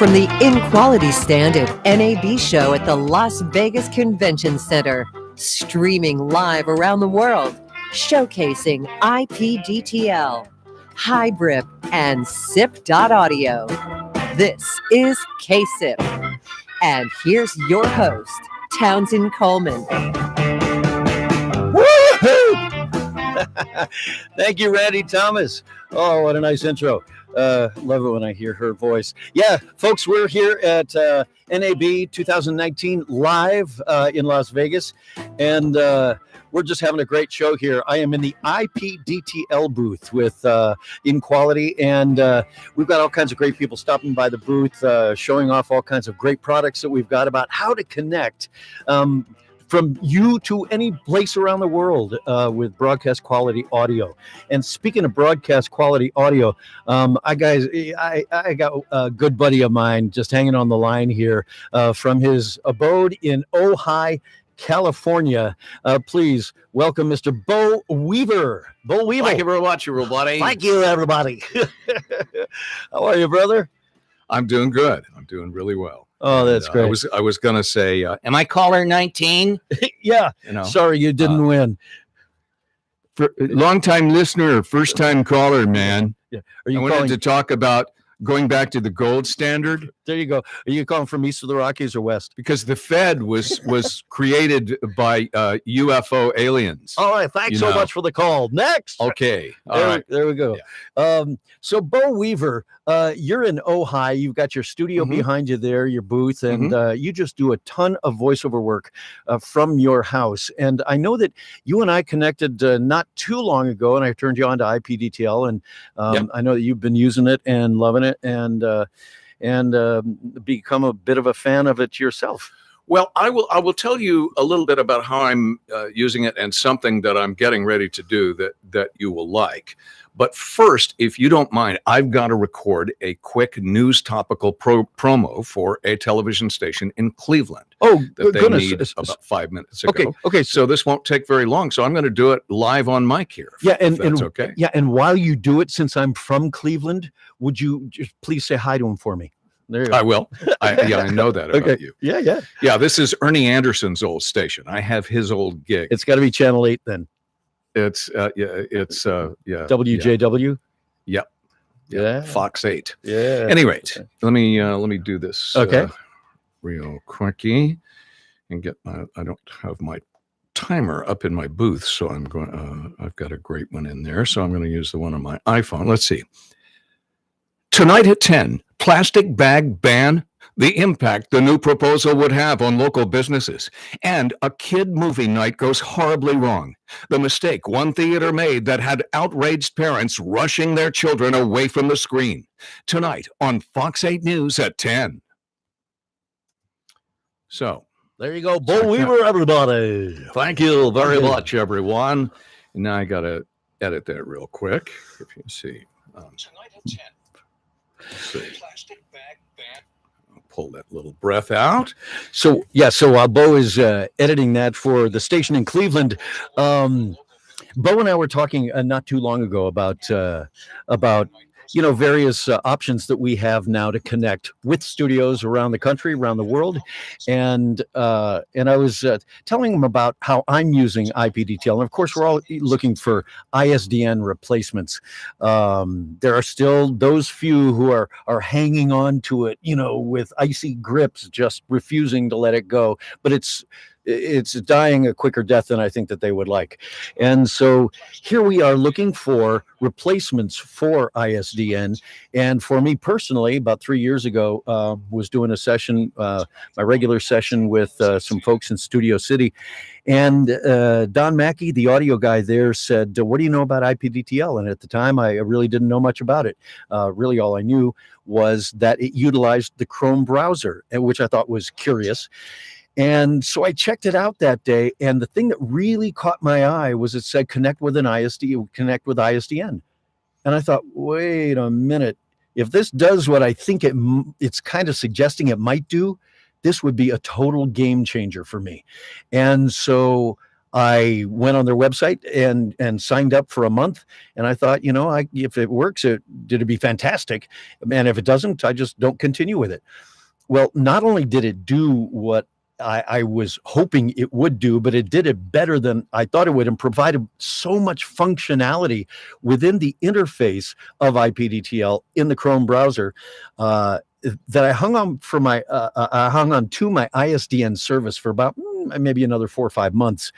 From the In-Quality Stand at NAB show at the Las Vegas Convention Center, streaming live around the world, showcasing IPDTL, Hybrid, and SIP.audio. This is KSIP. And here's your host, Townsend Coleman. Woo-hoo! Thank you, Randy Thomas. Oh, what a nice intro. Love it when I hear her voice. Yeah, folks, we're here at NAB 2019 live in Las Vegas, and we're just having a great show here. I am in the IPDTL booth with In-Quality, and we've got all kinds of great people stopping by the booth, showing off all kinds of great products that we've got about how to connect from you to any place around the world with broadcast quality audio. And speaking of broadcast quality audio, I got a good buddy of mine just hanging on the line here from his abode in Ojai, California. Please welcome Mr. Bo Weaver. Bo Weaver. Thank you very much, everybody. Thank you, everybody. How are you, brother? I'm doing good. I'm doing really well. Oh, that's great. I was going to say, am I caller 19? Yeah. You know, sorry, you didn't win. Long-time listener, first-time caller, man. Yeah. I wanted to talk about going back to the gold standard. There you go. Are you calling from east of the Rockies or west? Because the Fed was created by UFO aliens. All right. Thanks so much for the call. Next. Okay. All right. There we go. Yeah. So Bo Weaver, you're in Ojai. You've got your studio behind you there, your booth, and you just do a ton of voiceover work from your house. And I know that you and I connected not too long ago, and I turned you on to IPDTL, and I know that you've been using it and loving it, and become a bit of a fan of it yourself. Well, I will tell you a little bit about how I'm using it and something that I'm getting ready to do that you will like. But first, if you don't mind, I've got to record a quick news topical promo for a television station in Cleveland. Oh, that goodness. They need about 5 minutes ago. Okay. So this won't take very long. So I'm going to do it live on mic here. Yeah, and that's okay. Yeah, and while you do it, since I'm from Cleveland, would you just please say hi to him for me? There you go. I will. I know that about you. Yeah. This is Ernie Anderson's old station. I have his old gig. It's got to be Channel 8 then. It's WJW. Yep. Yeah. Fox 8. Yeah. Anyway, let me do this. Okay. Real quickie, and get I don't have my timer up in my booth, so I'm going. I've got a great one in there, so I'm going to use the one on my iPhone. Let's see. Tonight at 10, plastic bag ban. The impact the new proposal would have on local businesses. And a kid movie night goes horribly wrong. The mistake one theater made that had outraged parents rushing their children away from the screen. Tonight on Fox 8 News at 10. So, there you go. Bo Weaver, everybody. Thank you very much, everyone. And now I got to edit that real quick. If you see. Tonight at 10. Plastic bag ban. Pull that little breath out. So while Bo is editing that for the station in Cleveland, Bo and I were talking not too long ago about various options that we have now to connect with studios around the country, around the world, and I was telling him about how I'm using IPDTL, and of course we're all looking for ISDN replacements. There are still those few who are hanging on to it, with icy grips, just refusing to let it go. But it's dying a quicker death than I think that they would like. And so here we are looking for replacements for ISDN. And for me personally, about 3 years ago, was doing a session, my regular session with some folks in Studio City. And Don Mackey, the audio guy there, said, what do you know about IPDTL? And at the time, I really didn't know much about it. Really, all I knew was that it utilized the Chrome browser, which I thought was curious. And so I checked it out that day, and the thing that really caught my eye was it said connect with ISDN. And I thought, wait a minute, if this does what I think it's kind of suggesting it might do, this would be a total game changer for me. And so I went on their website and signed up for a month, and I thought, if it works, it'd be fantastic. And if it doesn't, I just don't continue with it. Well, not only did it do what I was hoping it would do, but it did it better than I thought it would, and provided so much functionality within the interface of IPDTL in the Chrome browser that I hung on to my ISDN service for about maybe another 4 or 5 months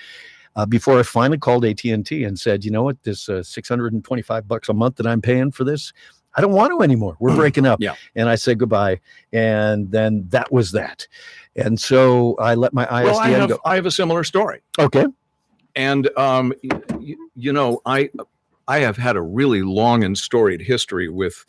before I finally called AT&T and said, you know what, this $625 a month that I'm paying for this, I don't want to anymore. We're breaking up. Yeah. And I said goodbye. And then that was that. And so I let my ISDN go. I have a similar story. Okay. And, I have had a really long and storied history with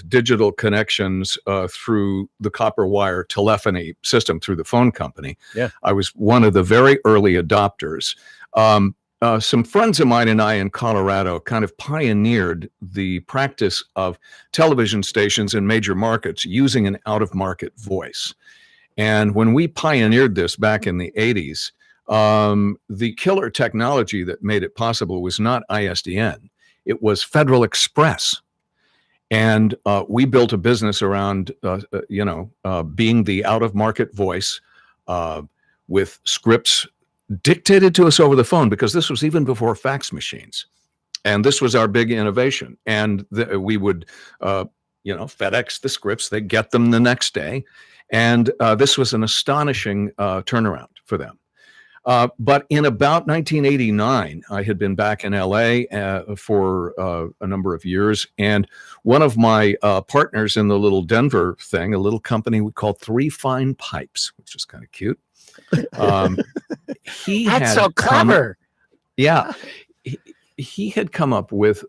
digital connections through the copper wire telephony system through the phone company. Yeah. I was one of the very early adopters. Some friends of mine and I in Colorado kind of pioneered the practice of television stations in major markets using an out-of-market voice. And when we pioneered this back in the 80s, the killer technology that made it possible was not ISDN. It was Federal Express. And we built a business around, being the out-of-market voice with scripts dictated to us over the phone, because this was even before fax machines. And this was our big innovation. And we would, FedEx the scripts, they get them the next day. And this was an astonishing turnaround for them. But in about 1989, I had been back in LA for a number of years. And one of my partners in the little Denver thing, a little company we called Three Fine Pipes, which is kind of cute. That's so clever. He had come up with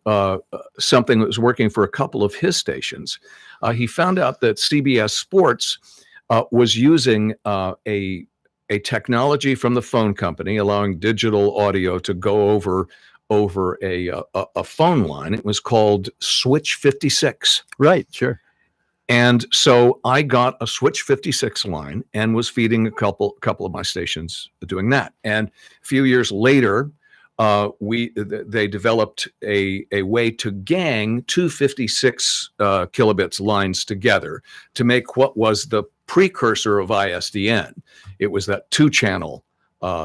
something that was working for a couple of his stations. He found out that CBS Sports was using a technology from the phone company, allowing digital audio to go over a phone line. It was called Switch 56. Right, sure. And so I got a Switch 56 line and was feeding a couple of my stations doing that. And a few years later, they developed a way to gang 256 kilobits lines together to make what was the precursor of ISDN. It was that 2-channel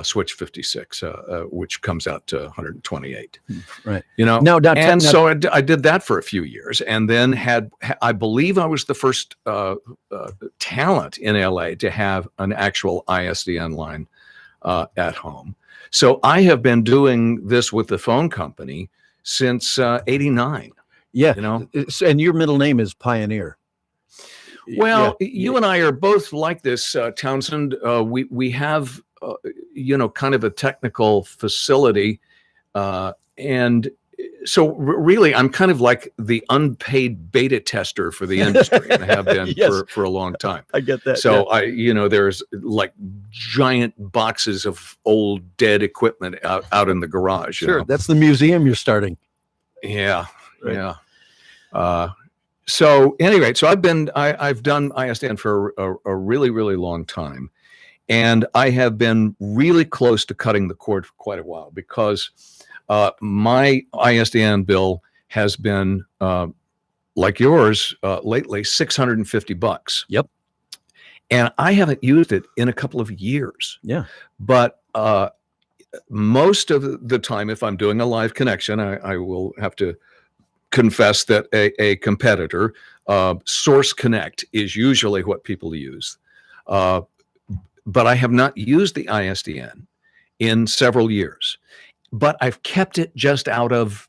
Switch 56, which comes out to 128. Right. So I did that for a few years, and then I believe I was the first talent in LA to have an actual ISDN line at home. So I have been doing this with the phone company since 89. Yeah. And your middle name is Pioneer. Well, you and I are both like this, Townsend. We have, kind of a technical facility. And so really, I'm kind of like the unpaid beta tester for the industry, and I have been Yes. for a long time. I get that. So there's like giant boxes of old dead equipment out in the garage. Sure. That's the museum you're starting. Yeah. Right. Yeah. So anyway, so I've done ISDN for a really, really long time. And I have been really close to cutting the cord for quite a while, because my ISDN bill has been, like yours, lately, $650. Yep. And I haven't used it in a couple of years. Yeah. But most of the time, if I'm doing a live connection, I will have to confess that a competitor, Source Connect, is usually what people use. But I have not used the ISDN in several years. But I've kept it just out of,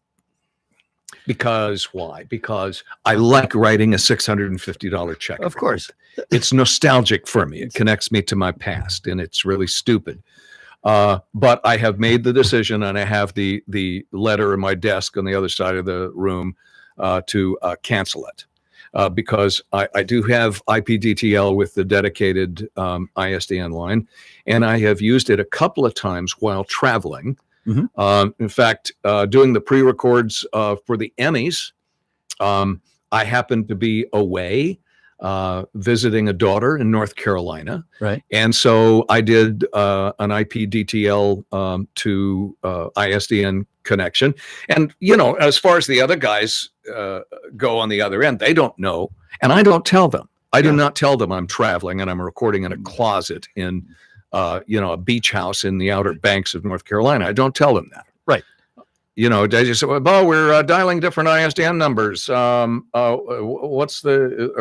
because why? Because I like writing a $650 check. Of course. It's nostalgic for me. It connects me to my past, and it's really stupid. But I have made the decision, and I have the letter in my desk on the other side of the room to cancel it. Because I do have IPDTL with the dedicated ISDN line, and I have used it a couple of times while traveling. Mm-hmm. In fact, doing the pre-records for the Emmys, I happened to be away visiting a daughter in North Carolina. Right. And so I did an IPDTL to ISDN connection. And, as far as the other guys go on the other end, they don't know. And I don't tell them. I do not tell them I'm traveling and I'm recording in a closet in, a beach house in the Outer Banks of North Carolina. I don't tell them that. Right. They just say, well, we're dialing different ISDN numbers. Are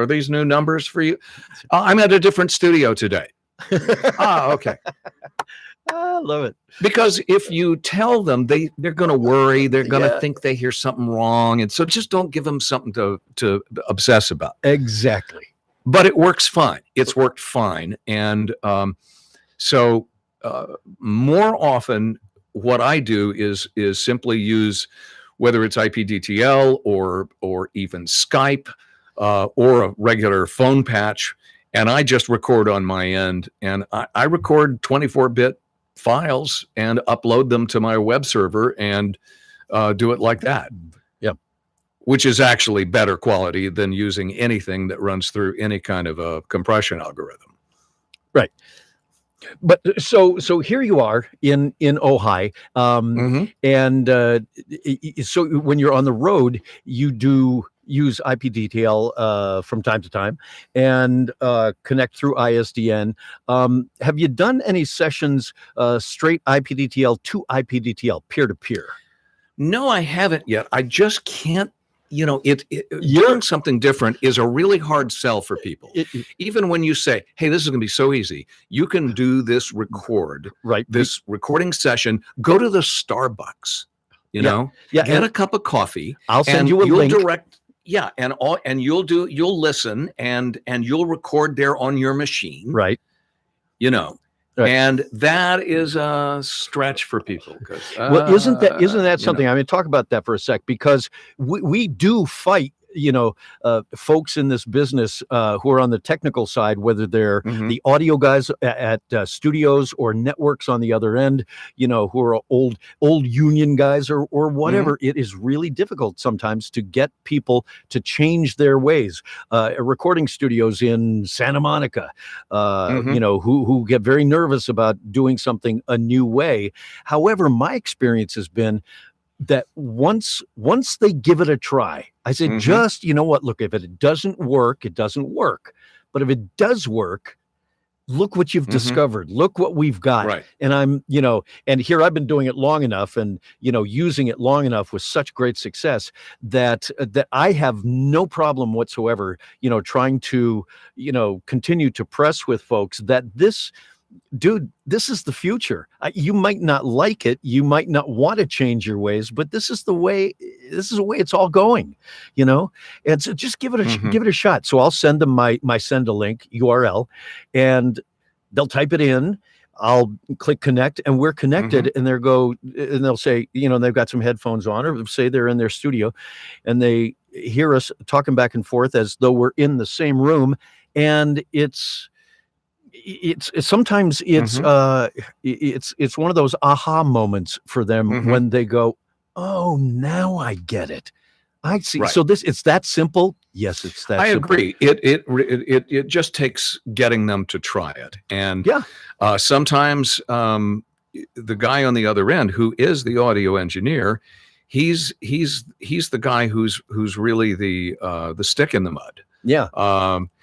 these new numbers for you? I'm at a different studio today. Okay. I love it. Because if you tell them, they're going to worry. They're going to think they hear something wrong. And so just don't give them something to obsess about. Exactly. But it works fine. It's worked fine. And so more often, what I do is simply use, whether it's IPDTL or even Skype or a regular phone patch, and I just record on my end. And I record 24-bit files and upload them to my web server and do it like that. Yep. Which is actually better quality than using anything that runs through any kind of a compression algorithm. Right. But so here you are in Ojai, and so when you're on the road, you do use IPDTL from time to time and connect through ISDN. Have you done any sessions straight IPDTL to IPDTL, peer-to-peer? No, I haven't yet. I just can't. Doing something different is a really hard sell for people. Even when you say, hey, this is going to be so easy. You can do this this recording session, go to the Starbucks, get a cup of coffee. I'll send you a link. You'll listen and you'll record there on your machine. Right. Right. And that is a stretch for people. Well, isn't that something? I mean, talk about that for a sec, because we do fight, folks in this business who are on the technical side, whether they're the audio guys at studios or networks on the other end, who are old union guys or whatever. It is really difficult sometimes to get people to change their ways. Recording studios in Santa Monica, who get very nervous about doing something a new way. However, my experience has been that once they give it a try, I said, look, if it doesn't work, it doesn't work. But if it does work, look what you've discovered. Look what we've got. Right. And I'm, and here I've been doing it long enough and, using it long enough with such great success that I have no problem whatsoever, trying to, continue to press with folks that this is the future. You might not like it. You might not want to change your ways, but this is the way it's all going, and so just give it a shot. So I'll send them my send a link URL and they'll type it in. I'll click connect and we're connected and they'll say, they've got some headphones on, or say they're in their studio and they hear us talking back and forth as though we're in the same room. And it's sometimes it's one of those aha moments for them when they go, oh, now I get it. I see. Right. So it's that simple. Yes, it's that. I simple. agree. It just takes getting them to try it. And sometimes the guy on the other end, who is the audio engineer, he's the guy who's really the stick in the mud. Yeah.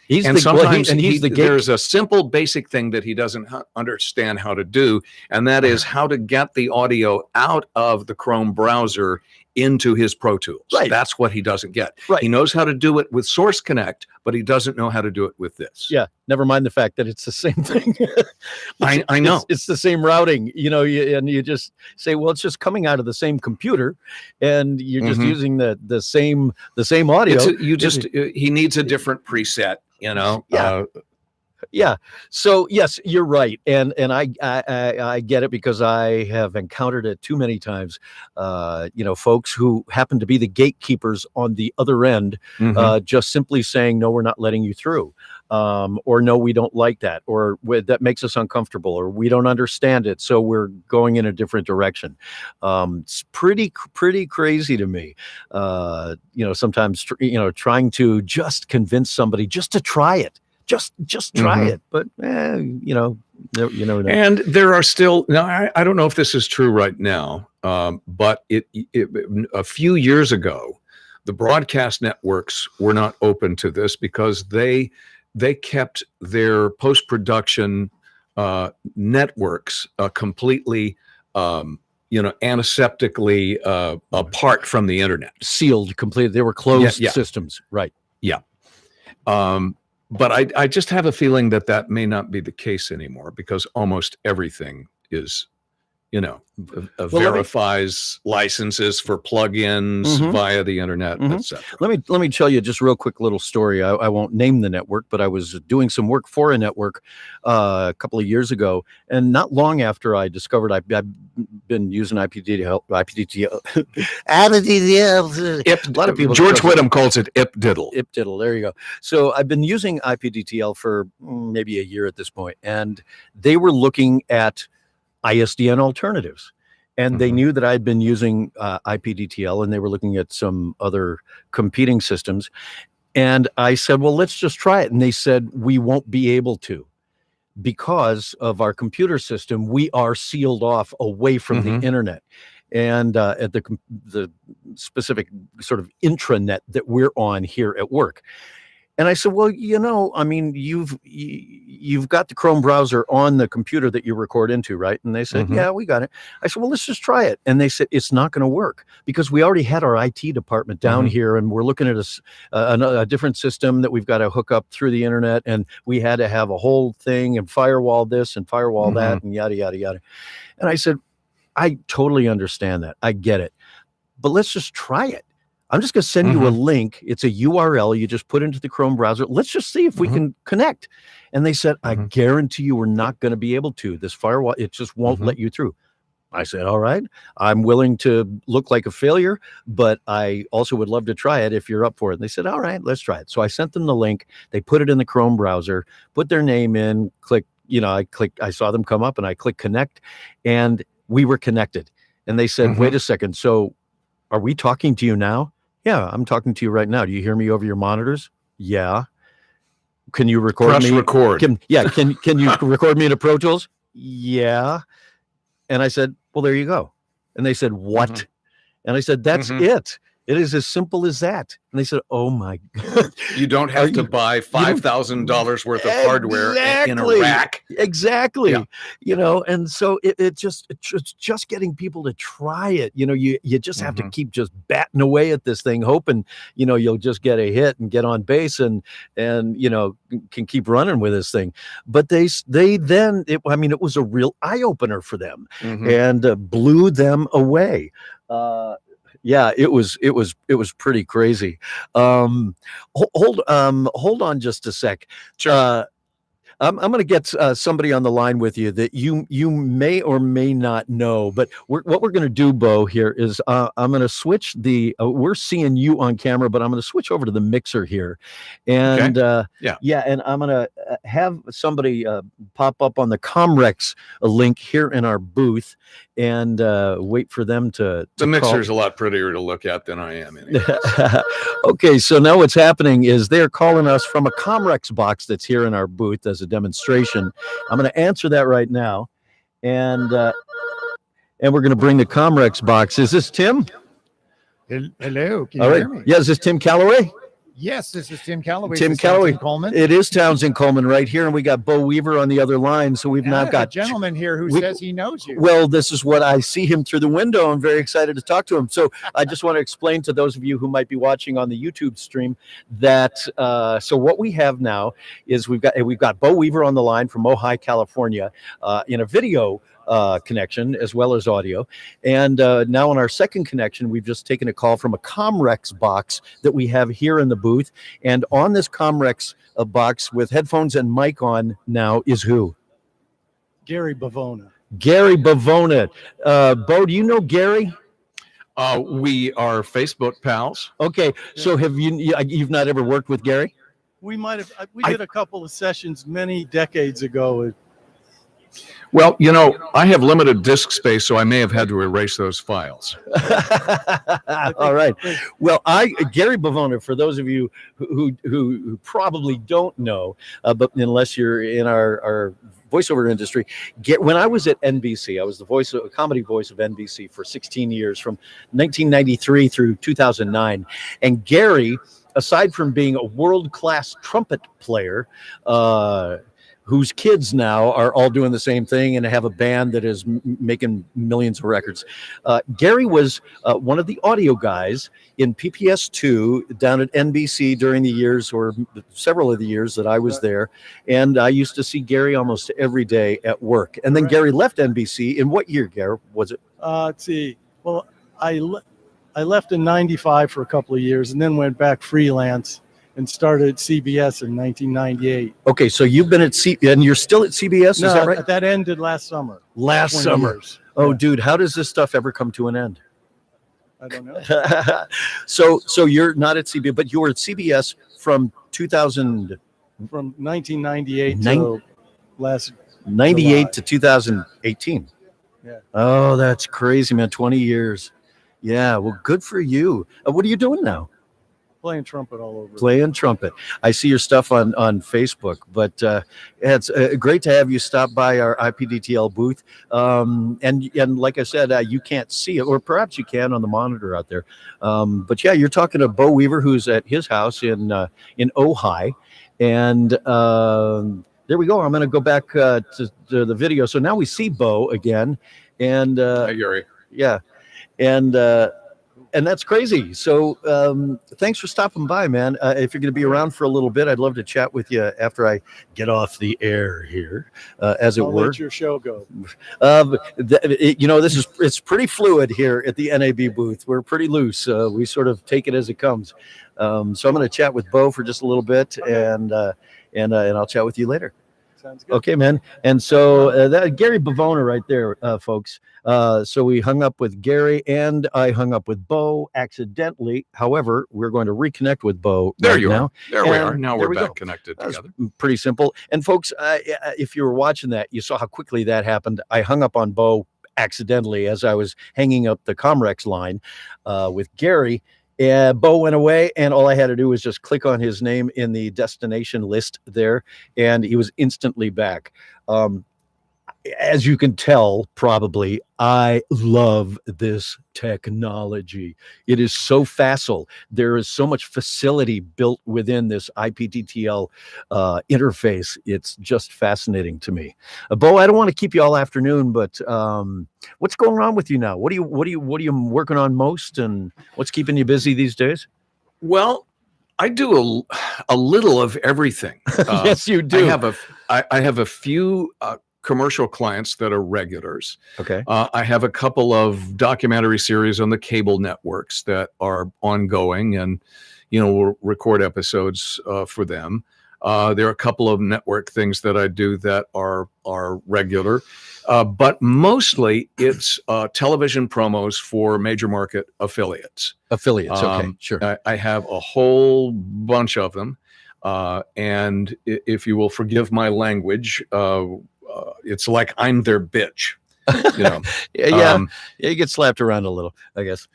There's a simple basic thing that he doesn't understand how to do, and that is how to get the audio out of the Chrome browser into his Pro Tools. Right. That's what he doesn't get. Right. He knows how to do it with Source Connect, but he doesn't know how to do it with this. Yeah. Never mind the fact that it's the same thing. I know. It's the same routing, and you just say, well, it's just coming out of the same computer and you're just using the same audio. He needs a different preset, Yeah. So yes, you're right, and I get it because I have encountered it too many times. Folks who happen to be the gatekeepers on the other end, just simply saying, no, we're not letting you through. or no, we don't like that, or that makes us uncomfortable, or we don't understand it, so we're going in a different direction. It's pretty crazy to me. Sometimes trying to just convince somebody just to try it, just try it, but you never know. And there are still now. I don't know if this is true right now, but a few years ago, the broadcast networks were not open to this because they kept their post-production networks completely, antiseptically apart from the internet, sealed completely. They were closed systems, right? Yeah. But I just have a feeling that may not be the case anymore because almost everything is, verifies licenses for plugins via the internet, etc. Let me tell you just real quick little story. I won't name the network, but I was doing some work for a network a couple of years ago, and not long after I discovered I've been using IPDTL. A lot of people. George Whittam calls it IPDiddle. IPDiddle. There you go. So I've been using IPDTL for maybe a year at this point, and they were looking at ISDN alternatives, and they knew that I'd been using IPDTL, and they were looking at some other competing systems, and I said, well, let's just try it. And they said, we won't be able to because of our computer system. We are sealed off away from the internet and at the specific sort of intranet that we're on here at work. And I said, well, I mean, you've got the Chrome browser on the computer that you record into, right? And they said, yeah, we got it. I said, well, let's just try it. And they said, it's not going to work because we already had our IT department down here, and we're looking at a different system that we've got to hook up through the internet, and we had to have a whole thing and firewall this and firewall that and yada, yada, yada. And I said, I totally understand that. I get it. But let's just try it. I'm just going to send you a link. It's a URL. You just put into the Chrome browser. Let's just see if we can connect. And they said, I guarantee you we're not going to be able to. This firewall, it just won't let you through. I said, all right, I'm willing to look like a failure, but I also would love to try it if you're up for it. And they said, all right, let's try it. So I sent them the link. They put it in the Chrome browser, put their name in, I saw them come up, and I clicked connect, and we were connected. And they said, wait a second. So are we talking to you now? Yeah, I'm talking to you right now. Do you hear me over your monitors? Yeah. Can you record Press me? record. Can you record me in a Pro Tools? Yeah. And I said, well, there you go. And they said, what? And I said, that's it. It is as simple as that. And they said, oh my God. You don't have to buy $5,000 worth of hardware in a rack. Exactly. Yeah. And so it's just getting people to try it. You just have to keep just batting away at this thing, hoping, you'll just get a hit and get on base and can keep running with this thing. But it was a real eye opener for them and blew them away. Yeah, it was pretty crazy. Hold on just a sec. Sure. I'm going to get somebody on the line with you that you may or may not know, but what we're going to do, Bo, here is I'm going to switch we're seeing you on camera, but I'm going to switch over to the mixer here, and and I'm going to have somebody pop up on the Comrex link here in our booth, and wait for them to the mixer's a lot prettier to look at than I am. Okay, so now what's happening is they're calling us from a Comrex box that's here in our booth as a demonstration. I'm going to answer that right now, and we're going to bring the Comrex box. Is this Tim? Hello. Can you hear me? Yeah, is this Tim Calloway? Yes, this is Tim Calloway. Tim Calloway. Coleman. It is Townsend Coleman right here, and we got Bo Weaver on the other line. So we've now got a gentleman here who says he knows you. Well, this is what I see him through the window. I'm very excited to talk to him. So I just want to explain to those of you who might be watching on the YouTube stream that so what we have now is we've got Bo Weaver on the line from Ojai, California, in a video connection as well as audio. And now on our second connection, we've just taken a call from a Comrex box that we have here in the booth. And on this Comrex box with headphones and mic on now is who? Gary Bavona. Gary Bavona. Bo, do you know Gary? We are Facebook pals. Okay, so have you've not ever worked with Gary? We might have. We did a couple of sessions many decades ago. Well, you know, I have limited disk space, so I may have had to erase those files. All right. Well, Gary Bavona, for those of you who probably don't know, but unless you're in our voiceover industry, when I was at NBC, I was the comedy voice of NBC for 16 years, from 1993 through 2009. And Gary, aside from being a world-class trumpet player, whose kids now are all doing the same thing and have a band that is making millions of records. Gary was one of the audio guys in PPS2 down at NBC during the years, or several of the years that I was there. And I used to see Gary almost every day at work. And then Gary left NBC. In what year, Gary, was it? Let's see. Well, I left in '95 for a couple of years and then went back freelance and started at CBS in 1998. Okay, so you've been at and you're still at CBS, No, is that right? That ended last summer. Last 20 summer. years. Oh, Yeah. dude, how does this stuff ever come to an end? I don't know. So you're not at CBS, but you were at CBS from 2098 From 1998 to last. July. to 2018. Yeah. Oh, that's crazy, man. 20 years. Yeah, well, good for you. What are you doing now? Playing trumpet all over. Playing trumpet. I see your stuff on Facebook, but it's great to have you stop by our IPDTL booth. And like I said, you can't see it, or perhaps you can on the monitor out there. But yeah, you're talking to Bo Weaver, who's at his house in Ojai, and there we go. I'm going to go back to the video. So now we see Bo again, and Hi, Gary. yeah, and that's crazy. So thanks for stopping by, man. If you're going to be around for a little bit, I'd love to chat with you after I get off the air here, as it I'll were. let your show go. It's pretty fluid here at the NAB booth. We're pretty loose. We sort of take it as it comes. So I'm going to chat with Bo for just a little bit, and I'll chat with you later. Sounds good. Okay, man. And so that Gary Bavona right there, folks. So we hung up with Gary, and I hung up with Bo accidentally. However, we're going to reconnect with Bo There right you now. are. There we are. And Now there we're we back go. connected That was together. pretty simple. And folks, if you were watching that, you saw how quickly that happened. I hung up on Bo accidentally as I was hanging up the Comrex line with Gary. Bo went away, and all I had to do was just click on his name in the destination list there, and he was instantly back. As you can tell, probably, I love this technology. It is so facile. There is so much facility built within this IPTTL interface. It's just fascinating to me. Bo, I don't want to keep you all afternoon, but what's going on with you now? What are you working on most, and what's keeping you busy these days? Well, I do a little of everything. Yes, you do. I have a few commercial clients that are regulars. Okay. I have a couple of documentary series on the cable networks that are ongoing, and we'll record episodes for them. There are a couple of network things that I do that are regular, but mostly it's television promos for major market affiliates. Okay, sure. I have a whole bunch of them, and if you will forgive my language, it's like I'm their bitch. Yeah, you get slapped around a little, I guess.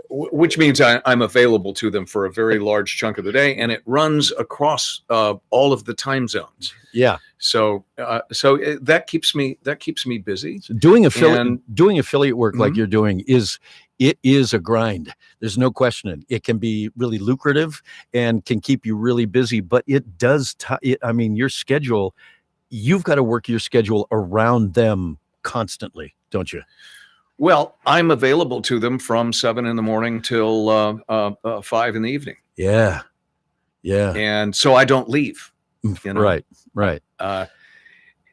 Which means I'm available to them for a very large chunk of the day, and it runs across all of the time zones. Yeah. So that keeps me busy. So doing affiliate work like you're doing is a grind. There's no question. It can be really lucrative and can keep you really busy, but it does. Your schedule. You've got to work your schedule around them constantly, don't you? Well, I'm available to them from 7 a.m. till 5 p.m. Yeah. And so I don't leave. Right.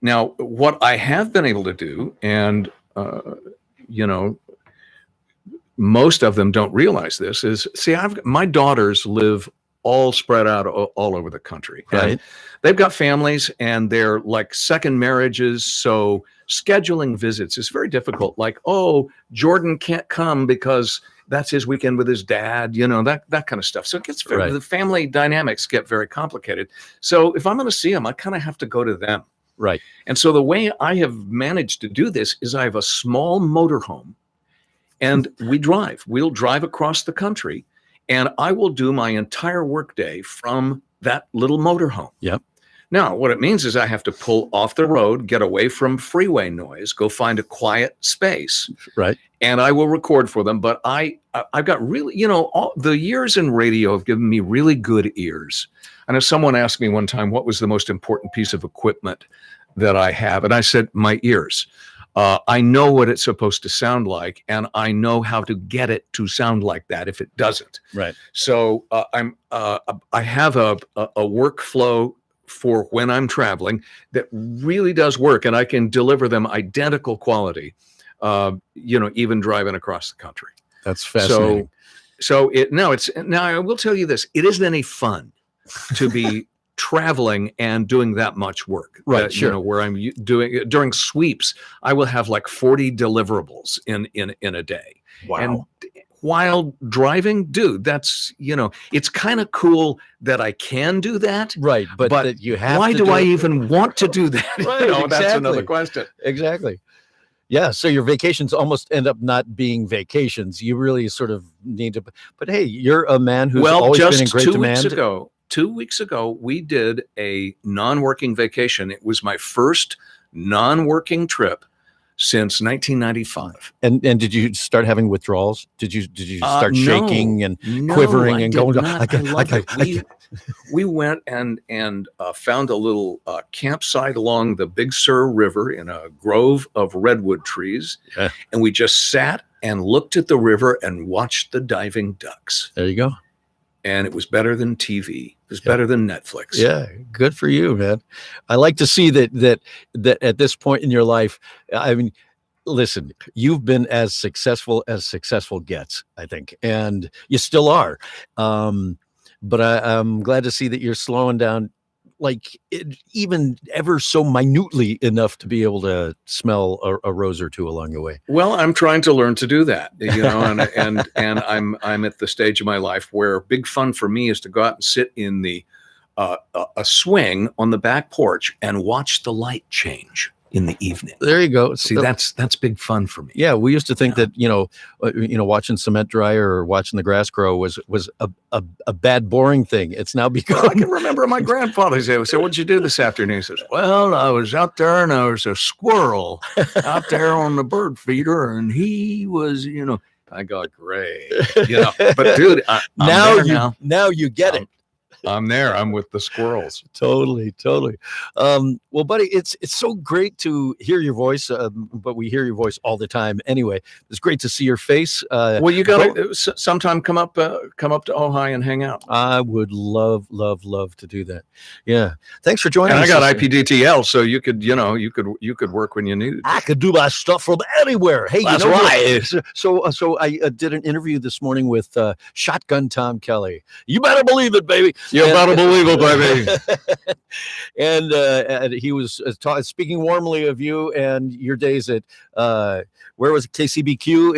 Now, what I have been able to do, and most of them don't realize this, is my daughters live all spread out all over the country. Right. And they've got families, and they're like second marriages. So scheduling visits is very difficult. Like, oh, Jordan can't come because that's his weekend with his dad, you know, that kind of stuff. So it gets very, the family dynamics get very complicated. So if I'm going to see him, I kind of have to go to them. Right. And so the way I have managed to do this is I have a small motorhome, and we'll drive across the country, and I will do my entire workday from that little motorhome. Yep. Now, what it means is I have to pull off the road, get away from freeway noise, go find a quiet space. Right. And I will record for them. But I've got really, you know, all the years in radio have given me really good ears. I know someone asked me one time, what was the most important piece of equipment that I have? And I said, my ears. I know what it's supposed to sound like, and I know how to get it to sound like that if it doesn't. Right. So I have a workflow for when I'm traveling that really does work, and I can deliver them identical quality, you know, even driving across the country. That's fascinating. So now I will tell you this: it isn't any fun to be traveling and doing that much work. Right. Sure. You know, where I'm doing during sweeps, I will have like 40 deliverables in a day. Wow. And while driving, dude, that's, you know, it's kind of cool that I can do that. Right. But that you have why to do I it. even want to do that? Right, You know, that's exactly. another question. Exactly. Yeah. So your vacations almost end up not being vacations. You really sort of need to. But hey, you're a man who's always been in great demand. 2 weeks ago, we did a non-working vacation. It was my first non-working trip since 1995. And did you start having withdrawals? Did you start No. shaking and quivering I and did going? not. We went and found a little campsite along the Big Sur River in a grove of redwood trees, Yeah. and we just sat and looked at the river and watched the diving ducks. There you go. And it was better than TV. It was better than Netflix. Yeah, good for you, man. I like to see that at this point in your life. I mean, listen, you've been as successful gets, I think, and you still are. But I'm glad to see that you're slowing down, like even ever so minutely enough to be able to smell a rose or two along the way. Well, I'm trying to learn to do that, you know, and I'm at the stage of my life where big fun for me is to go out and sit in the a swing on the back porch and watch the light change in the evening. There you go. See, that's big fun for me. Yeah, we used to think that watching cement dryer or watching the grass grow was a bad, boring thing. It's now become. I can remember my grandfather said, "What'd you do this afternoon?" He says, "Well, I was out there and there was a squirrel out there on the bird feeder, and he was, you know." I got great, you know. But dude, now you get it. I'm there. I'm with the squirrels. Totally. Well, buddy, it's so great to hear your voice, but we hear your voice all the time anyway. It's great to see your face. Well, you got to sometime come up to Ojai and hang out. I would love to do that. Yeah. Thanks for joining us. And I got IPDTL, so you could work when you needed. I could do my stuff from anywhere. Hey, that's right. So I did an interview this morning with Shotgun Tom Kelly. You better believe it, baby. You better believe it, baby. And he was speaking warmly of you and your days at where was it? KCBQ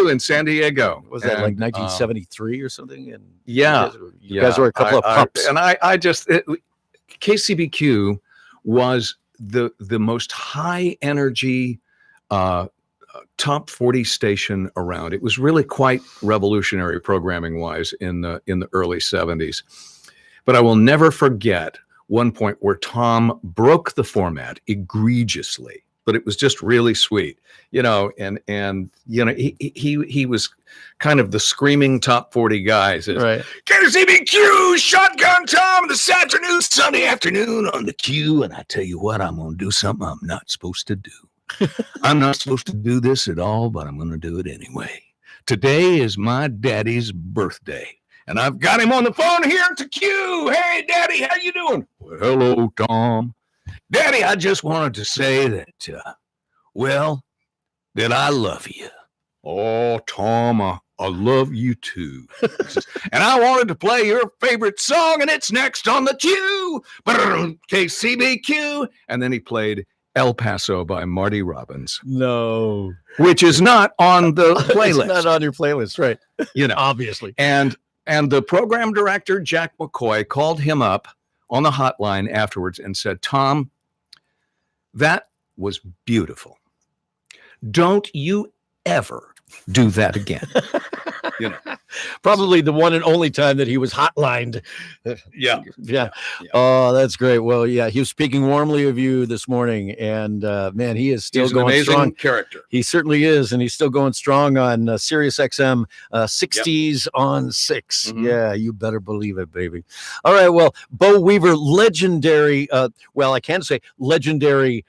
in San Diego. Was that like 1973 or something? And yeah, you guys were a couple of pups. I just KCBQ was the most high energy top 40 station around. It was really quite revolutionary programming wise in the early 70s. But I will never forget one point where Tom broke the format egregiously, but it was just really sweet, you know, and you know, he was kind of the screaming top 40 guys. Right. KCBQ, Shotgun Tom, this afternoon, Sunday afternoon on the Q. And I tell you what, I'm going to do something I'm not supposed to do. I'm not supposed to do this at all, but I'm going to do it anyway. Today is my daddy's birthday. And I've got him on the phone here to Q. Hey, Daddy, how you doing? Well, hello, Tom. Daddy, I just wanted to say that, that I love you. Oh, Tom, I love you too. And I wanted to play your favorite song, and it's next on the queue. KCBQ. And then he played El Paso by Marty Robbins, No, which is not on the playlist. It's not on your playlist, right? You know, Obviously. and the program director, Jack McCoy, called him up on the hotline afterwards and said, Tom, that was beautiful. Don't you ever do that again. You know, Probably the one and only time that he was hotlined. yeah. Yeah. Oh, that's great. Well, yeah, he was speaking warmly of you this morning, and man, he is still He's an going amazing strong. character. He certainly is, and he's still going strong on Sirius XM 60s on 6. Mhm. Yeah, you better believe it, baby. All right, well, Bo Weaver, legendary, well, I can say legendary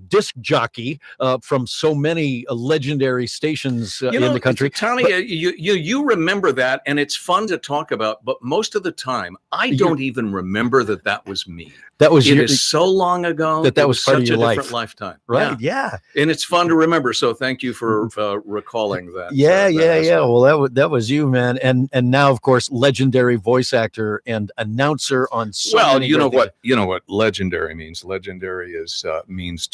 disc jockey from so many legendary stations in the country. Tony, you remember that, and it's fun to talk about, but most of the time, I don't even remember that was me. That was It is so long ago that was part of such your a life. different lifetime. Right, yeah. And it's fun to remember. So thank you for recalling that. Yeah. Well. Well, that was you, man. And now, of course, legendary voice actor and announcer on so many you know great what legendary means. Legendary is means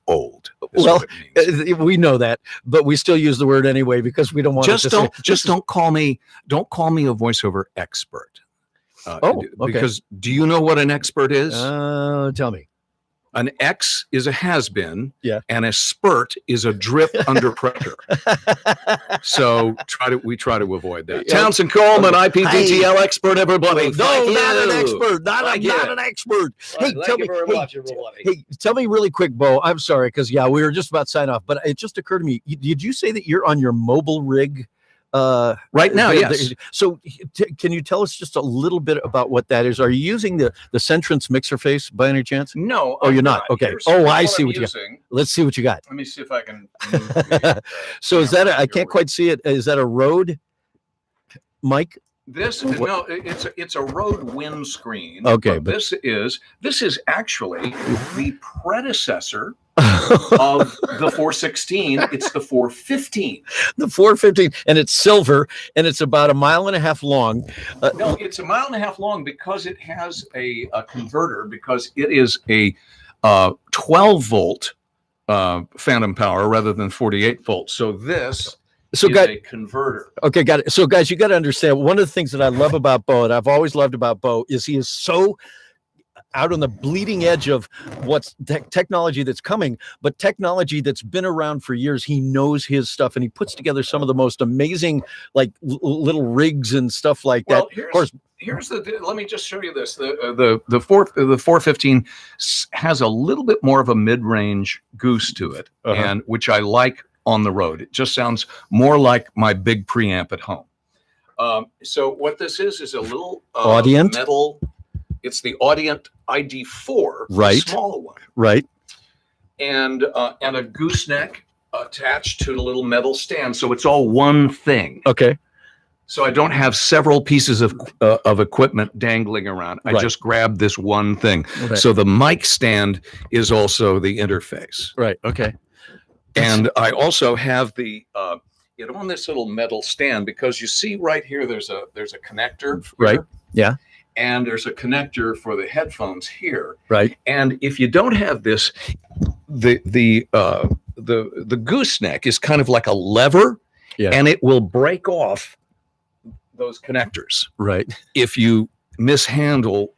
old. Well, what it means. we know that, but we still use the word anyway because we don't want don't call me a voiceover expert. Okay. Because do you know what an expert is? Tell me. An X is a has-been, yeah, and a spurt is a drip under pressure. So we try to avoid that. Yeah. Townsend Coleman, IPDTL expert, everybody. No, Thank not you. an expert. Not an expert. Hey, tell me. Hey, tell me really quick, Bo. I'm sorry, because we were just about to sign off, but it just occurred to me. Did you say that you're on your mobile rig? Right now, yes. So can you tell us just a little bit about what that is? Are you using the Centrance mixer face by any chance? No. Oh, you're not. Okay. I see what you got. Let's see what you got. Let me see if I can. So is that I can't quite see it. Is that a Rode mic? It's a Rode windscreen. Okay, but this is actually the predecessor of the 416. It's the 415. The 415, and it's silver, and it's about 1.5 miles long. No, it's 1.5 miles long because it has a converter, because it is a 12 volt phantom power rather than 48 volts. So this is a converter. Okay, got it. So guys, you got to understand, one of the things that I love about Bo, and I've always loved about Bo, is he is so out on the bleeding edge of what's technology that's coming, but technology that's been around for years. He knows his stuff, and he puts together some of the most amazing, like little rigs and stuff like that. Of course, let me just show you this. The 415 has a little bit more of a mid-range goose to it, and which I like on the road. It just sounds more like my big preamp at home. So what this is a little Audient metal. It's the Audient ID4, right? The smaller one, right? And a gooseneck attached to the little metal stand, so it's all one thing. Okay. So I don't have several pieces of equipment dangling around. I just grabbed this one thing. Right. So the mic stand is also the interface. Right. Okay. And I also have it on this little metal stand, because you see right here there's a connector. Right. Yeah. And there's a connector for the headphones here. Right. And if you don't have this, the gooseneck is kind of like a lever, and it will break off those connectors. Right. If you mishandle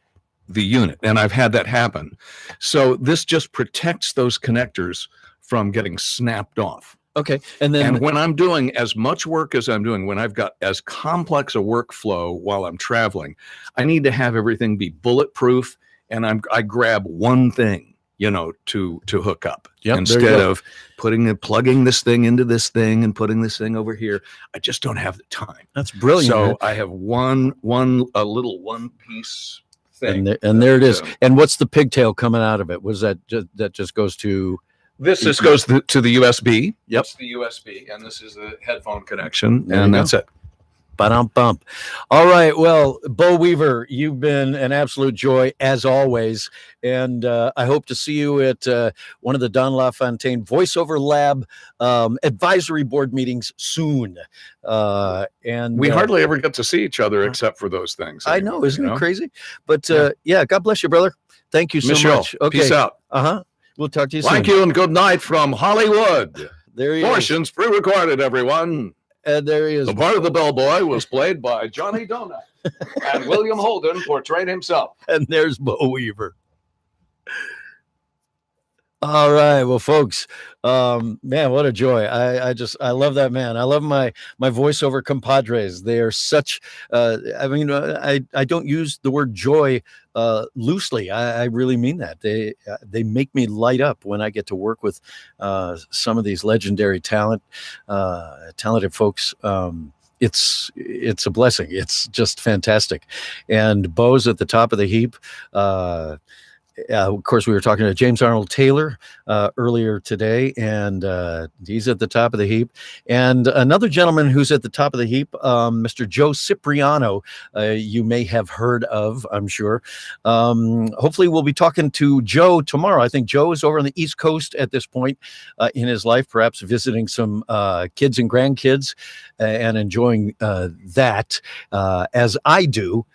the unit, and I've had that happen. So this just protects those connectors from getting snapped off. Okay. And when I'm doing as much work as I'm doing, when I've got as complex a workflow while I'm traveling, I need to have everything be bulletproof, and I grab one thing, to hook up. Yep, instead of plugging this thing into this thing and putting this thing over here. I just don't have the time. That's brilliant. So man. I have a little one piece thing. And there it is. And what's the pigtail coming out of it? Was that just goes to? This goes to the USB. Yep. It's the USB, and this is the headphone connection, and that's it. Ba-dum-bump. All right. Well, Bo Weaver, you've been an absolute joy as always, and I hope to see you at one of the Don LaFontaine Voiceover Lab advisory board meetings soon. And we hardly ever get to see each other except for those things. I know, isn't it crazy? But God bless you, brother. Thank you so much. Okay. Peace out. We'll talk to you soon. Thank you and good night from Hollywood. There he Portions pre-recorded, everyone. is. And there he is. The part of the bellboy was played by Johnny Donut, and William Holden portrayed himself. And there's Bo Weaver. All right, well, folks, man, what a joy! I love that man. I love my voiceover compadres. They are such. I don't use the word joy loosely. I really mean that. They make me light up when I get to work with some of these legendary talented folks. It's a blessing. It's just fantastic. And Bo's at the top of the heap. Of course, we were talking to James Arnold Taylor earlier today, and he's at the top of the heap. And another gentleman who's at the top of the heap, Mr. Joe Cipriano, you may have heard of, I'm sure. Hopefully, we'll be talking to Joe tomorrow. I think Joe is over on the East Coast at this point in his life, perhaps visiting some kids and grandkids and enjoying that as I do.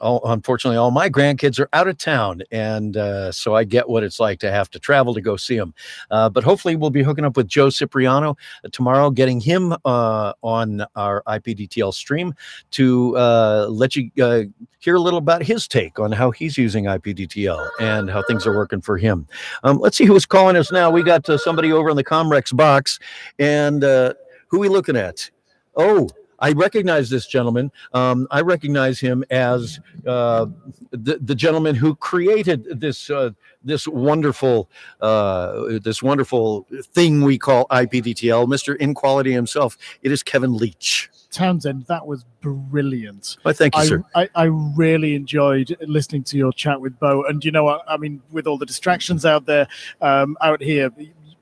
Unfortunately, all my grandkids are out of town, and so I get what it's like to have to travel to go see them. But hopefully, we'll be hooking up with Joe Cipriano tomorrow, getting him on our IPDTL stream to let you hear a little about his take on how he's using IPDTL and how things are working for him. Let's see who's calling us now. We got somebody over in the Comrex box, and who are we looking at? Oh, I recognize this gentleman. I recognize him as the gentleman who created this wonderful thing we call IPDTL, Mr. Inequality himself. It is Kevin Leach. Townsend, that was brilliant. Well, thank you, sir. I really enjoyed listening to your chat with Bo. And you know what? I mean, with all the distractions out there, out here,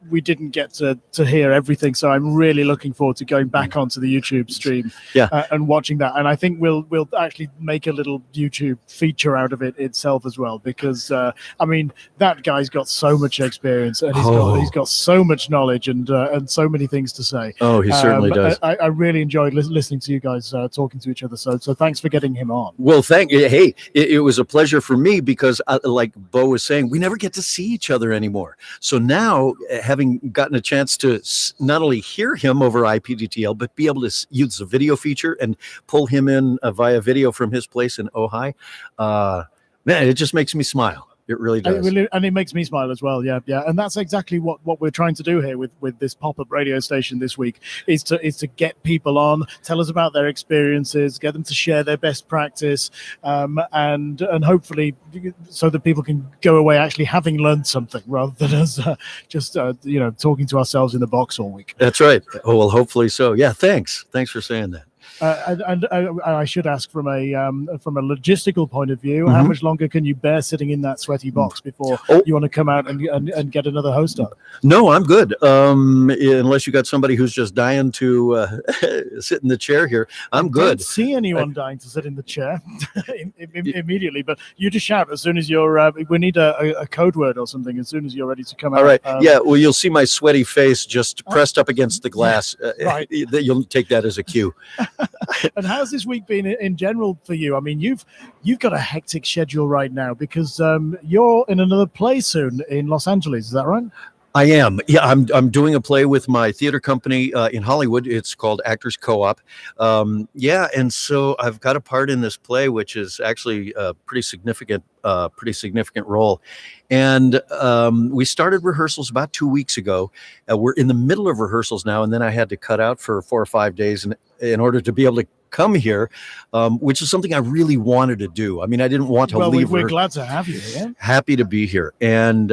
we didn't get to hear everything, so I'm really looking forward to going back onto the YouTube stream and watching that. And I think we'll actually make a little YouTube feature out of it itself as well, because I mean, that guy's got so much experience, and he's got so much knowledge and so many things to say. Oh, he certainly does. I really enjoyed listening to you guys talking to each other. So thanks for getting him on. Well, thank you. Hey, it was a pleasure for me because, like Bo was saying, we never get to see each other anymore. So now, having gotten a chance to not only hear him over IPDTL, but be able to use the video feature and pull him in via video from his place in Ojai, man, it just makes me smile. It really does. And it makes me smile as well. Yeah. And that's exactly what we're trying to do here with this pop-up radio station this week is to get people on, tell us about their experiences, get them to share their best practice, and hopefully so that people can go away actually having learned something rather than us just talking to ourselves in the box all week. That's right. Oh, well, hopefully so. Yeah. Thanks for saying that. And I should ask from a logistical point of view, how much longer can you bear sitting in that sweaty box before you want to come out and get another host on? No, I'm good. Unless you got somebody who's just dying to sit in the chair here, I'm good. I don't see anyone dying to sit in the chair immediately, but you just shout as soon as you're. We need a code word or something as soon as you're ready to come out. All right. Yeah. Well, you'll see my sweaty face just pressed up against the glass. Right. You'll take that as a cue. And how's this week been in general for you? I mean, you've got a hectic schedule right now because you're in another play soon in Los Angeles. Is that right? I am. Yeah, I'm doing a play with my theater company in Hollywood. It's called Actors Co-op. And so I've got a part in this play, which is actually a pretty significant role. And we started rehearsals about 2 weeks ago. We're in the middle of rehearsals now, and then I had to cut out for 4 or 5 days in order to be able to come here, which is something I really wanted to do. I mean, I didn't want to leave. We're glad to have you here. Happy to be here. And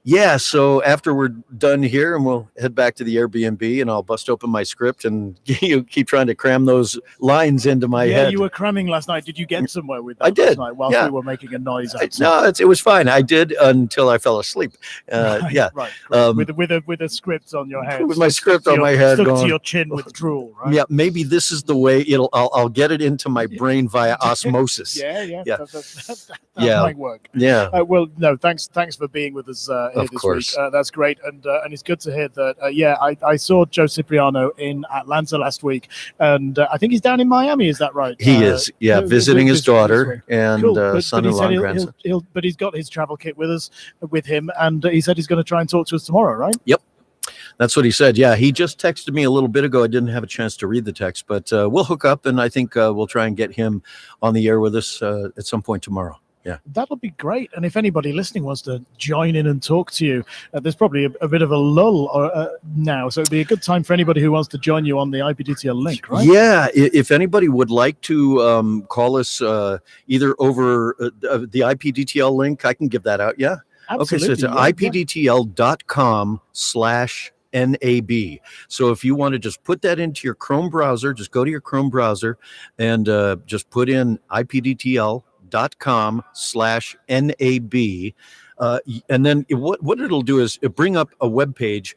yeah, so after we're done here, and we'll head back to the Airbnb, and I'll bust open my script and keep trying to cram those lines into my head. Yeah, you were cramming last night. Did you get somewhere with that? I did. Last night whilst we were making a noise outside? No, it was fine. I did until I fell asleep. Yeah, right. With a script on your head. With my script on my head, stuck to your chin with drool. Right? Yeah, maybe this is the way I'll get it into my brain via osmosis. Yeah. That yeah. might work. Yeah. Well, no, thanks for being with us here Of this course. week. That's great, and it's good to hear that. I saw Joe Cipriano in Atlanta last week, and I think he's down in Miami. Is that right? He is, yeah, visiting his this daughter way. and Cool. But he son-in-law said and grandson. but he's got his travel kit with him, and he said he's going to try and talk to us tomorrow, right? Yep. That's what he said. Yeah, he just texted me a little bit ago. I didn't have a chance to read the text, but we'll hook up, and I think we'll try and get him on the air with us at some point tomorrow. Yeah, that'll be great. And if anybody listening wants to join in and talk to you, there's probably a bit of a lull now, so it'd be a good time for anybody who wants to join you on the IPDTL link, right? Yeah, if anybody would like to call us either over the IPDTL link, I can give that out. Yeah. Absolutely. Okay, so it's ipdtl.com/NAB. So if you want to just put that into your Chrome browser, just go to your Chrome browser and just put in ipdtl.com/NAB. And then what it'll do is bring up a web page.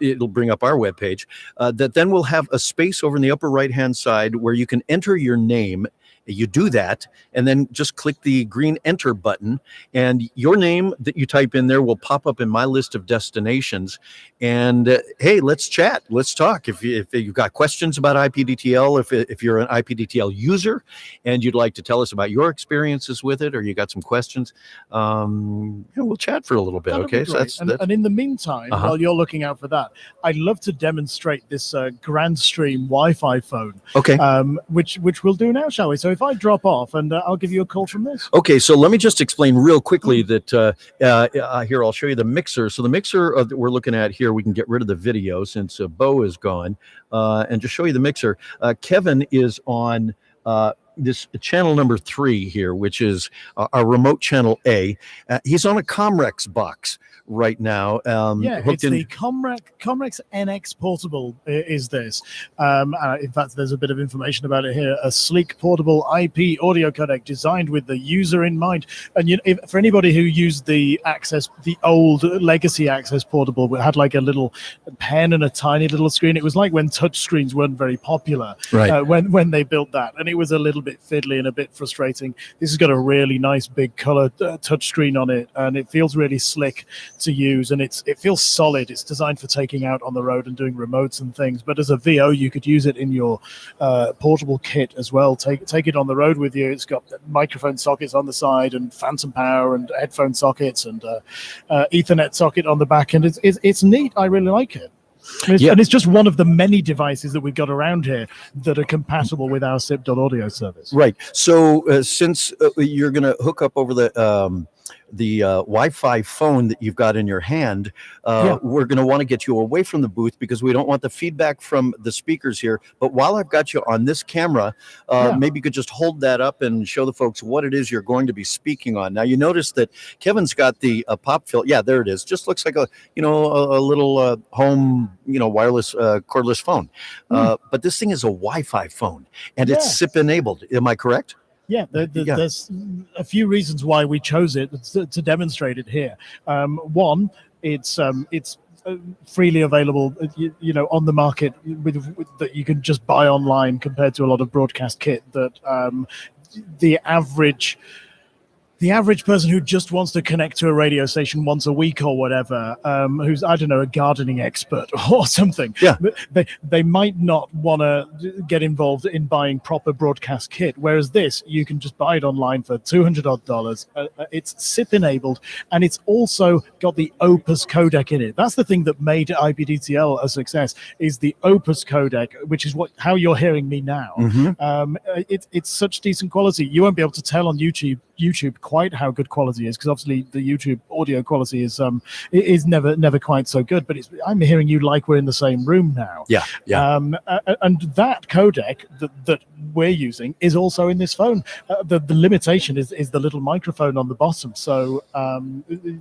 It'll bring up our web page that then will have a space over in the upper right hand side where you can enter your name. You do that, and then just click the green enter button, and your name that you type in there will pop up in my list of destinations. And hey, let's chat, let's talk. If you've got questions about IPDTL, if you're an IPDTL user and you'd like to tell us about your experiences with it, or you got some questions, we'll chat for a little bit. Okay, so that's and in the meantime, while you're looking out for that, I'd love to demonstrate this GrandStream Wi-Fi phone. Okay, which we'll do now, shall we? So if I drop off, and I'll give you a call from this. Okay, so let me just explain real quickly that here I'll show you the mixer. So the mixer that we're looking at here, we can get rid of the video since Bo is gone, and just show you the mixer. Kevin is on this channel number 3 here, which is our remote channel A. He's on a Comrex box right now. It's the Comrex NX Portable is this. In fact, there's a bit of information about it here. A sleek portable IP audio codec designed with the user in mind. And for anybody who used the old legacy Access Portable, it had like a little pen and a tiny little screen. It was like when touch screens weren't very popular, right? When they built that, and it was a little bit fiddly and a bit frustrating. This has got a really nice big color touch screen on it, and it feels really slick to use, and it feels solid. It's designed for taking out on the road and doing remotes and things, but as a VO you could use it in your portable kit as well. Take it on the road with you. It's got microphone sockets on the side and phantom power and headphone sockets and Ethernet socket on the back, and it's neat. I really like it. And it's just one of the many devices that we've got around here that are compatible with our SIP.audio service. Right. So since you're going to hook up over the Wi-Fi phone that you've got in your hand, we're going to want to get you away from the booth because we don't want the feedback from the speakers here. But while I've got you on this camera, maybe you could just hold that up and show the folks what it is you're going to be speaking on. Now, you notice that Kevin's got the pop filter. Yeah, there it is. Just looks like a little home, wireless cordless phone. But this thing is a Wi-Fi phone, and it's SIP enabled. Am I correct? Yeah, there's a few reasons why we chose it to demonstrate it here. One, it's freely available, on the market that you can just buy online compared to a lot of broadcast kit that the average person who just wants to connect to a radio station once a week or whatever, who's, I don't know, a gardening expert or something, they might not want to get involved in buying proper broadcast kit. Whereas this, you can just buy it online for $200 odd. It's SIP enabled, and it's also got the Opus codec in it. That's the thing that made IPDTL a success, is the Opus codec, which is how you're hearing me now. It's such decent quality. You won't be able to tell on YouTube quite how good quality is, because obviously the YouTube audio quality is never quite so good, but I'm hearing you like we're in the same room now. And that codec that we're using is also in this phone. The limitation is the little microphone on the bottom, so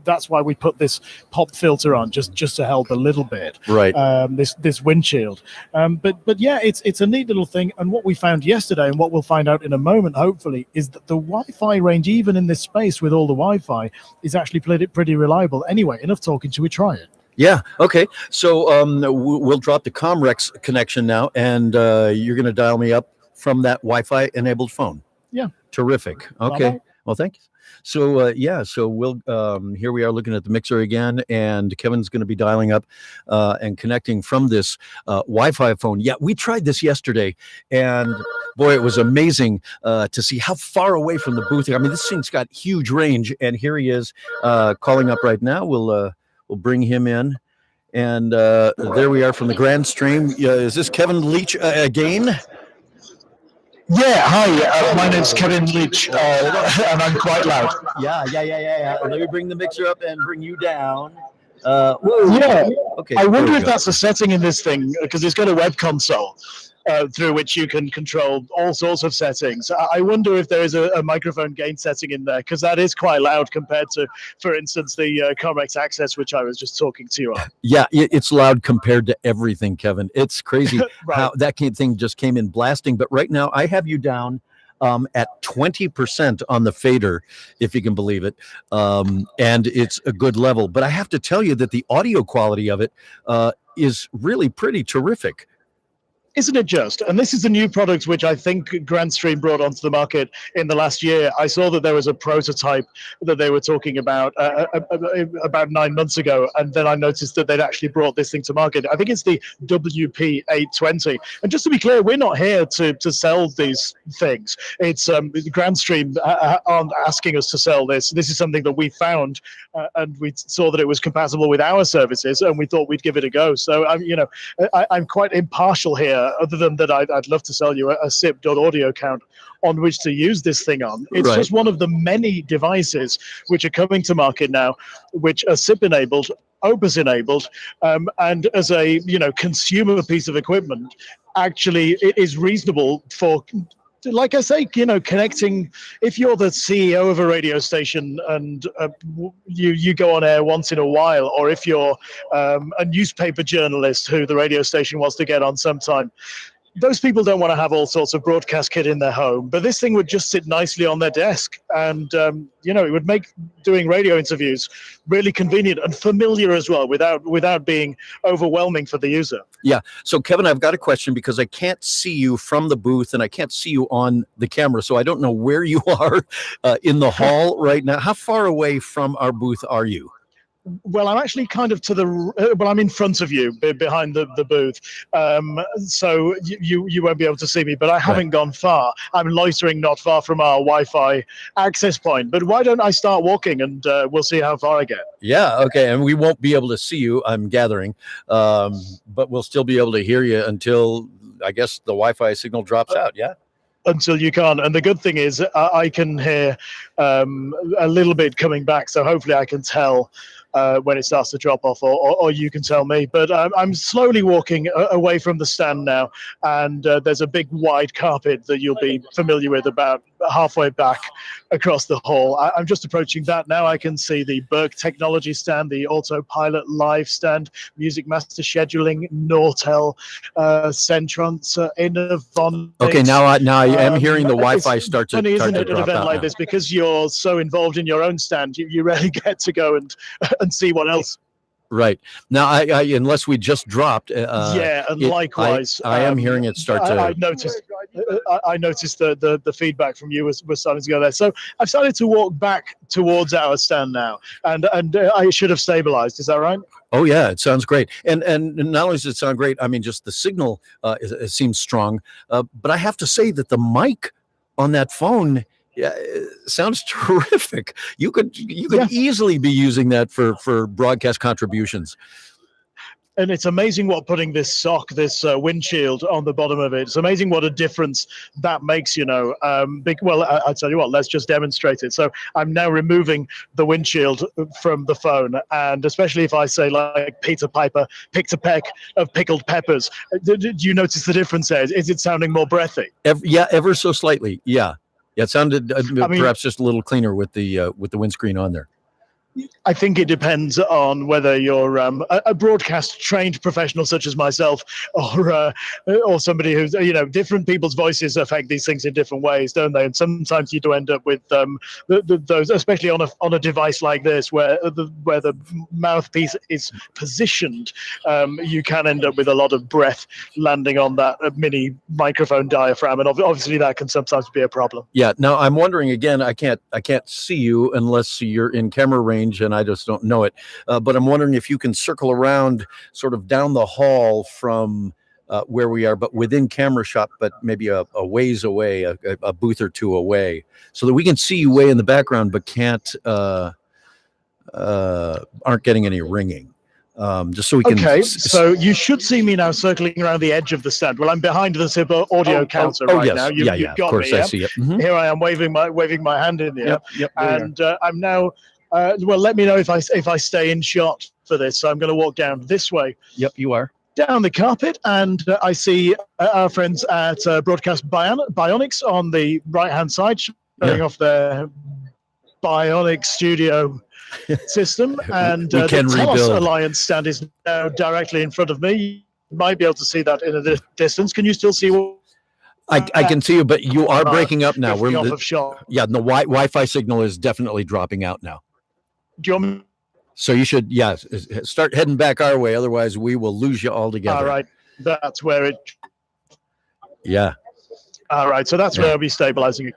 that's why we put this pop filter on, just to help a little bit, right? This windshield, but yeah, it's a neat little thing. And what we found yesterday, and what we'll find out in a moment hopefully, is that the Wi-Fi range, even in this space with all the Wi-Fi, is actually pretty reliable. Anyway, enough talking. Should we try it? Yeah. Okay. So we'll drop the Comrex connection now, and you're going to dial me up from that Wi-Fi enabled phone. Yeah. Terrific. Okay. Bye-bye. Well, thank you. So so we'll here we are looking at the mixer again, and Kevin's going to be dialing up and connecting from this Wi-Fi phone. Yeah, we tried this yesterday, and boy, it was amazing to see how far away from the booth. I mean, this thing's got huge range, and here he is calling up right now. We'll bring him in, and there we are from the Grand Stream. Is this Kevin Leach again? Yeah, hi. My name's Kevin Leach, and I'm quite loud. Yeah. Let me bring the mixer up and bring you down. Yeah. Okay. I wonder there we if go. that's a setting in this thing, because it's got a web console through which you can control all sorts of settings. I wonder if there is a microphone gain setting in there, because that is quite loud compared to, for instance, the Comex Access, which I was just talking to you on. Yeah, it's loud compared to everything, Kevin. It's crazy Right. how that thing just came in blasting. But right now, I have you down at 20% on the fader, if you can believe it. And it's a good level. But I have to tell you that the audio quality of it is really pretty terrific. Isn't it just? And this is a new product which I think Grandstream brought onto the market in the last year. I saw that there was a prototype that they were talking about 9 months ago, and then I noticed that they'd actually brought this thing to market. I think it's the WP820. And just to be clear, we're not here to sell these things. It's Grandstream aren't asking us to sell this. This is something that we found, and we saw that it was compatible with our services, and we thought we'd give it a go. So I'm quite impartial here. Other than that, I'd love to sell you a SIP.audio account on which to use this thing on. It's Right. just one of the many devices which are coming to market now, which are SIP enabled, Opus enabled, and as a consumer piece of equipment, actually it is reasonable for. Like I say, connecting. If you're the CEO of a radio station and you go on air once in a while, or if you're a newspaper journalist who the radio station wants to get on sometime, those people don't want to have all sorts of broadcast kit in their home. But this thing would just sit nicely on their desk, and it would make doing radio interviews really convenient and familiar as well, without being overwhelming for the user. Yeah. So, Kevin, I've got a question because I can't see you from the booth and I can't see you on the camera. So I don't know where you are in the hall right now. How far away from our booth are you? Well, I'm actually kind of I'm in front of you, behind the booth. So you won't be able to see me, but I haven't gone far. I'm loitering not far from our Wi-Fi access point. But why don't I start walking, and we'll see how far I get. Yeah. Okay. And we won't be able to see you, I'm gathering, but we'll still be able to hear you until, I guess, the Wi-Fi signal drops out. Yeah. Until you can't. And the good thing is I can hear a little bit coming back. So hopefully I can tell when it starts to drop off, or you can tell me. But I'm slowly walking away from the stand now. And there's a big wide carpet that you'll be familiar with about halfway back across the hall. I'm just approaching that now. I can see the Burke Technology stand, the Autopilot Live stand, Music Master Scheduling, Nortel, Centrons, Innovonics. Okay. Now I am hearing the Wi-Fi start to funny, isn't it, at an drop event out like now. this, because you're so involved in your own stand, you rarely get to go and see what else. Right. Now, I unless we just dropped. Yeah, and likewise, I am hearing it start to. I noticed. I noticed the feedback from you was starting to go there. So I've started to walk back towards our stand now, and I should have stabilized. Is that right? Oh yeah, it sounds great. And not only does it sound great, I mean, just the signal it seems strong. But I have to say that the mic on that phone. Yeah, it sounds terrific. You could easily be using that for broadcast contributions. And it's amazing what putting this windshield on the bottom of it. It's amazing what a difference that makes. Well, I'll tell you what. Let's just demonstrate it. So I'm now removing the windshield from the phone, and especially if I say like Peter Piper picked a peck of pickled peppers. Do you notice the difference there? Is it sounding more breathy? Ever so slightly. Yeah. Yeah, it sounded perhaps just a little cleaner with the windscreen on there. I think it depends on whether you're a broadcast trained professional such as myself, or somebody who's, different people's voices affect these things in different ways, don't they? And sometimes you do end up with those, especially on a device like this, where the mouthpiece is positioned, you can end up with a lot of breath landing on that mini microphone diaphragm, and obviously that can sometimes be a problem. Yeah. Now I'm wondering again. I can't see you unless you're in camera range, and I just don't know it. But I'm wondering if you can circle around, sort of down the hall from where we are, but within camera shot, but maybe a ways away, a booth or two away, so that we can see you way in the background, but aren't getting any ringing. Just so we can. Okay, so you should see me now circling around the edge of the stand. Well, I'm behind the SIP audio counter right yes. now. You've got of course, me. I see it. Mm-hmm. Here I am waving my hand in the air. Yep. And I'm now. Well, let me know if I stay in shot for this. So I'm going to walk down this way. Yep, you are. Down the carpet, and I see our friends at Broadcast Bionics on the right-hand side, showing off their Bionic Studio system, and the Telos Alliance stand is now directly in front of me. You might be able to see that in a distance. Can you still see? I can see you, but you are breaking up now. We're off of shot. Yeah, the Wi-Fi signal is definitely dropping out now. Do you want me? So you should, start heading back our way. Otherwise, we will lose you altogether. All right, that's where it. Yeah. All right, so that's where I'll be stabilizing it.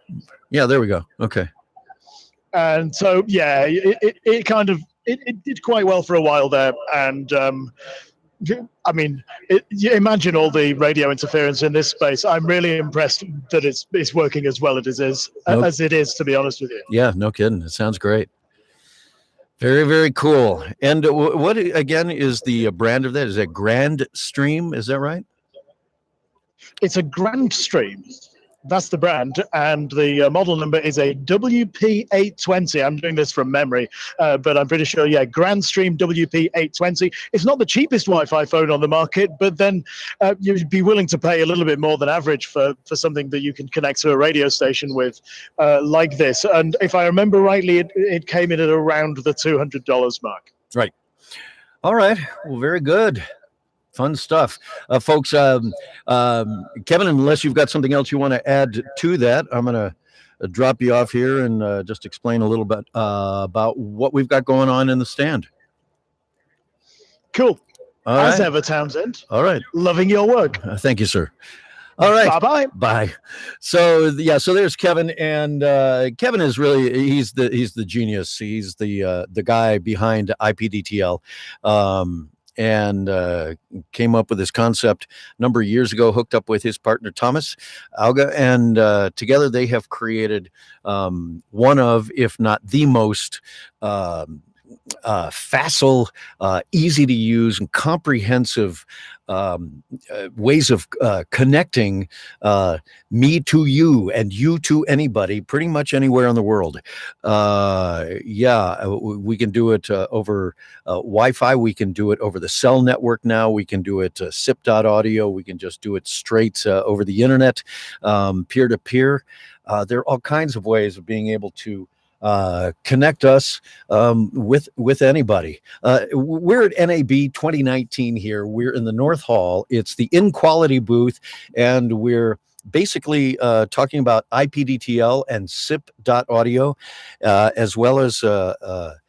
Yeah, there we go. Okay. And so, it kind of it did quite well for a while there, and I mean, you imagine all the radio interference in this space. I'm really impressed that it's working as well as it is, to be honest with you. Yeah, no kidding. It sounds great. Very, very cool. And what again is the brand of that? Is that Grand Stream? Is that right? It's a Grand Stream. That's the brand, and the model number is a WP820. I'm doing this from memory, but I'm pretty sure, Grand Stream WP820. It's not the cheapest Wi-Fi phone on the market, but then you'd be willing to pay a little bit more than average for something that you can connect to a radio station with, like this. And if I remember rightly, it came in at around the $200 mark. Right. All right. Well, very good. Fun stuff, folks. Kevin, unless you've got something else you want to add to that, I'm going to drop you off here and just explain a little bit about what we've got going on in the stand. Cool. All right. As ever, Townsend. All right. Loving your work. Thank you, sir. All right. Bye-bye. Bye. So there's Kevin, and Kevin is really he's the genius. He's the guy behind IPDTL. And came up with this concept a number of years ago, hooked up with his partner, Thomas Alga, and together they have created one of, if not the most facile, easy to use, and comprehensive ways of connecting me to you and you to anybody, pretty much anywhere in the world. We can do it over Wi-Fi. We can do it over the cell network now. We can do it SIP.audio. We can just do it straight over the internet, peer-to-peer. There are all kinds of ways of being able to connect us with anybody. We're at NAB 2019 here. We're in the North Hall. It's the In-Quality booth, and we're basically talking about IPDTL and SIP.audio, as well as a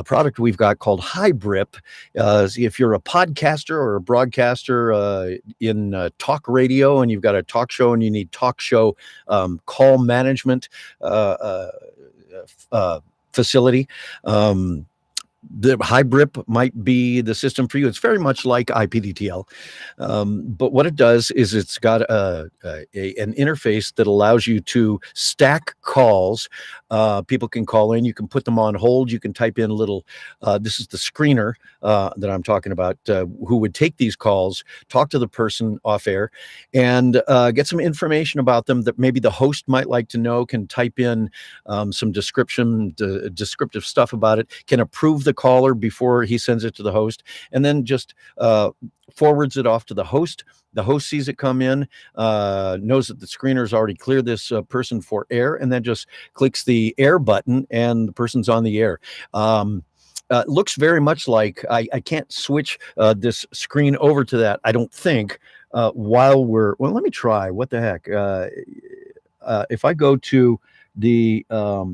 product we've got called Hybrip. If you're a podcaster or a broadcaster in talk radio, and you've got a talk show and you need talk show call management facility, the Hybrip might be the system for you. It's very much like IPDTL, but what it does is it's got an interface that allows you to stack calls. People can call in. You can put them on hold. You can type in a little. This is the screener that I'm talking about, who would take these calls, talk to the person off air, and get some information about them that maybe the host might like to know. Can type in some descriptive stuff about it. Can approve the caller before he sends it to the host, and then just forwards it off to the host. The host sees it come in, knows that the screener's already cleared this person for air, and then just clicks the air button, and the person's on the air. looks very much like I can't switch this screen over to that, I don't think, while we're, well, let me try. What the heck? If I go to the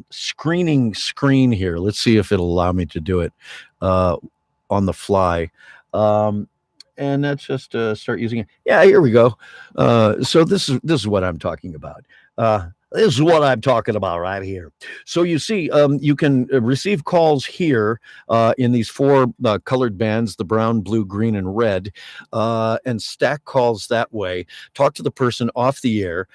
screening screen here, let's see if it'll allow me to do it on the fly. And let's just start using it. Yeah, here we go. So this is what I'm talking about. This is what I'm talking about right here. So you see, you can receive calls here in these four colored bands, the brown, blue, green, and red, and stack calls that way. Talk to the person off the air,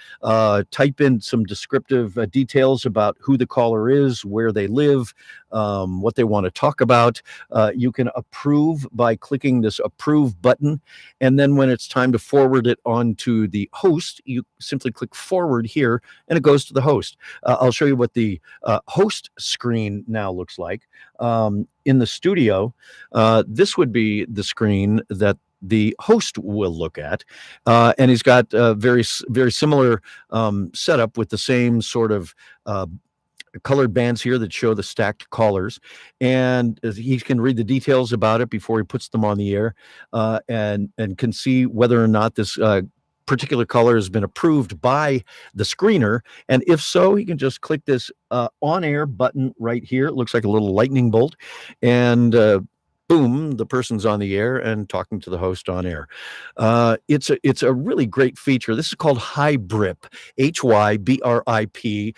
type in some descriptive details about who the caller is, where they live, what they want to talk about. You can approve by clicking this approve button. And then when it's time to forward it on to the host, you simply click forward here and it goes to the host. I'll show you what the host screen now looks like. In the studio, this would be the screen that the host will look at. And he's got a very similar setup with the same sort of colored bands here that show the stacked callers, and he can read the details about it before he puts them on the air, and can see whether or not this particular color has been approved by the screener. And if so, he can just click this on air button right here. It looks like a little lightning bolt, and boom, the person's on the air and talking to the host on air. It's a really great feature. This is called HYBRIP, HYBRIP,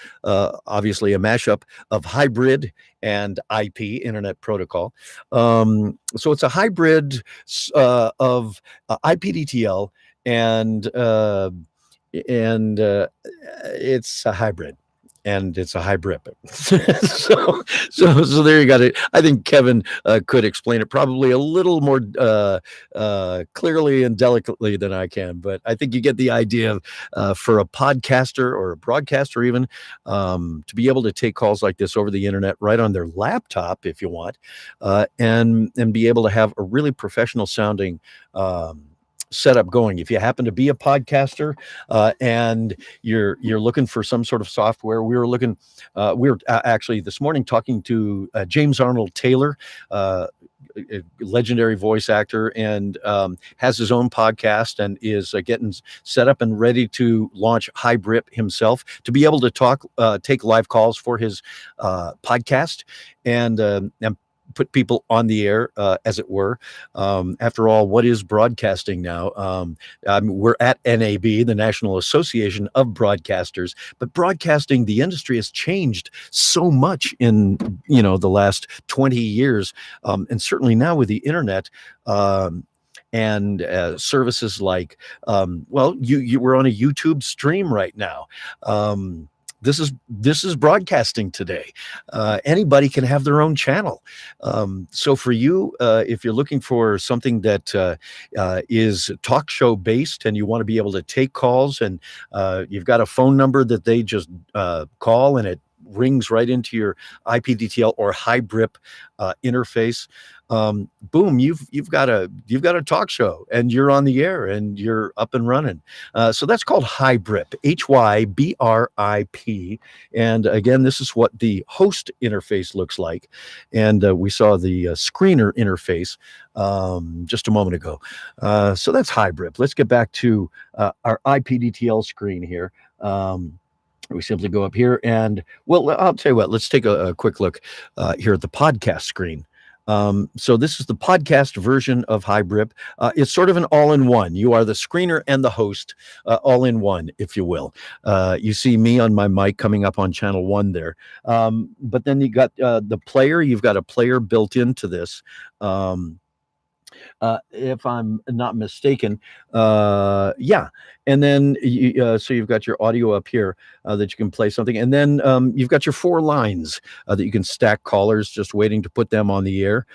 obviously a mashup of hybrid and IP, Internet Protocol. So it's a hybrid of IPDTL and it's a hybrid. And it's a HYBRIP. so there you got it. I think Kevin could explain it probably a little more clearly and delicately than I can, but I think you get the idea of for a podcaster or a broadcaster even to be able to take calls like this over the internet right on their laptop if you want, and be able to have a really professional sounding setup going. If you happen to be a podcaster and you're looking for some sort of software, we were actually this morning talking to James Arnold Taylor, a legendary voice actor, and has his own podcast and is getting set up and ready to launch HYBRIP himself to be able to take live calls for his podcast and put people on the air, as it were. After all, what is broadcasting now? We're at NAB, the National Association of Broadcasters, but broadcasting, the industry has changed so much in the last 20 years, and certainly now with the internet. And services like, you were on a YouTube stream right now. This is broadcasting today. Anybody can have their own channel. So for you, if you're looking for something that is talk show based and you want to be able to take calls, and you've got a phone number that they just call and it rings right into your IPDTL or HYBRIP interface, boom, you've got a talk show and you're on the air and you're up and running. So that's called HYBRIP, HYBRIP. And again, this is what the host interface looks like. And we saw the screener interface just a moment ago. So that's HYBRIP. Let's get back to our IPDTL screen here. We simply go up here and, well, I'll tell you what, let's take a quick look here at the podcast screen. So this is the podcast version of HYBRIP. It's sort of an all-in-one. You are the screener and the host, all in one, if you will. You see me on my mic coming up on channel 1 there. But then you got the player. You've got a player built into this. If I'm not mistaken, yeah. And then so you've got your audio up here that you can play something, and then you've got your 4 lines that you can stack callers, just waiting to put them on the air.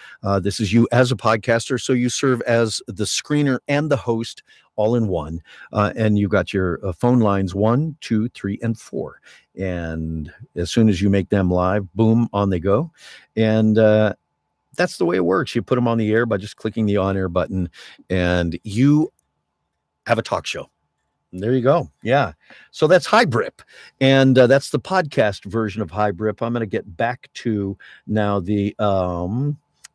This is you as a podcaster, so you serve as the screener and the host all in one, and you've got your phone lines 1, 2, 3, and 4. And as soon as you make them live, boom, on they go. And that's the way it works. You put them on the air by just clicking the on-air button, and you have a talk show. And there you go. Yeah. So that's HYBRIP, and that's the podcast version of HYBRIP. I'm going to get back to now the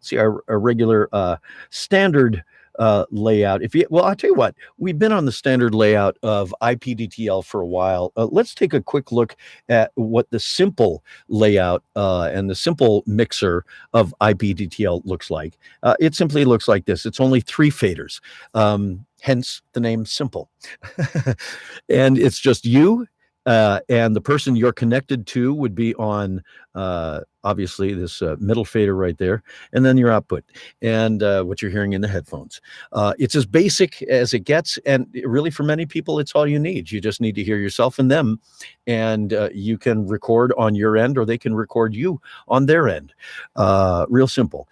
see our regular standard layout. Well, I'll tell you what, we've been on the standard layout of IPDTL for a while. Let's take a quick look at what the simple layout and the simple mixer of IPDTL looks like. It simply looks like this. It's only 3 faders, hence the name simple. And it's just you and the person you're connected to would be on obviously this middle fader right there, and then your output and what you're hearing in the headphones. It's as basic as it gets, and really for many people it's all you need. You just need to hear yourself and them, and you can record on your end or they can record you on their end. Real simple.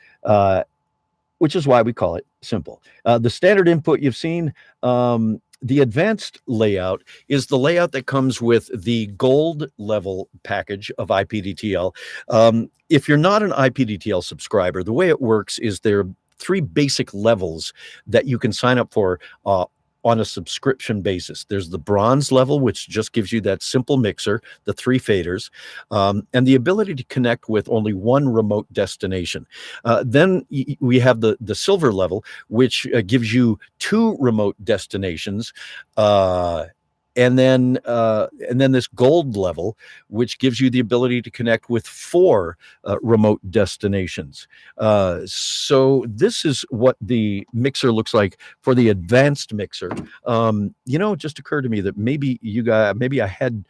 Which is why we call it simple. The standard input you've seen, the advanced layout is the layout that comes with the gold level package of IPDTL. If you're not an IPDTL subscriber, the way it works is there are 3 basic levels that you can sign up for on a subscription basis. There's the bronze level, which just gives you that simple mixer, the 3 faders, and the ability to connect with only one remote destination. Then we have the silver level, which gives you 2 remote destinations. And then this gold level, which gives you the ability to connect with 4 remote destinations. So this is what the mixer looks like for the advanced mixer. It just occurred to me that maybe I had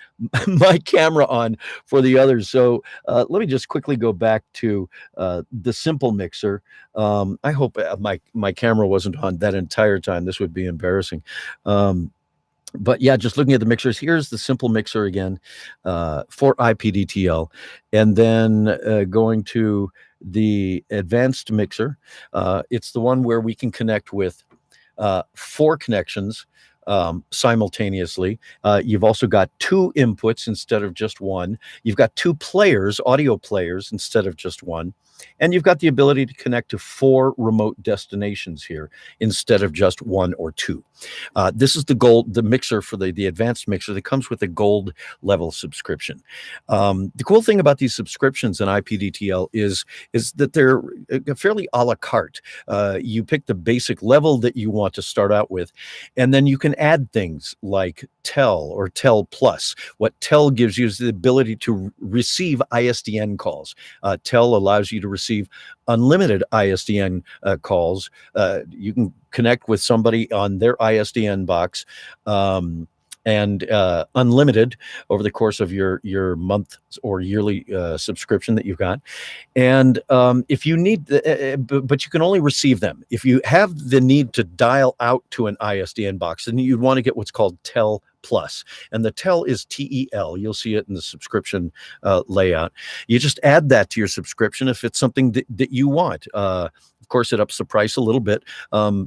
my camera on for the others. So let me just quickly go back to the simple mixer. I hope my camera wasn't on that entire time. This would be embarrassing. But yeah, just looking at the mixers, here's the simple mixer again for IPDTL. And then going to the advanced mixer, it's the one where we can connect with 4 connections simultaneously. You've also got 2 inputs instead of just 1. You've got 2 players, audio players, instead of just 1. And you've got the ability to connect to 4 remote destinations here instead of just 1 or 2. This is the mixer for the advanced mixer that comes with a gold level subscription. The cool thing about these subscriptions in IPDTL is that they're fairly a la carte. You pick the basic level that you want to start out with, and then you can add things like Tel or Tel Plus. What Tel gives you is the ability to receive ISDN calls. Tel allows you to receive unlimited ISDN calls. You can connect with somebody on their ISDN box and unlimited over the course of your month or yearly subscription that you've got. And if you need, but you can only receive them. If you have the need to dial out to an ISDN box, then you'd want to get what's called Tel Plus. And the Tel is TEL. You'll see it in the subscription layout. You just add that to your subscription if it's something that you want. Of course, it ups the price a little bit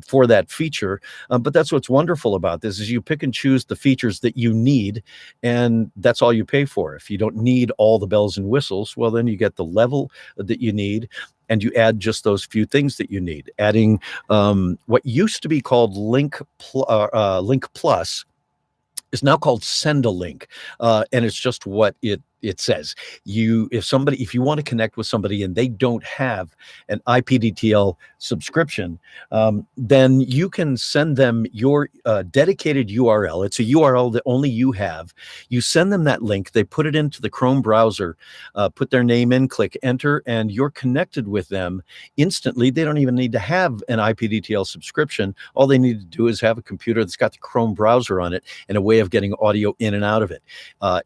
for that feature. But that's what's wonderful about this is you pick and choose the features that you need, and that's all you pay for. If you don't need all the bells and whistles, well, then you get the level that you need, and you add just those few things that you need. Adding what used to be called Link Plus is now called Send a Link, and it's just what it says. If you want to connect with somebody and they don't have an IPDTL subscription, then you can send them your dedicated URL. It's a URL that only you have. You send them that link. They put it into the Chrome browser, put their name in, click enter, and you're connected with them instantly. They don't even need to have an IPDTL subscription. All they need to do is have a computer that's got the Chrome browser on it and a way of getting audio in and out of it.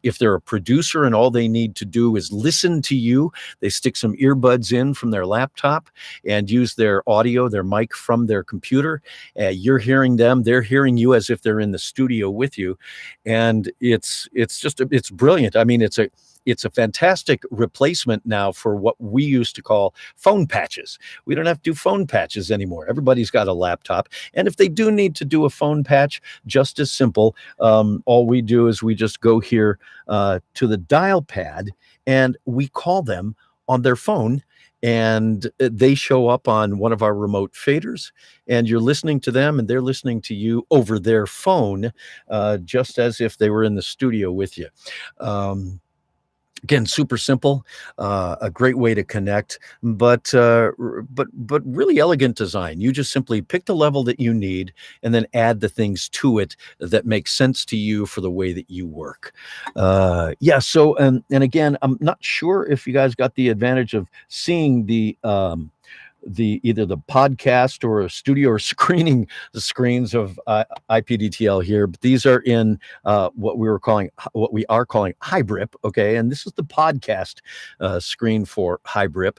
If they're a producer and all they need to do is listen to you, they stick some earbuds in from their laptop and use their audio, their mic from their computer. You're hearing them, they're hearing you as if they're in the studio with you. And it's brilliant. I mean, it's a fantastic replacement now for what we used to call phone patches. We don't have to do phone patches anymore. Everybody's got a laptop. And if they do need to do a phone patch, just as simple, all we do is we just go here to the dial pad and we call them on their phone, and they show up on one of our remote faders, and you're listening to them and they're listening to you over their phone, just as if they were in the studio with you. Again, super simple, a great way to connect, but really elegant design. You just simply pick the level that you need, and then add the things to it that make sense to you for the way that you work. Yeah. So, and again, I'm not sure if you guys got the advantage of seeing the either the podcast or a studio or screening the screens of IPDTL here, but these are in what we are calling HiBrip. Okay, and this is the podcast screen for HiBrip.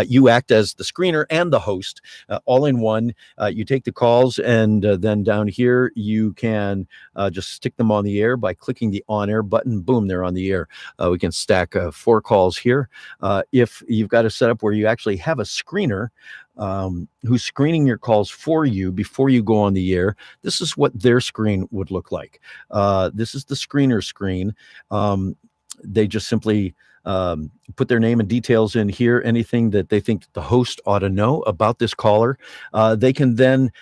You act as the screener and the host, all in one. You take the calls, and then down here you can just stick them on the air by clicking the on-air button. Boom, they're on the air. We can stack 4 calls here. If you've got a setup where you actually have a screener who's screening your calls for you before you go on the air, this is what their screen would look like. This is the screener screen. They just simply put their name and details in here, anything that they think the host ought to know about this caller. They can then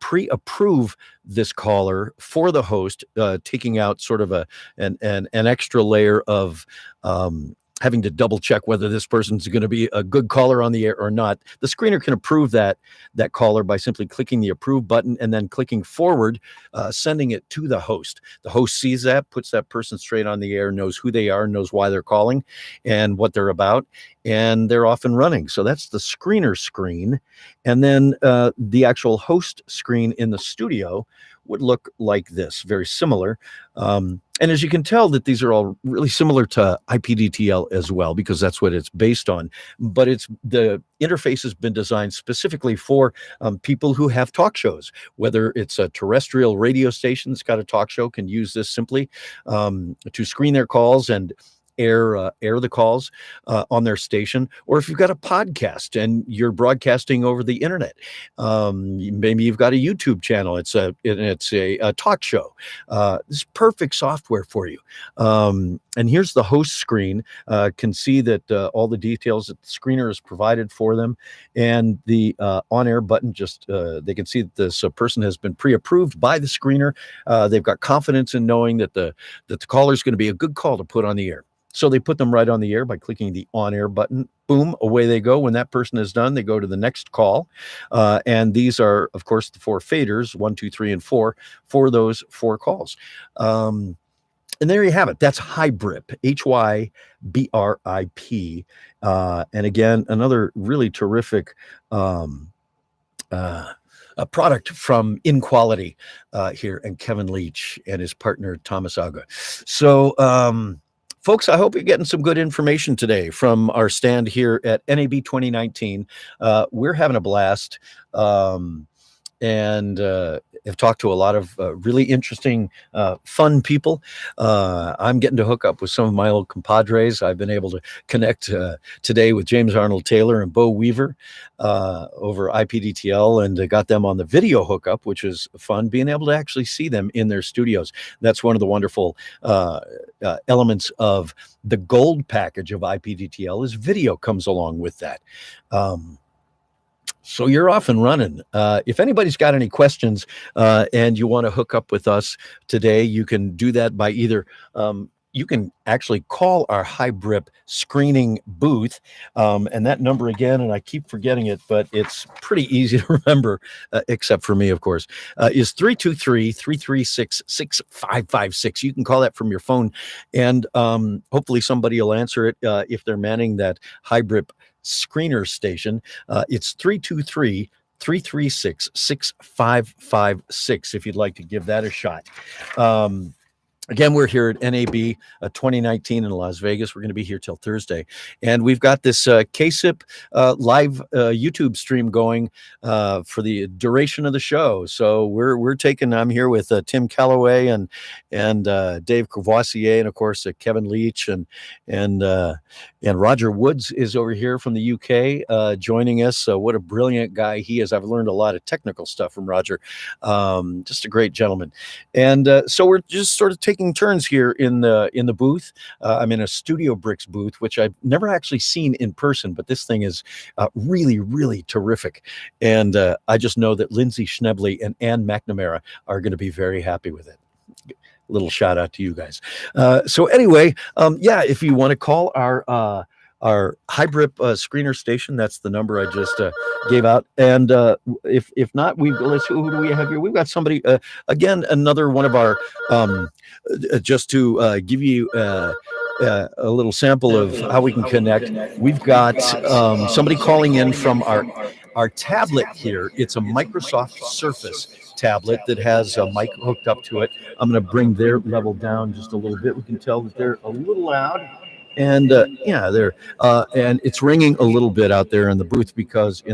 pre-approve this caller for the host, taking out sort of an extra layer of having to double check whether this person's going to be a good caller on the air or not. The screener can approve that caller by simply clicking the approve button and then clicking forward, sending it to the host. The host sees that, puts that person straight on the air, knows who they are, knows why they're calling and what they're about, and they're off and running. So that's the screener screen. And then the actual host screen in the studio would look like this, very similar. And as you can tell, that these are all really similar to IPDTL as well, because that's what it's based on. But the interface has been designed specifically for people who have talk shows, whether it's a terrestrial radio station that's got a talk show, can use this simply to screen their calls and air the calls on their station. Or if you've got a podcast and you're broadcasting over the internet, maybe you've got a YouTube channel, it's a talk show. This is perfect software for you. And here's the host screen. Can see that all the details that the screener has provided for them, and the on-air button, just they can see that this person has been pre-approved by the screener. They've got confidence in knowing that the caller is going to be a good call to put on the air. So they put them right on the air by clicking the on-air button. Boom, away they go. When that person is done, they go to the next call. And these are, of course, the 4 faders, 1, 2, 3, and 4, for those 4 calls. And there you have it. That's HiBrip, HYBRIP. And again, another really terrific a product from InQuality here, and Kevin Leach and his partner Thomas Aga. So folks, I hope you're getting some good information today from our stand here at NAB 2019. We're having a blast, and have talked to a lot of really interesting, fun people. I'm getting to hook up with some of my old compadres. I've been able to connect today with James Arnold Taylor and Bo Weaver over IPDTL, and got them on the video hookup, which is fun, being able to actually see them in their studios. That's one of the wonderful elements of the gold package of IPDTL, is video comes along with that. So you're off and running. If anybody's got any questions and you want to hook up with us today, you can do that by either you can actually call our HiBrip screening booth, and that number again, and I keep forgetting it, but it's pretty easy to remember, except for me, of course, is 323-336-6556. You can call that from your phone, and hopefully somebody will answer it if they're manning that HiBrip screener station. It's 323-336-6556 if you'd like to give that a shot. Again, we're here at NAB 2019 in Las Vegas. We're going to be here till Thursday. And we've got this KSIP live YouTube stream going for the duration of the show. So I'm here with Tim Calloway and Dave Courvoisier, and of course Kevin Leach, and Roger Woods is over here from the UK joining us. What a brilliant guy he is. I've learned a lot of technical stuff from Roger. Just a great gentleman. And so we're just sort of taking turns here in the booth. I'm in a Studio Bricks booth, which I've never actually seen in person, but this thing is really, really terrific. And I just know that Lindsay Schnebley and Ann McNamara are going to be very happy with it. little shout out to you guys. So anyway, yeah, if you want to call our hybrid screener station, that's the number I just gave out. And if not, who do we have here? We've got somebody again, another one of our just to give you a little sample of how we can connect. We've got somebody calling in from our tablet here. It's a Microsoft Surface tablet that has a mic hooked up to it. I'm going to bring their level down just a little bit. We can tell that they're a little loud. And yeah, they're and it's ringing a little bit out there in the booth because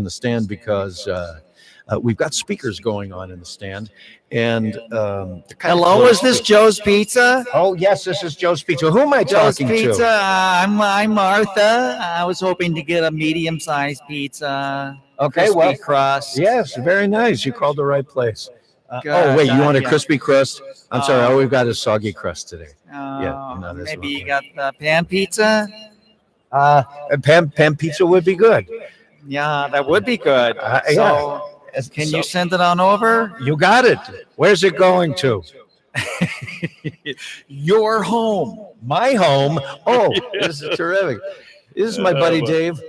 we've got speakers going on in the stand. And hello, is this Joe's Pizza? Oh yes, this is Joe's Pizza. Who am I Joe's talking Pizza. to? I'm Martha. I was hoping to get a medium-sized pizza. Okay, crispy well, crust. Yes, very nice. You called the right place. Good. Oh wait, you want a Yeah. crispy crust? I'm sorry, all we've got is soggy crust today. Oh, no, this maybe one. you got the pan pizza? Pan pizza would be good. Yeah, that would be good. So, can you send it on over? You got it. Where's it going to? Your home. My home. Oh, this is terrific. This is my buddy Dave.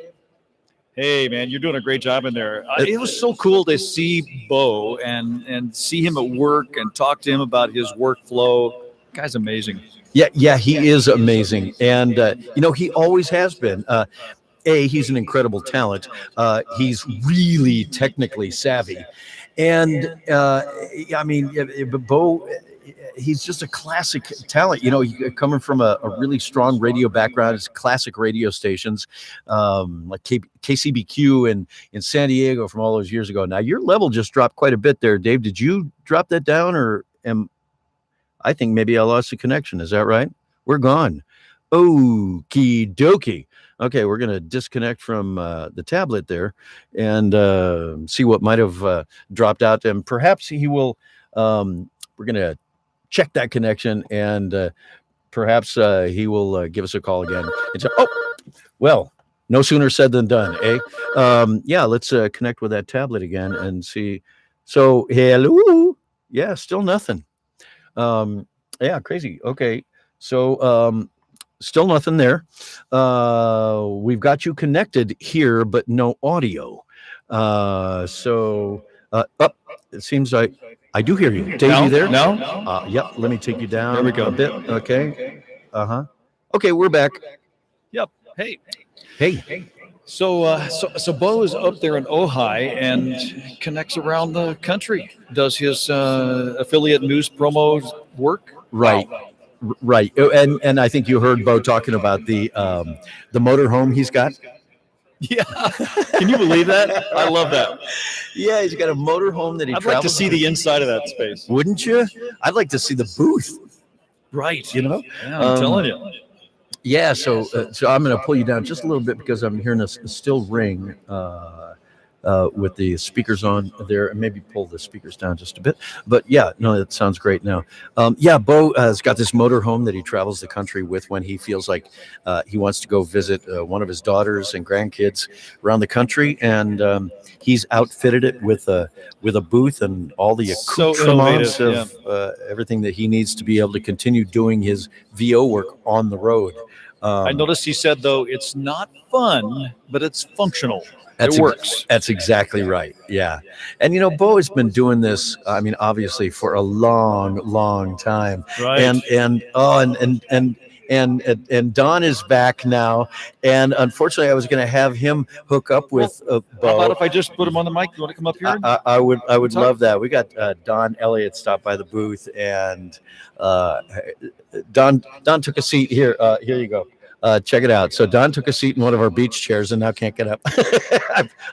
Hey, man, you're doing a great job in there. It was so cool to see Bo and see him at work and talk to him about his workflow. Guy's amazing. Yeah, he is amazing, and he always has been. He's an incredible talent. He's really technically savvy, and I mean, Bo. He's just a classic talent, coming from a really strong radio background. It's classic radio stations, like KCBQ in San Diego from all those years ago. Now your level just dropped quite a bit there, Dave. Did you drop that down, or I think maybe I lost the connection? Is that right? We're gone. Okie dokie. Okay, we're going to disconnect from the tablet there and see what might have dropped out. And perhaps he will, we're going to check that connection, and perhaps he will give us a call again. And say, well, no sooner said than done, eh? Yeah, let's connect with that tablet again and see. So, hello. Yeah, still nothing. Yeah, crazy. Okay, so still nothing there. We've got you connected here, but no audio. It seems like I do hear you. Dave, you there? No? Yep. Let me take you down There we go. a bit. Okay. Okay, we're back. Yep. Hey. Hey. So Bo is up there in Ojai and connects around the country. Does his affiliate news promos work? Right. Wow. Right. And I think you heard Bo talking about the motorhome he's got. Yeah. Can you believe that? I love that. Yeah, he's got a motorhome that he I'd travels. like to see the inside of that space. Wouldn't you? I'd like to see the booth. Right. Yeah, I'm telling you. Yeah, so I'm going to pull you down just a little bit because I'm hearing a still ring with the speakers on there, and maybe pull the speakers down just a bit. But yeah, no, that sounds great now. Yeah, Bo has got this motorhome that he travels the country with when he feels like he wants to go visit one of his daughters and grandkids around the country, and he's outfitted it with a booth and all the accoutrements of everything that he needs to be able to continue doing his VO work on the road. I noticed he said, though, it's not fun, but it's functional. It works. That's exactly right. Yeah. And, Bo has been doing this, I mean, obviously for a long, long time. Right. And Don is back now. And unfortunately, I was going to have him hook up with Bo. How about if I just put him on the mic? You want to come up here? I would love that. We got Don Elliott stopped by the booth, and Don took a seat here. Here you go. Check it out. So Don took a seat in one of our beach chairs and now can't get up.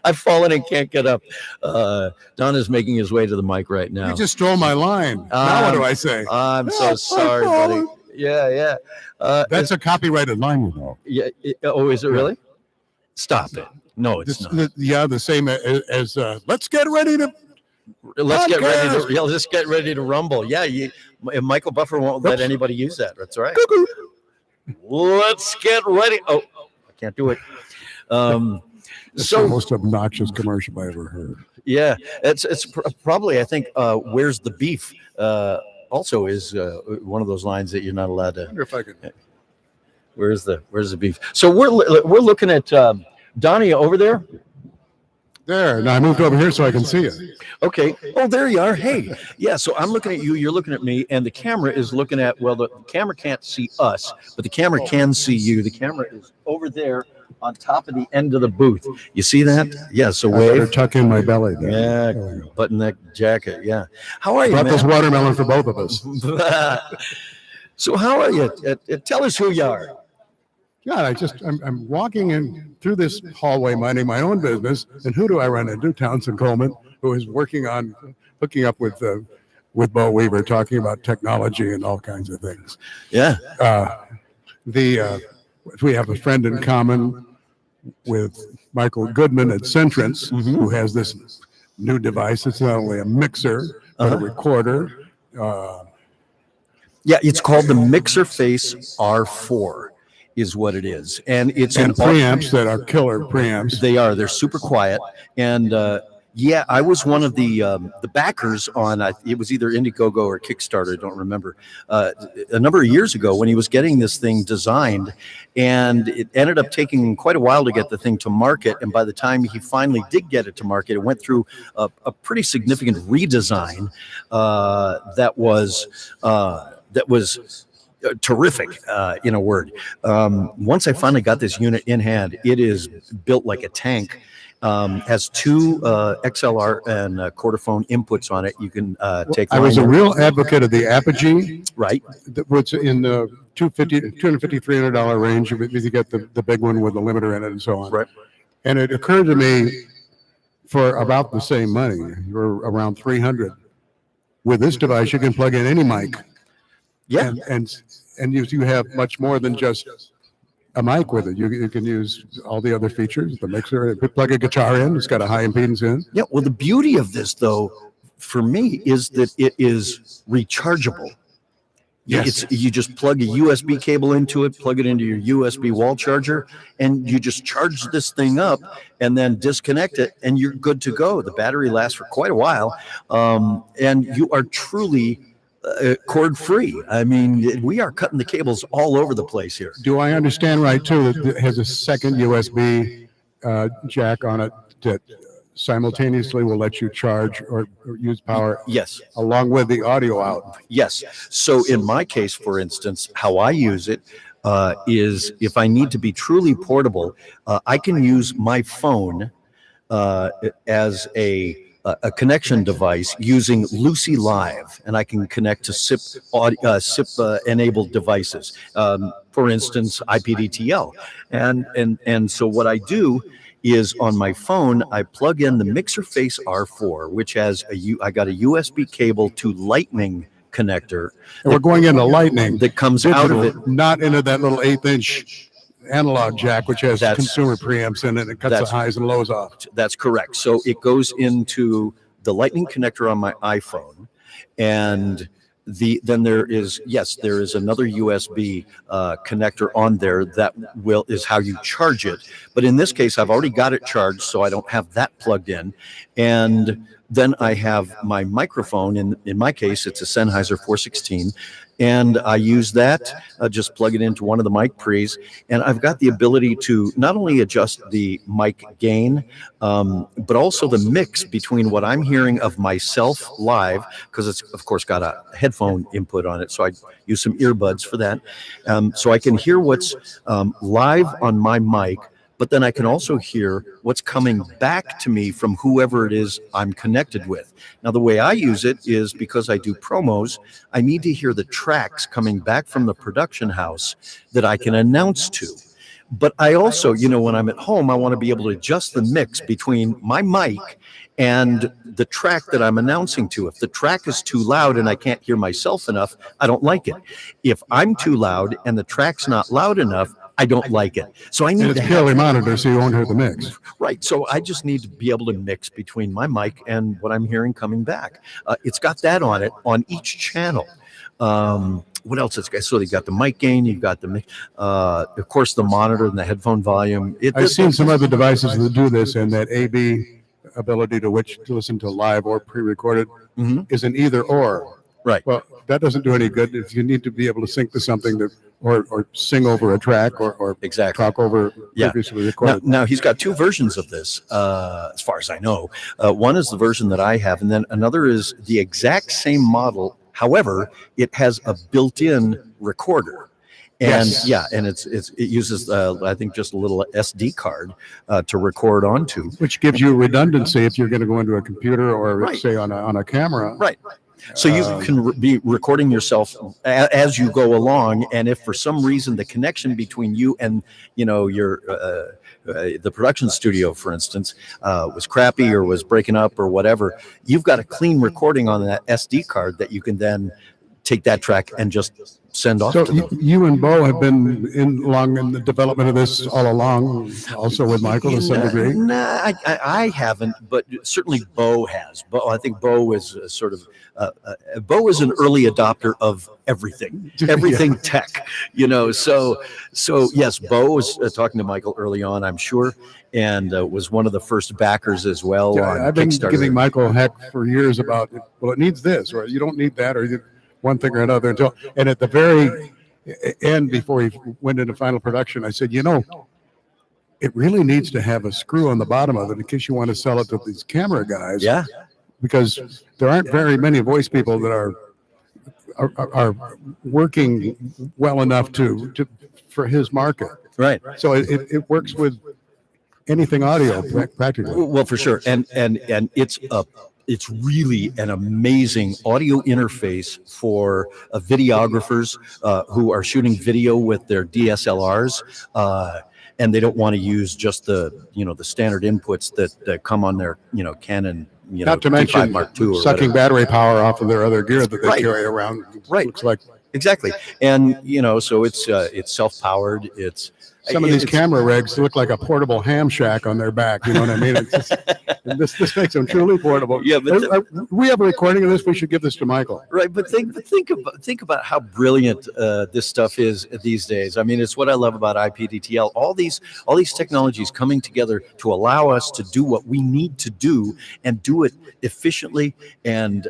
I've fallen and can't get up. Don is making his way to the mic right now. You just stole my line. Now what do I say? I'm so sorry, buddy. Yeah. That's a copyrighted line, Yeah. Is it really? Stop it. No, it's not. The same as let's get ready to. Let's get ready to rumble. Yeah, Michael Buffer won't let anybody use that. That's all right. Let's get ready. Oh, I can't do it. It's the most obnoxious commercial I ever heard. Yeah, it's probably, I think, Where's the Beef also is one of those lines that you're not allowed I to. wonder if I could. Where's the beef? So we're looking at Donnie over there. There. Now I moved over here so I can see it. Okay. Oh, there you are. Hey, yeah. So I'm looking at you. You're looking at me, and the camera is looking at. Well, the camera can't see us, but the camera can see you. The camera is over there on top of the end of the booth. You see that? Yeah. So I better wave. tuck in my belly there. Yeah. There we go. Button that jacket. Yeah. How are you, Brought this man? watermelon for both of us. So how are you? Tell us who you are. God, I'm walking in through this hallway minding my own business, and who do I run into? Townsend Coleman, who is hooking up with Bo Weaver, talking about technology and all kinds of things. Yeah. We have a friend in common with Michael Goodman at Centrance, who has this new device. It's not only a mixer, but a recorder. Yeah, it's called the Mixer Face R4 is what it is. And it's And an preamps that are killer preamps. They are. They're super quiet. And yeah, I was one of the backers on, it was either Indiegogo or Kickstarter, I don't remember, a number of years ago when he was getting this thing designed. And it ended up taking quite a while to get the thing to market. And by the time he finally did get it to market, it went through a pretty significant redesign that was terrific, in a word. Once I finally got this unit in hand, it is built like a tank. Has two XLR and quarter-phone inputs on it. You can take. I was a real advocate of the Apogee, right, which in the $250, $300 range. You get the big one with the limiter in it and so on. Right. And it occurred to me, for about the same money, you're around $300. With this device, you can plug in any mic. Yeah. And you have much more than just a mic with it. You can use all the other features, the mixer, plug a guitar in, it's got a high impedance in. Yeah, well, the beauty of this, though, for me, is that it is rechargeable. Yes. You just plug a USB cable into it, plug it into your USB wall charger, and you just charge this thing up and then disconnect it, and you're good to go. The battery lasts for quite a while, and you are truly cord free. I mean, we are cutting the cables all over the place here. Do I understand right, too, that it has a second USB jack on it that simultaneously will let you charge or use power? Yes. Along with the audio out? Yes. So in my case, for instance, how I use it is if I need to be truly portable, I can use my phone as a connection device using Lucy Live, and I can connect to SIP enabled devices. For instance, IPDTL, and so what I do is on my phone I plug in the Mixer Face R4, which has I got a USB cable to Lightning connector. And we're going into Lightning that comes digital, out of it, not into that little 1/8" analog jack, which has That's- consumer preamps in it. It cuts the highs and lows off. That's correct. So it goes into the Lightning connector on my iPhone, and then there is another USB connector on there that is how you charge it. But in this case, I've already got it charged, so I don't have that plugged in. And then I have my microphone. In my case, it's a Sennheiser 416. And I use that, just plug it into one of the mic pre's, and I've got the ability to not only adjust the mic gain, but also the mix between what I'm hearing of myself live, because it's, of course, got a headphone input on it, so I use some earbuds for that. So I can hear what's live on my mic, but then I can also hear what's coming back to me from whoever it is I'm connected with. Now, the way I use it is because I do promos, I need to hear the tracks coming back from the production house that I can announce to. But I also, when I'm at home, I want to be able to adjust the mix between my mic and the track that I'm announcing to. If the track is too loud and I can't hear myself enough, I don't like it. If I'm too loud and the track's not loud enough, I don't like it. So I need And to it's purely monitored, so you won't hear the mix. Right. So I just need to be able to mix between my mic and what I'm hearing coming back. It's got that on it on each channel. What else it's got? So you got the mic gain, you've got the, of course, the monitor and the headphone volume. I've seen some other devices that do this, and that AB ability to listen to live or pre-recorded is an either or. Right. Well, that doesn't do any good if you need to be able to sync to something that, or sing over a track or Exactly. talk over Yeah. previously recorded. Now he's got two versions of this, as far as I know. One is the version that I have, and then another is the exact same model. However, it has a built-in recorder. And Yes. yeah, and it uses I think just a little SD card to record onto, Which gives you redundancy if you're going to go into a computer or Right. say on a camera. right. So you can be recording yourself as you go along, and if for some reason the connection between you and your the production studio, for instance, was crappy or was breaking up or whatever, you've got a clean recording on that SD card that you can then take that track and just send off So to them. you and Bo have been along in the development of this all along, also with Michael to some degree. Nah, I haven't, but certainly Bo has. I think Bo is sort of Bo is an early adopter of everything tech. So yes, Bo was talking to Michael early on, I'm sure, and was one of the first backers as well. Yeah, On I've been Kickstarter. giving Michael heck for years about, well, it needs this, or you don't need that, or one thing or another. And at the very end, before he went into final production, I said, it really needs to have a screw on the bottom of it in case you want to sell it to these camera guys. Yeah. Because there aren't very many voice people that are working well enough to for his market. Right. So it works with anything audio practically. Well, for sure, and it's really an amazing audio interface for videographers who are shooting video with their DSLRs, and they don't want to use just the standard inputs that come on their Canon Not to T5 mention Mark II or sucking whatever. battery power off of their other gear that they Right. carry around. Right. Looks like Exactly, and so it's self-powered. some of these camera rigs look like a portable ham shack on their back. You know what I mean? It's just, and this makes them truly portable. Yeah, but we have a recording of this. We should give this to Michael. Right, but think about how brilliant this stuff is these days. I mean, it's what I love about IPDTL. All these technologies coming together to allow us to do what we need to do and do it efficiently and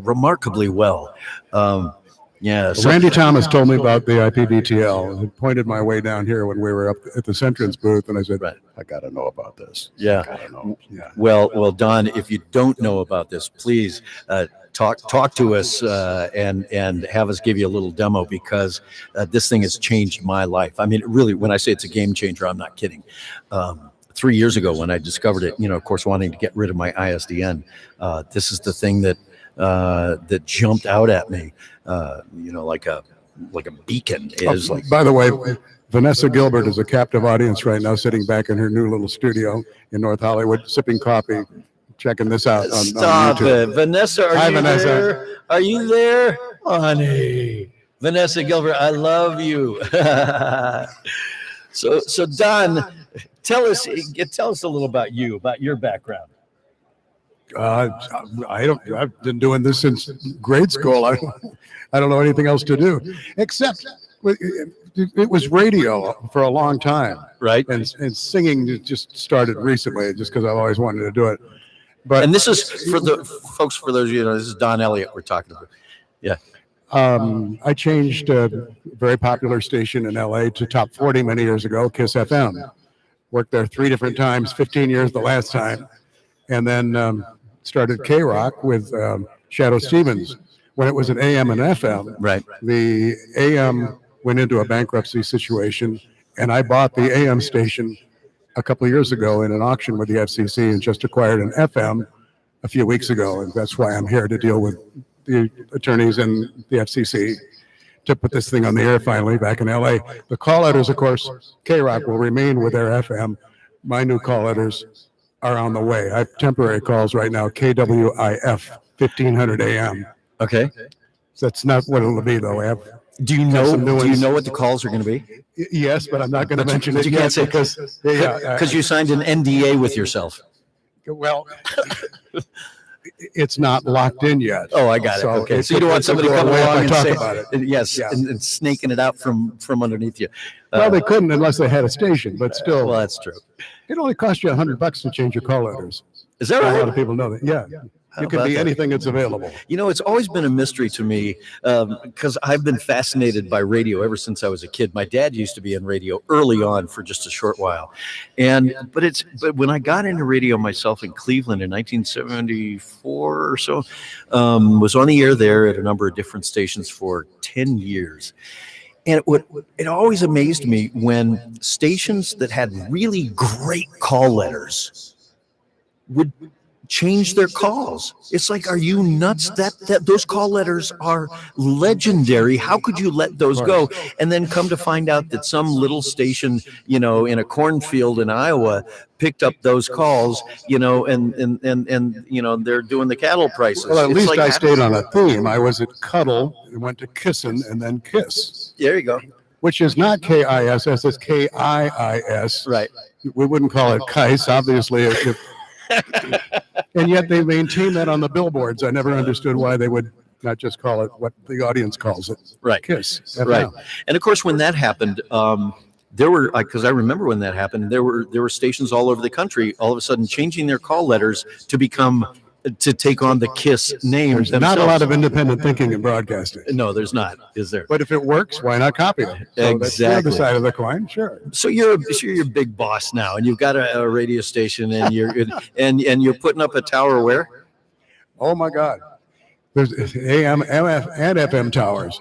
remarkably well. Yeah. So, Randy Thomas told me about the IPDTL. He pointed my way down here when we were up at the Centrance booth, and I said, Right. I got to know about this. yeah. I don't know. Yeah. Well, Don, if you don't know about this, please talk to us and have us give you a little demo, because this thing has changed my life. I mean, really, when I say it's a game changer, I'm not kidding. 3 years ago, when I discovered it, of course, wanting to get rid of my ISDN, this is the thing that jumped out at me, like a beacon. Is like, By the way, Vanessa Gilbert is a captive audience right now, sitting back in her new little studio in North Hollywood, sipping coffee, checking this out on stop YouTube. it, Vanessa. Hi, You Vanessa. there? Are you there, honey? Vanessa Gilbert, I love you. So Don, tell us a little about you, about your background. I've been doing this since grade school. I don't know anything else to do except it was radio for a long time, Right. and singing just started recently, just because I've always wanted to do it. But And this is for the folks, for those of you, this is Don Elliott we're talking about. Yeah. I changed a very popular station in LA to Top 40 many years ago, Kiss FM. Worked there 3 different times, 15 years the last time, and then started K-Rock with Shadow Stevens. When it was an AM and FM, Right. the AM went into a bankruptcy situation, and I bought the AM station a couple of years ago in an auction with the FCC, and just acquired an FM a few weeks ago, and that's why I'm here to deal with the attorneys and the FCC to put this thing on the air finally back in LA. The call letters, of course, K-Rock will remain with their FM. My new call letters are on the way. I have temporary calls right now, KWIF 1500 AM. Okay. That's not what it'll be, though. I have, Do you Got some new ones. know what the calls are going to be? yes, but I'm not going to But you- mention but it you yet can't say- because Because you signed an NDA with yourself. well, it's not locked in yet. Oh, I got it. Okay. So you don't want somebody could go coming away if along I and talk say, about it. yes, Yeah. and snaking it out from underneath you. Well, they couldn't unless they had a station, but still, Well, that's true. it only costs you $100 to change your call letters. Is that A lot right? of people know that. Yeah. You can about be that? anything that's available. You know, it's always been a mystery to me because I've been fascinated by radio ever since I was a kid. My dad used to be in radio early on for just a short while, but when I got into radio myself in Cleveland in 1974 or so, was on the air there at a number of different stations for 10 years. And it always amazed me when stations that had really great call letters would change their calls. It's like, are you nuts? That those call letters are legendary. How could you let those go? And then come to find out that some little station, in a cornfield in Iowa picked up those calls, and they're doing the cattle prices. Well, at It's least like, I stayed on a theme. I was at Cuddle and went to Kissin and then Kiss, there you go. which is not K-I-S-S, it's K-I-I-S. Right. We wouldn't call it Kais, obviously. And yet they maintain that on the billboards. I never understood why they would not just call it what the audience calls it. Right. Kiss. Right. And of course, when that happened, there were, because I remember when that happened, there were stations all over the country all of a sudden changing their call letters to take on the KISS name. There's not a lot of independent thinking in broadcasting. No, there's not, is there? But if it works, why not copy it? So that's the other Exactly. side of the coin, sure. So you're big boss now, and you've got a radio station, and you're putting up a tower where? Oh my God. There's AM, MF, and FM towers.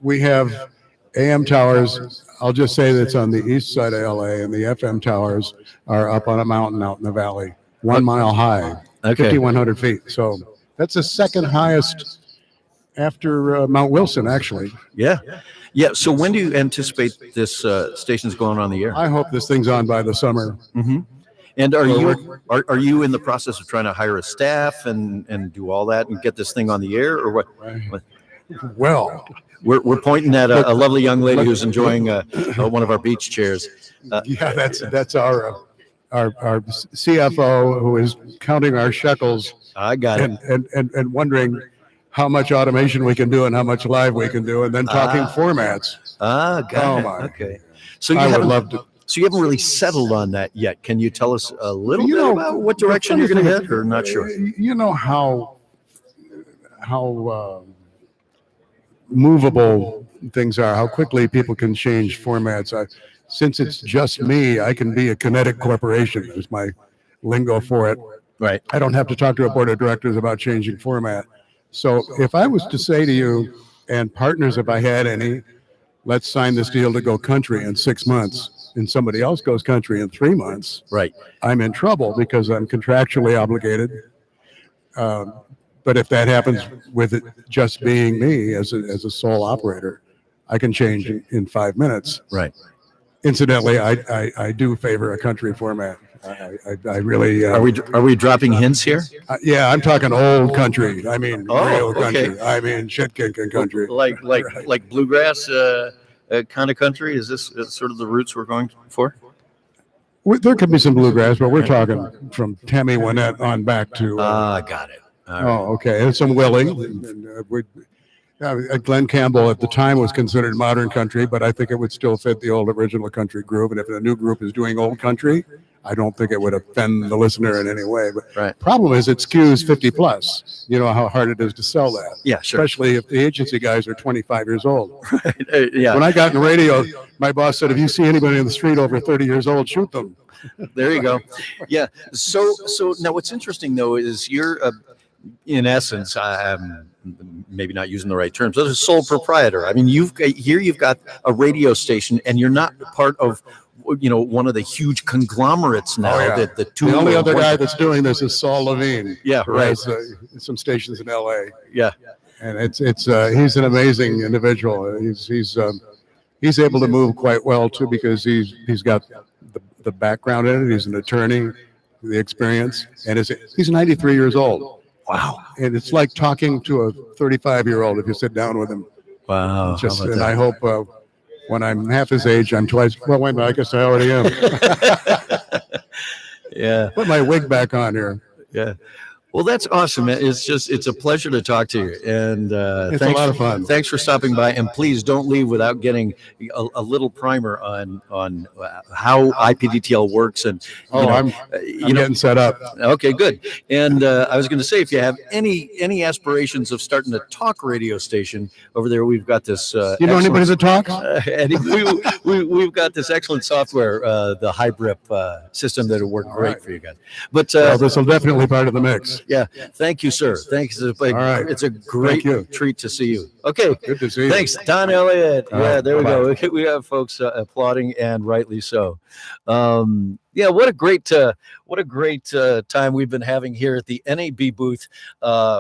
We have AM towers. I'll just say that's on the east side of LA, and the FM towers are up on a mountain out in the valley, 1 mile high, Okay. 5,100 feet. So that's the second highest after Mount Wilson, actually. Yeah. Yeah. So when do you anticipate this station's going on the air? I hope this thing's on by the summer. Mm-hmm. And are Well, you you in the process of trying to hire a staff and do all that and get this thing on the air, or what? Well, We're pointing at a lovely young lady who's enjoying one of our beach chairs. yeah, that's our CFO who is counting our shekels I got it. and wondering how much automation we can do and how much live we can do, and then talking formats. Got Oh, it. my. Okay. So I would haven't- love to. So you haven't really settled on that yet. Can you tell us a little You bit know, about what direction you're going to head, or not sure? You know how movable things are, how quickly people can change formats. Since it's just me, I can be a kinetic corporation, is my lingo for it. Right. I don't have to talk to a board of directors about changing format. So if I was to say to you, and partners, if I had any, let's sign this deal to go country in 6 months, and somebody else goes country in 3 months, Right. I'm in trouble because I'm contractually obligated. But if that happens with it just being me as a sole operator, I can change in 5 minutes. Right. Incidentally, I do favor a country format. I really. Are we dropping hints here? Yeah, I'm talking old country. I mean, Oh, real country. okay. I mean, shit kicking country. Like bluegrass kind of country? Is this sort of the roots we're going for? There could be some bluegrass, but we're talking from Tammy Wynette on back to. Got it. All right. Oh, okay, and some Willie. Glenn Campbell at the time was considered modern country, but I think it would still fit the old original country groove. And if a new group is doing old country, I don't think it would offend the listener in any way. But Right. problem is it skews 50 plus. You know how hard it is to sell that, Yeah, sure. especially if the agency guys are 25 years old. Yeah. When I got in radio, my boss said, if you see anybody in the street over 30 years old, shoot them. There you go. Yeah. So now what's interesting though is you're in essence, I'm maybe not using the right terms, but a sole proprietor. I mean, you've got a radio station, and you're not part of one of the huge conglomerates now. Oh, yeah. That the two The only other guy that's doing this is Saul Levine. Yeah, who right. has, some stations in LA. Yeah. And it's he's an amazing individual. He's able to move quite well too, because he's got the background in it. He's an attorney, the experience, and he's 93 years old. Wow. And it's like talking to a 35-year-old if you sit down with him. Wow. Just, how about and that? I hope when I'm half his age, I'm twice. Well, wait a minute, I guess I already am. Yeah. Put my wig back on here. Yeah. Well, that's awesome. It's a pleasure to talk to you. And It's a lot of fun. Thanks for stopping by. And please don't leave without getting a little primer on how IPDTL works. And I'm getting set up. Okay, good. And I was going to say, if you have any aspirations of starting a talk radio station over there, we've got this. You know anybody that talks? And we've got this excellent software, the Hybrip system that will work great for you guys. But Well, this will definitely part of the mix. yeah, thank you, sir. Thanks. All right. It's a great you. treat to see you. Okay. Good to see you. Thanks, Don Elliott. All Yeah, right, there we bye-bye. go. We have folks applauding, and rightly so. Yeah, what a great time we've been having here at the NAB booth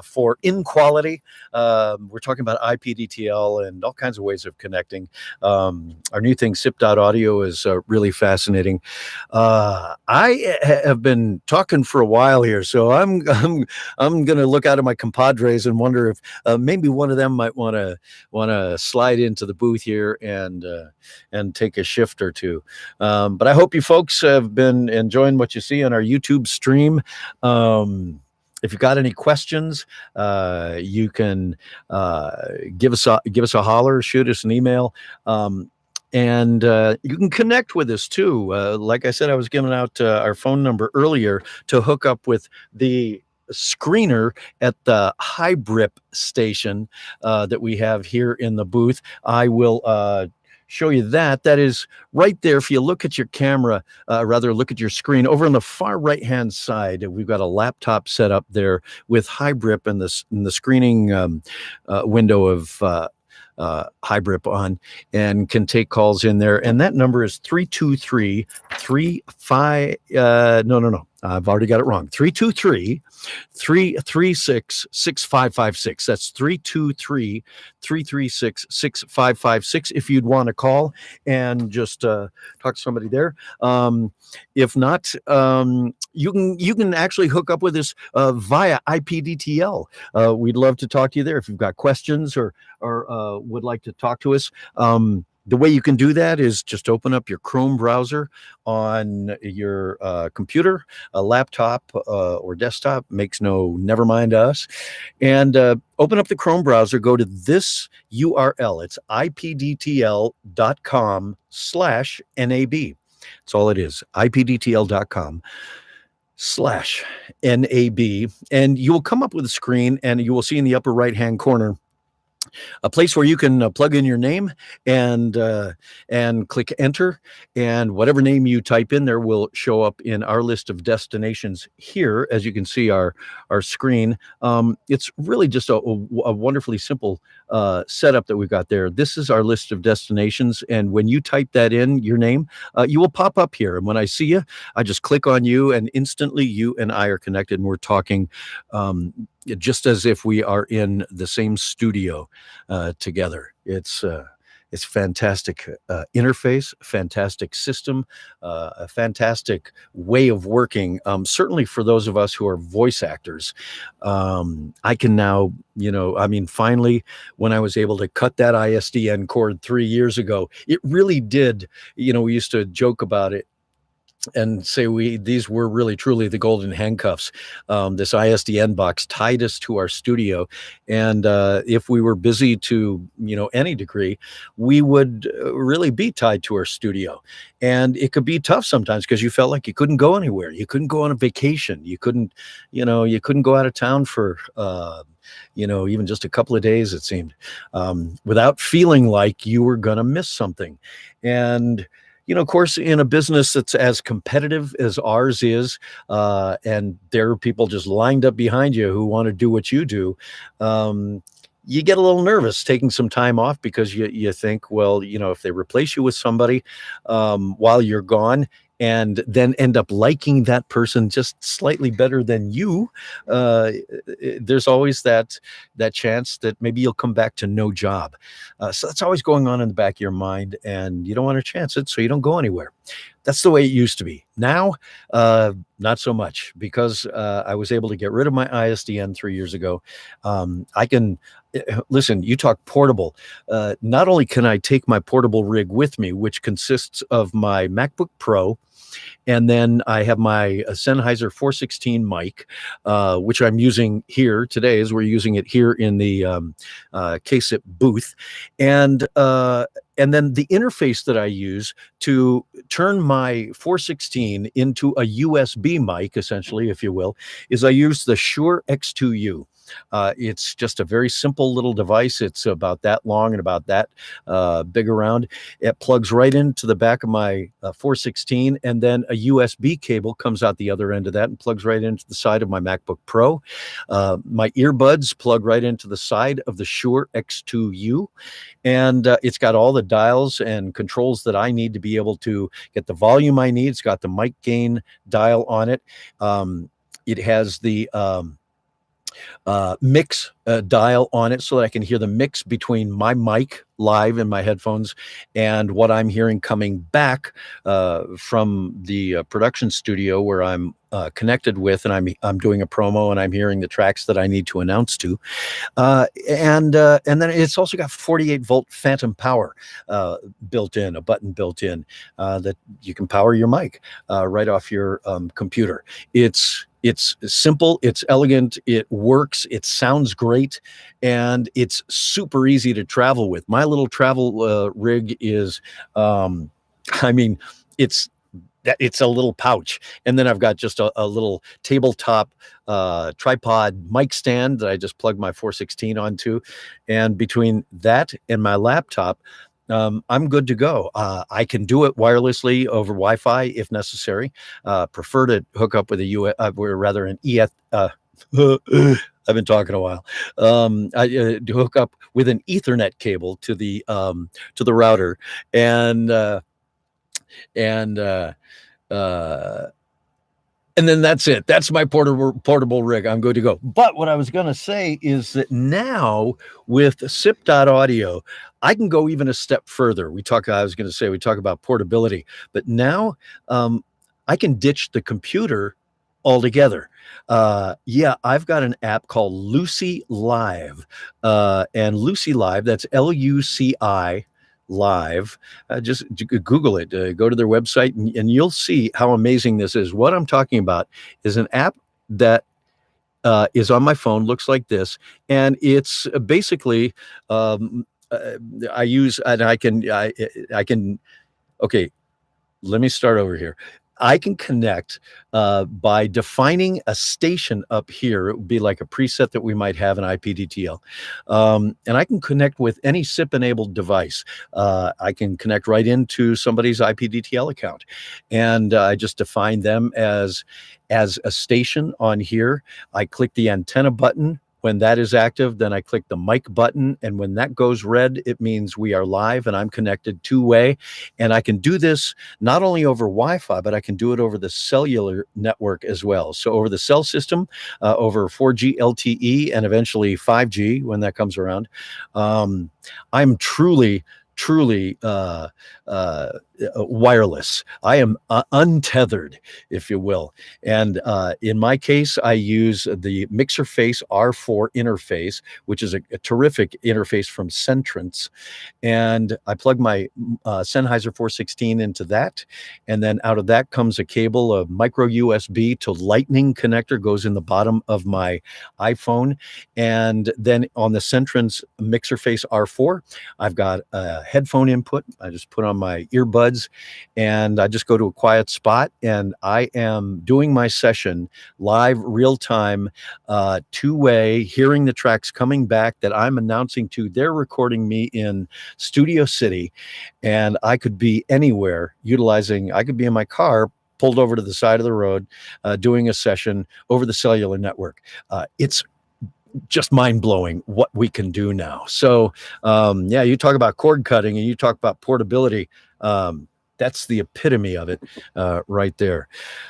for Inequality. We're talking about IPDTL and all kinds of ways of connecting. Our new thing, SIP.audio, is really fascinating. I have been talking for a while here, so I'm going to look out at my compadres and wonder if maybe one of them might want to slide into the booth here and take a shift or two. But I hope you folks have been enjoying what you see on our YouTube stream. If you've got any questions, you can give us a holler, shoot us an email. And you can connect with us too. Like I said, I was giving out our phone number earlier to hook up with the screener at the Hybrip station that we have here in the booth. I will show you that. That is right there. If you look at your camera, look at your screen over on the far right hand side, we've got a laptop set up there with Hybrip in the screening window of Hybrip on, and can take calls in there. And that number is 323-35. No. I've already got it wrong. 323-336-6556. That's 323-336-6556. If you'd want to call and just talk to somebody there. If not, you can actually hook up with us via IPDTL. We'd love to talk to you there if you've got questions or would like to talk to us. The way you can do that is just open up your Chrome browser on your computer, a laptop or desktop, never mind us, and open up the Chrome browser, go to this URL. It's ipdtl.com/NAB. That's all it is, ipdtl.com/NAB. And you will come up with a screen, and you will see in the upper right-hand corner a place where you can plug in your name and click enter, and whatever name you type in there will show up in our list of destinations here. As you can see our screen, it's really just a wonderfully simple setup that we've got there. This is our list of destinations, and when you type that in, your name, you will pop up here. And when I see you, I just click on you, and instantly you and I are connected, and we're talking just as if we are in the same studio together. It's fantastic interface, fantastic system, a fantastic way of working. Certainly for those of us who are voice actors, I can now, finally, when I was able to cut that ISDN cord 3 years ago, it really did. We used to joke about it and say these were really truly the golden handcuffs. This ISDN box tied us to our studio, and if we were busy to any degree, we would really be tied to our studio. And it could be tough sometimes because you felt like you couldn't go anywhere. You couldn't go on a vacation. You couldn't go out of town for even just a couple of days, it seemed, without feeling like you were gonna miss something. And of course, in a business that's as competitive as ours is, and there are people just lined up behind you who want to do what you do, you get a little nervous taking some time off because you think, well, if they replace you with somebody while you're gone, and then end up liking that person just slightly better than you, there's always that chance that maybe you'll come back to no job. So that's always going on in the back of your mind, and you don't want to chance it, so you don't go anywhere. That's the way it used to be. Now, not so much, because I was able to get rid of my ISDN 3 years ago. I can listen. You talk portable. Not only can I take my portable rig with me, which consists of my MacBook Pro, And then I have my Sennheiser 416 mic, which I'm using here today, as we're using it here in the KSIP booth. And then the interface that I use to turn my 416 into a USB mic, essentially, if you will, is I use the Shure X2U. It's just a very simple little device. It's about that long and about that big around. It plugs right into the back of my 416, and then a USB cable comes out the other end of that and plugs right into the side of my MacBook Pro. My earbuds plug right into the side of the Shure X2U, and it's got all the dials and controls that I need to be able to get the volume I need. It's got the mic gain dial on it. It has the mix dial on it so that I can hear the mix between my mic live in my headphones and what I'm hearing coming back from the production studio where I'm connected with, and I'm doing a promo and I'm hearing the tracks that I need to announce to. And then it's also got 48-volt phantom power built in, a button built in that you can power your mic right off your computer. It's simple, it's elegant, it works, it sounds great, and it's super easy to travel with. My little travel rig is, it's a little pouch, and then I've got just a little tabletop tripod mic stand that I just plug my 416 onto, and between that and my laptop, I'm good to go. I can do it wirelessly over Wi-Fi if necessary. Prefer to hook up with an EF. I've been talking a while. To hook up with an Ethernet cable to the router, and then that's it. That's my portable rig. I'm good to go. But what I was going to say is that now with SIP.audio, I can go even a step further. We talk about portability, but now I can ditch the computer altogether. I've got an app called Lucy Live, and Lucy Live, that's LUCI Live. Just Google it, go to their website, and you'll see how amazing this is. What I'm talking about is an app that is on my phone, looks like this, and it's basically I use, and I can okay, let me start over here. I can connect by defining a station up here. It would be like a preset that we might have in IPDTL. And I can connect with any SIP-enabled device. I can connect right into somebody's IPDTL account. And I just define them as a station on here. I click the antenna button. When that is active, then I click the mic button, and when that goes red, it means we are live and I'm connected two-way. And I can do this not only over Wi-Fi, but I can do it over the cellular network as well. So over the cell system, over 4G LTE, and eventually 5G when that comes around. I'm truly wireless. I am untethered, if you will. And in my case, I use the MixerFace R4 interface, which is a terrific interface from Centrance. And I plug my Sennheiser 416 into that. And then out of that comes a cable, a micro USB to Lightning connector, goes in the bottom of my iPhone. And then on the Centrance MixerFace R4, I've got a headphone input. I just put on my earbuds and I just go to a quiet spot and I am doing my session live, real time, two-way, hearing the tracks coming back that I'm announcing to. They're recording me in Studio City, and I could be anywhere I could be in my car, pulled over to the side of the road, doing a session over the cellular network. It's just mind-blowing what we can do now. So you talk about cord cutting and you talk about portability. That's the epitome of it right there.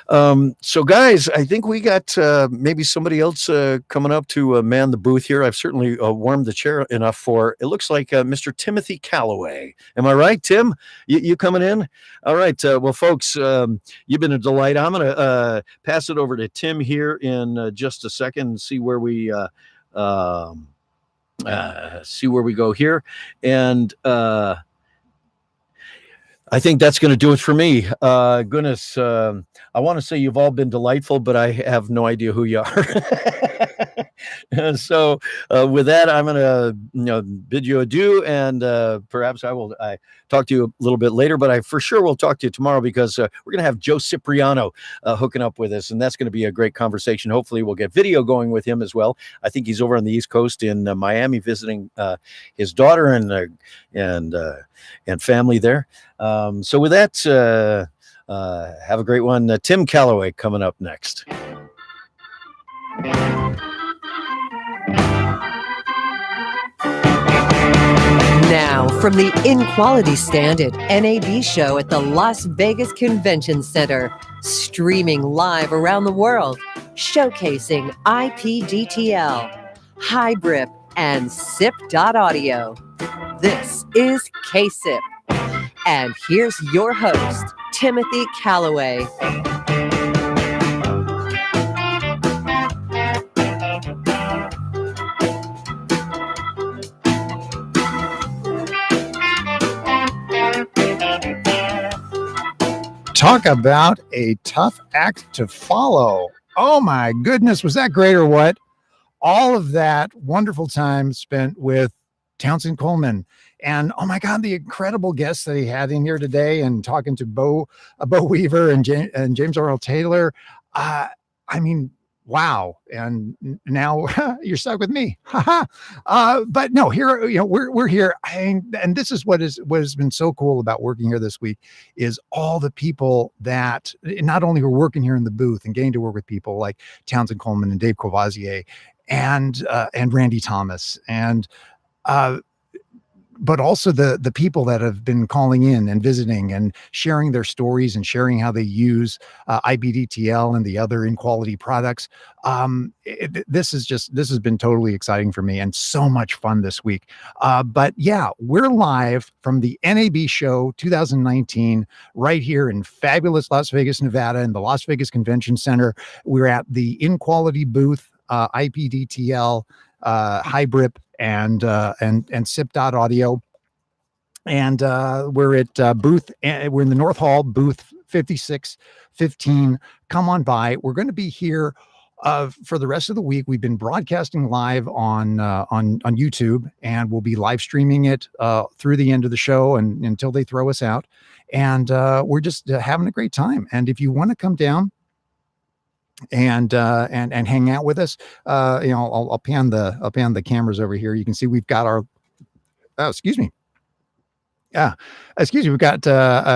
So guys, I think we got maybe somebody else coming up to man the booth here. I've certainly warmed the chair enough for, it looks like Mr. Timothy Calloway. Am I right, Tim? You coming in? All right. Well, folks, you've been a delight. I'm going to pass it over to Tim here in just a second and see where we go here. And I think that's going to do it for me. Goodness, I want to say you've all been delightful, but I have no idea who you are. And so, with that, I'm going to bid you adieu, and perhaps I talk to you a little bit later, but I for sure will talk to you tomorrow because we're going to have Joe Cipriano hooking up with us, and that's going to be a great conversation. Hopefully, we'll get video going with him as well. I think he's over on the East Coast in Miami visiting his daughter and family there. So with that, have a great one. Tim Calloway coming up next. Now, from the In-Quality Stand at NAB show at the Las Vegas Convention Center, streaming live around the world, showcasing IPDTL, Hybrip, and SIP.audio. This is KSIP. And here's your host, Timothy Calloway. Talk about a tough act to follow. Oh my goodness, was that great or what? All of that wonderful time spent with Townsend Coleman. And oh my God, the incredible guests that he had in here today, and talking to Bo Weaver and James Earl Taylor. I mean, wow. And now you're stuck with me. But no, here, we're here. And this is what has been so cool about working here this week is all the people that not only were working here in the booth and getting to work with people like Townsend Coleman and Dave Courvoisier and Randy Thomas and, but also the people that have been calling in and visiting and sharing their stories and sharing how they use IPDTL and the other In-Quality products. This has been totally exciting for me and so much fun this week. But yeah, we're live from the NAB show 2019 right here in fabulous Las Vegas, Nevada, in the Las Vegas Convention Center. We're at the In-Quality booth, IPDTL, Hybrip, and SIP.audio. And we're at we're in the North Hall, booth 5615. Come on by. We're going to be here for the rest of the week. We've been broadcasting live on YouTube, and we'll be live streaming it through the end of the show and until they throw us out. And we're just having a great time. And if you want to come down and hang out with us, I'll pan the cameras over here. You can see we've got our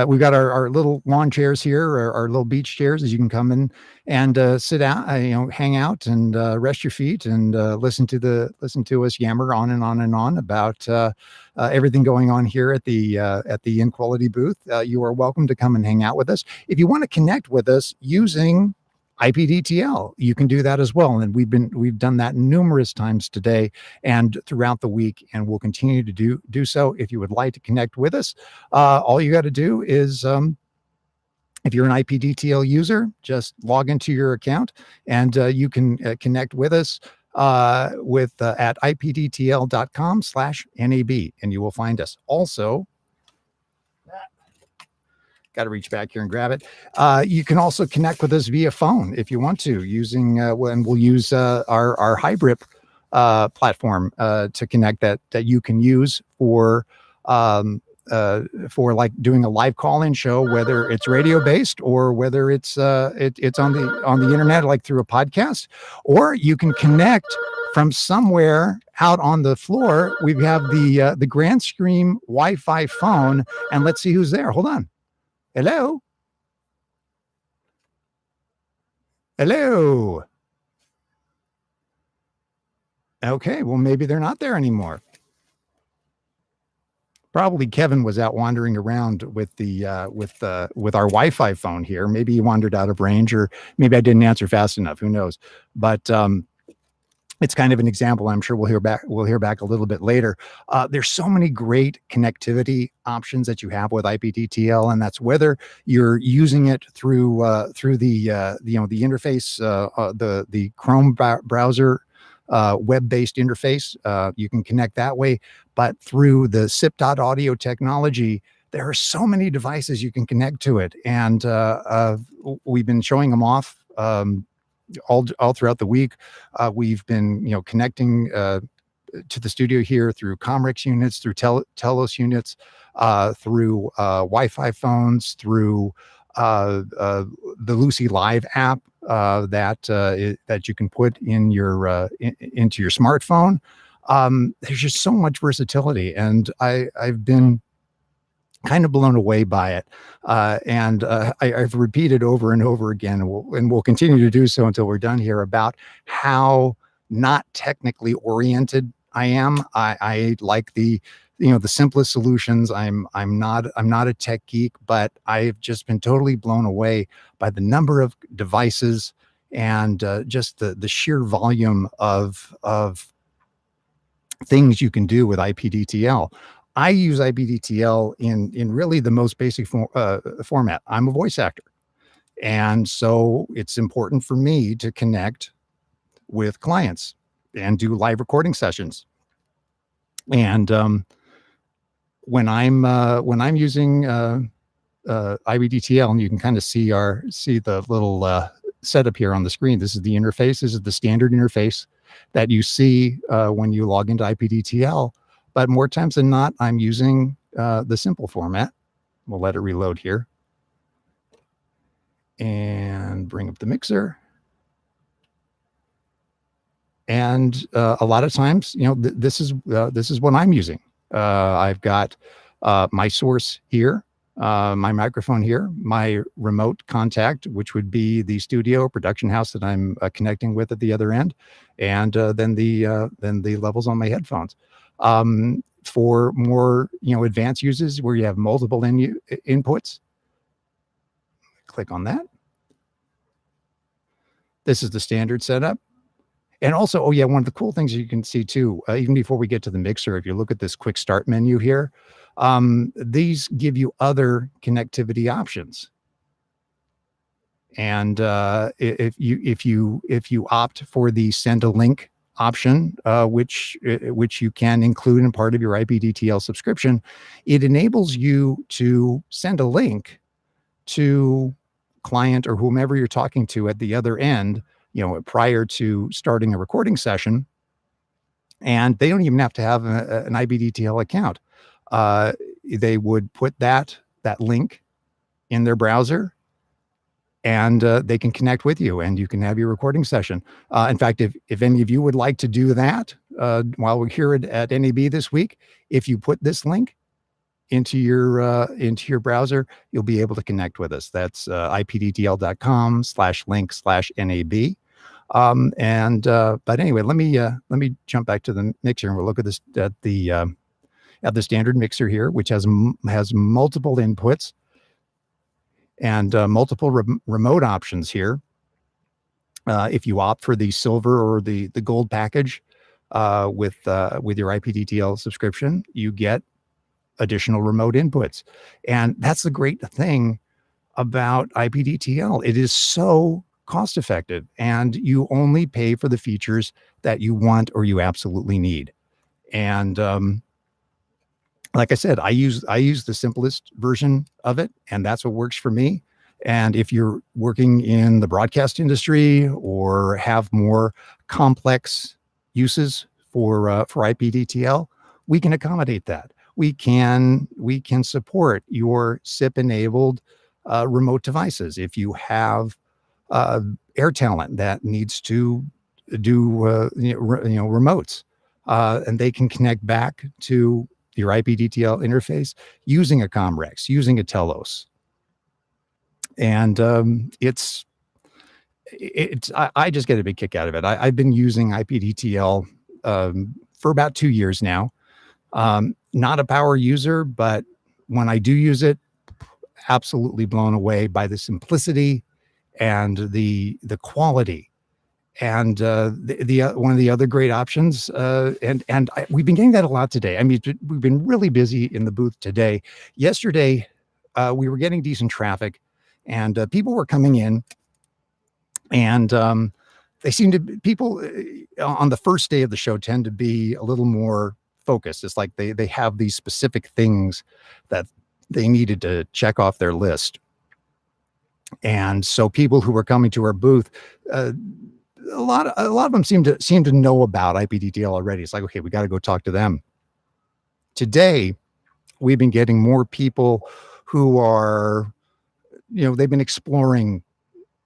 we've got our little lawn chairs here, our little beach chairs, as you can come in and sit out, hang out and rest your feet and listen to us yammer on and on and on about everything going on here at the In-Quality booth. You are welcome to come and hang out with us. If you want to connect with us using IPDTL, you can do that as well. And we've done that numerous times today and throughout the week, and we'll continue to do so. If you would like to connect with us, all you got to do is, if you're an IPDTL user, just log into your account and you can connect with us at ipdtl.com/NAB, and you will find us. Also, got to reach back here and grab it. You can also connect with us via phone if you want to, using and we'll use our Hybrip platform to connect that you can use for like doing a live call-in show, whether it's radio based or whether it's on the internet, like through a podcast, or you can connect from somewhere out on the floor. We have the Grand Stream Wi-Fi phone, and let's see who's there. Hold on. Hello. Hello. Okay, well, maybe they're not there anymore. Probably Kevin was out wandering around with with our Wi-Fi phone here. Maybe he wandered out of range, or maybe I didn't answer fast enough. Who knows? But it's kind of an example. I'm sure we'll hear back a little bit later. There's so many great connectivity options that you have with IPDTL, and that's whether you're using it through the interface, the Chrome browser, web-based interface. You can connect that way, but through the SIP.audio technology there are so many devices you can connect to it, and we've been showing them off all throughout the week. We've been connecting to the studio here through Comrex units, through Telos units, through Wi-Fi phones, through the Lucy Live app that you can put in your into your smartphone. There's just so much versatility, and I've been kind of blown away by it. I've repeated over and over again, and we'll continue to do so until we're done here, about how not technically oriented I am. I like the simplest solutions. I'm not a tech geek, but I've just been totally blown away by the number of devices and just the sheer volume of things you can do with IPDTL. I use IPDTL in really the most basic format. I'm a voice actor, and so it's important for me to connect with clients and do live recording sessions. And when I'm using IPDTL, and you can kind of see the little setup here on the screen. This is the interface. This is the standard interface that you see when you log into IPDTL. But more times than not, I'm using the simple format. We'll let it reload here and bring up the mixer. And a lot of times, this is what I'm using. I've got my source here, my microphone here, my remote contact, which would be the studio production house that I'm connecting with at the other end, and then the levels on my headphones. For more advanced uses where you have multiple inputs, click on that. This is the standard setup. And also, one of the cool things you can see too, even before we get to the mixer, if you look at this quick start menu here, these give you other connectivity options. And if you opt for the send a link option, which you can include in part of your IPDTL subscription, it enables you to send a link to client or whomever you're talking to at the other end, prior to starting a recording session, and they don't even have to have an IPDTL account. They would put that link in their browser, and they can connect with you, and you can have your recording session. In fact, if any of you would like to do that while we're here at NAB this week, if you put this link into your browser, you'll be able to connect with us. That's ipdtl.com/link/NAB. But anyway, let me jump back to the mixer, and we'll look at this at the standard mixer here, which has multiple inputs and multiple remote options here. If you opt for the silver or the gold package with your IPDTL subscription, you get additional remote inputs. And that's the great thing about IPDTL. It is so cost effective, and you only pay for the features that you want or you absolutely need. And like I said, I use the simplest version of it, and that's what works for me. And if you're working in the broadcast industry or have more complex uses for IPDTL, we can accommodate that. We can support your SIP enabled remote devices. If you have air talent that needs to do remotes, and they can connect back to your IPDTL interface using a Comrex, using a Telos. And I just get a big kick out of it. I've been using IPDTL for about 2 years now. Not a power user, but when I do use it, absolutely blown away by the simplicity and the quality. And one of the other great options, we've been getting that a lot today. I mean, we've been really busy in the booth today. Yesterday, we were getting decent traffic, and people were coming in, and they seem to people on the first day of the show tend to be a little more focused. It's like they have these specific things that they needed to check off their list. And so people who were coming to our booth, a lot of them seem to know about IPDTL already. It's like, okay, we got to go talk to them. Today, we've been getting more people who are, they've been exploring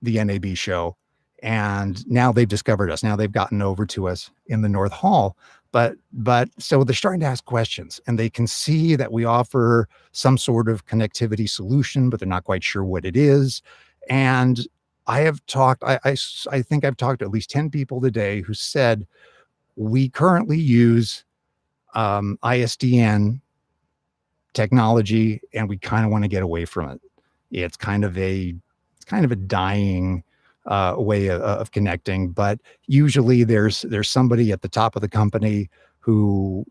the NAB show, and now they've discovered us. Now they've gotten over to us in the North Hall. But so they're starting to ask questions, and they can see that we offer some sort of connectivity solution, but they're not quite sure what it is. And I have talked, I think I've talked to at least 10 people today who said we currently use ISDN technology, and we kind of want to get away from it. It's kind of a dying way of connecting, but usually there's somebody at the top of the company who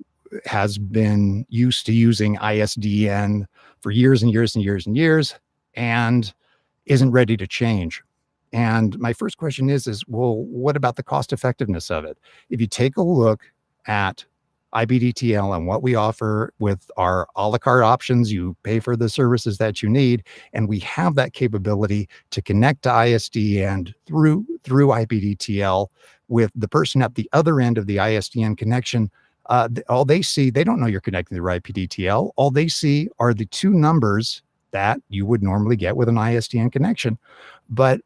has been used to using ISDN for years and years and years and years and isn't ready to change. And my first question is, well, what about the cost effectiveness of it? If you take a look at IPDTL and what we offer with our a la carte options, you pay for the services that you need, and we have that capability to connect to ISDN through IPDTL with the person at the other end of the ISDN connection. All they see, they don't know you're connecting to IPDTL. All they see are the two numbers that you would normally get with an ISDN connection. But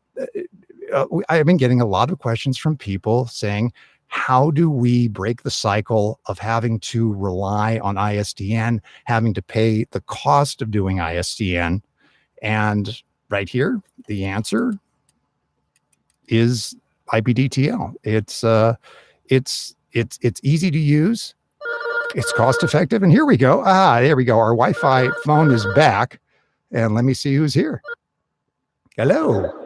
I've been getting a lot of questions from people saying, how do we break the cycle of having to rely on ISDN, having to pay the cost of doing ISDN? And right here, the answer is IPDTL. It's easy to use. It's cost effective. And here we go. There we go. Our Wi-Fi phone is back. And let me see who's here. Hello.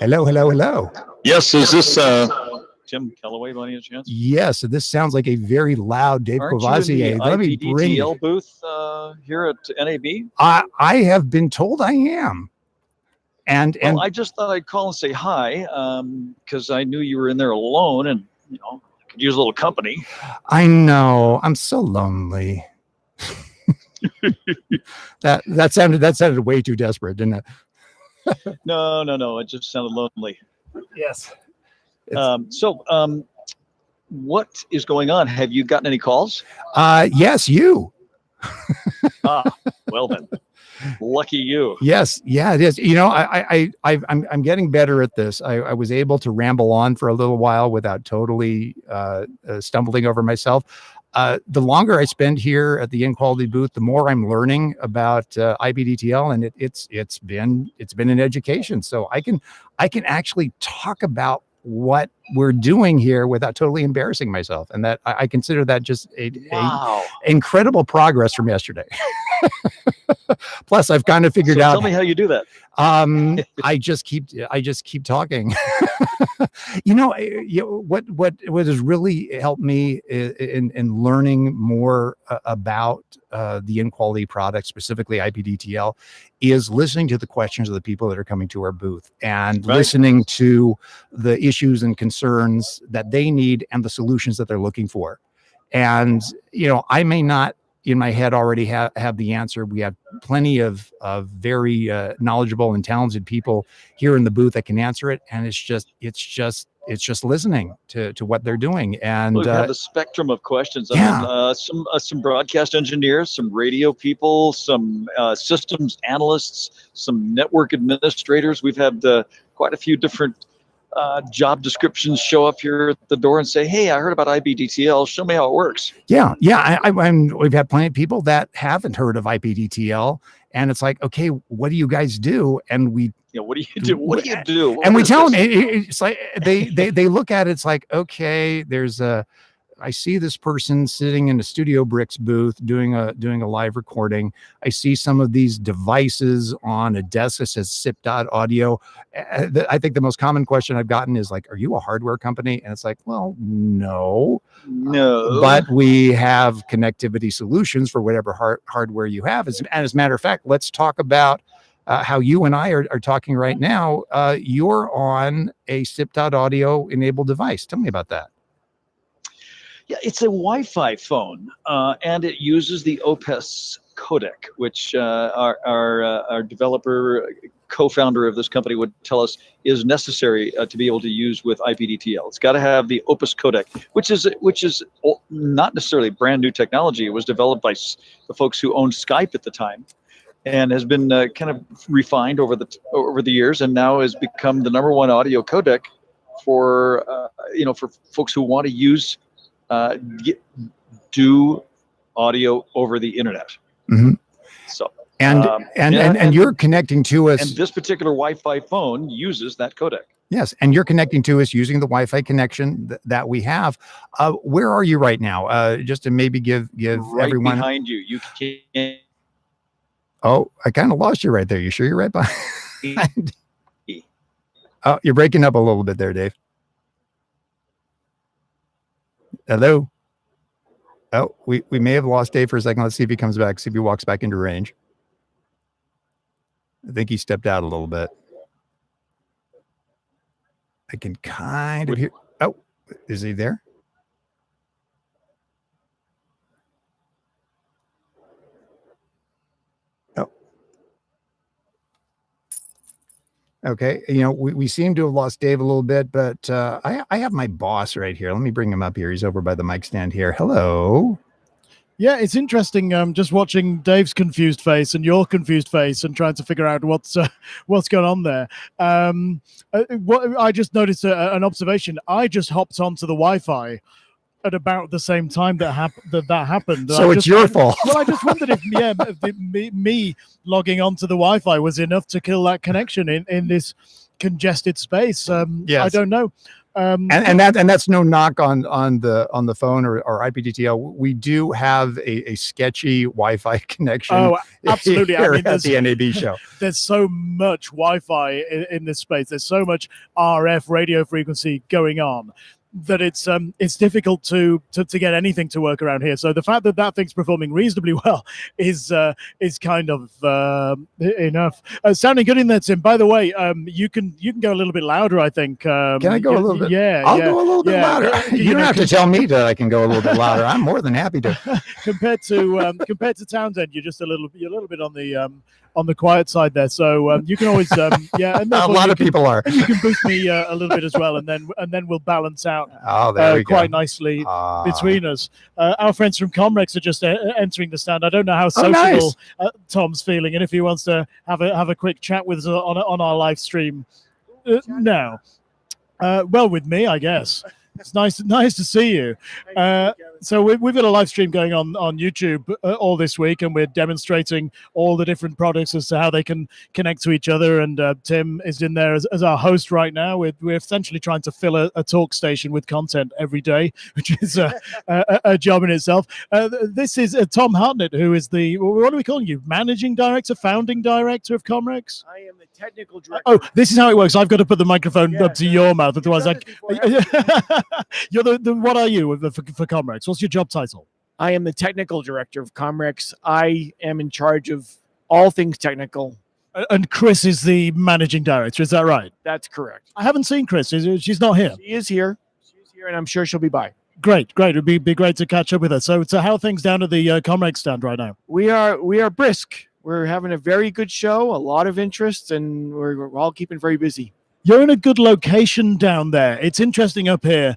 Hello. Yes, is this Tim Kellaway by any chance? Yes, this sounds like a very loud Dave Courvoisier. Let me bring IPDTL booth here at NAB. I have been told I am. And I just thought I'd call and say hi because I knew you were in there alone, and I could use a little company. I know, I'm so lonely. that sounded way too desperate, didn't it? No, it just sounded lonely. Yes. What is going on? Have you gotten any calls? Yes, you. Well then, lucky you. Yes, yeah, it is. I'm getting better at this. I was able to ramble on for a little while without totally stumbling over myself. The longer I spend here at the InQuality booth, the more I'm learning about IPDTL, and it's been an education. So I can actually talk about what we're doing here without totally embarrassing myself, and that I consider that just a incredible progress from yesterday. Plus, I've kind of figured out. Tell me how you do that. I just keep talking. What has really helped me in learning more about the InQuality product, specifically IPDTL, is listening to the questions of the people that are coming to our booth and listening to the issues and concerns that they need and the solutions that they're looking for. And I may not in my head already have the answer. We have plenty of very knowledgeable and talented people here in the booth that can answer it, and it's just listening to what they're doing. And we have the spectrum of questions. I mean, some broadcast engineers, some radio people, some systems analysts, some network administrators. We've had quite a few different job descriptions show up here at the door and say, "Hey, I heard about IPDTL. Show me how it works." Yeah. We've had plenty of people that haven't heard of IPDTL, and it's like, okay, what do you guys do? And we, what do you do? What do you do? And we tell them, it's like they look at it. It's like, okay, I see this person sitting in a Studio Bricks booth doing a live recording. I see some of these devices on a desk that says SIP.audio. I think the most common question I've gotten is like, "Are you a hardware company?" And it's like, well, no, but we have connectivity solutions for whatever hardware you have. And as a matter of fact, let's talk about how you and I are talking right now. You're on a SIP.audio enabled device. Tell me about that. Yeah, it's a Wi-Fi phone, and it uses the OPS codec, which our developer, co-founder of this company would tell us is necessary to be able to use with IPDTL. It's got to have the Opus codec, which is not necessarily brand new technology. It was developed by the folks who owned Skype at the time, and has been kind of refined over the years, and now has become the #1 audio codec for for folks who want to use do audio over the internet. Mm-hmm. So and you're connecting to us. And this particular Wi-Fi phone uses that codec. Yes, and you're connecting to us using the Wi-Fi connection that we have. Where are you right now? Just to maybe give right everyone behind you. You can. Oh, I kind of lost you right there. You sure you're right behind? Oh, you're breaking up a little bit there, Dave. Hello. Oh, we may have lost Dave for a second. Let's see if he comes back. See if he walks back into range. I think he stepped out a little bit. I can kind of hear. Oh, is he there? Oh. Okay. We seem to have lost Dave a little bit, but I have my boss right here. Let me bring him up here. He's over by the mic stand here. Hello. Yeah, it's interesting just watching Dave's confused face and your confused face and trying to figure out what's going on there. What I just noticed an observation. I just hopped onto the Wi-Fi at about the same time that happened. So it's your fault. Well, I just wondered if me logging onto the Wi-Fi was enough to kill that connection in this congested space. Yes. I don't know. And that's no knock on the phone or IPDTL. We do have a sketchy Wi-Fi connection. Oh, absolutely! Here at the NAB show. There's so much Wi-Fi in this space. There's so much RF radio frequency going on that it's difficult to get anything to work around here. So the fact that thing's performing reasonably well is kind of enough. Sounding good in there, Tim. By the way, you can go a little bit louder, I think. Can I go a little bit? Yeah, I'll go a little bit louder. You don't have to tell me that I can go a little bit louder. I'm more than happy to. compared to Townsend, you're just a little bit on the quiet side there. So you can always and a lot of people are. And you can boost me a little bit as well, and then we'll balance out there we quite go. nicely between us. Our friends from Comrex are just entering the stand. I don't know how sociable Tom's feeling, and if he wants to have a quick chat with us on our live stream now. Well, with me, I guess. It's nice to see you. So we've got a live stream going on YouTube all this week, and we're demonstrating all the different products as to how they can connect to each other. And Tim is in there as our host right now. We're essentially trying to fill a talk station with content every day, which is a job in itself. This is Tom Hartnett, who is what are we calling you? Managing director, founding director of Comrex? I am the technical director. Oh, this is how it works. I've got to put the microphone up to your mouth. Otherwise, you're the what are you for Comrex? What's your job title? I am the technical director of Comrex. I am in charge of all things technical. And Chris is the managing director. Is that right? That's correct. I haven't seen Chris. She's not here. She is here. She's here, and I'm sure she'll be by. Great. It'd be great to catch up with her. So how are things down at the Comrex stand right now? We are brisk. We're having a very good show, a lot of interest, and we're all keeping very busy. You're in a good location down there. It's interesting up here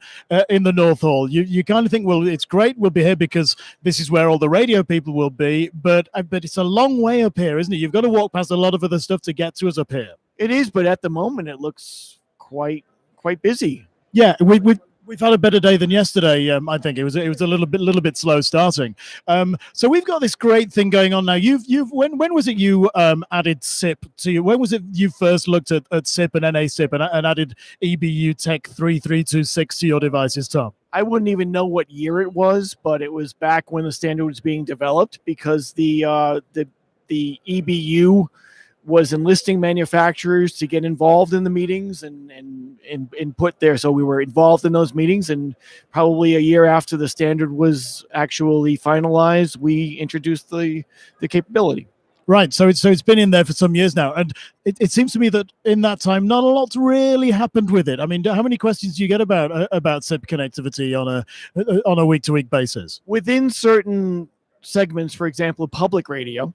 in the North Hall. You kind of think, well, it's great we'll be here because this is where all the radio people will be, but it's a long way up here, isn't it? You've got to walk past a lot of other stuff to get to us up here. It is, but at the moment it looks quite busy. Yeah, we've had a better day than yesterday. I think it was a little bit slow starting. So we've got this great thing going on now. When was it you added SIP to you? When was it you first looked at SIP and NA SIP and added EBU Tech 3326 to your devices, Tom? I wouldn't even know what year it was, but it was back when the standard was being developed, because the EBU was enlisting manufacturers to get involved in the meetings and input there. So we were involved in those meetings, and probably a year after the standard was actually finalized, we introduced the capability. Right. So it's been in there for some years now. And it seems to me that in that time, not a lot's really happened with it. I mean, how many questions do you get about SIP connectivity on a week-to-week basis? Within certain segments, for example, public radio.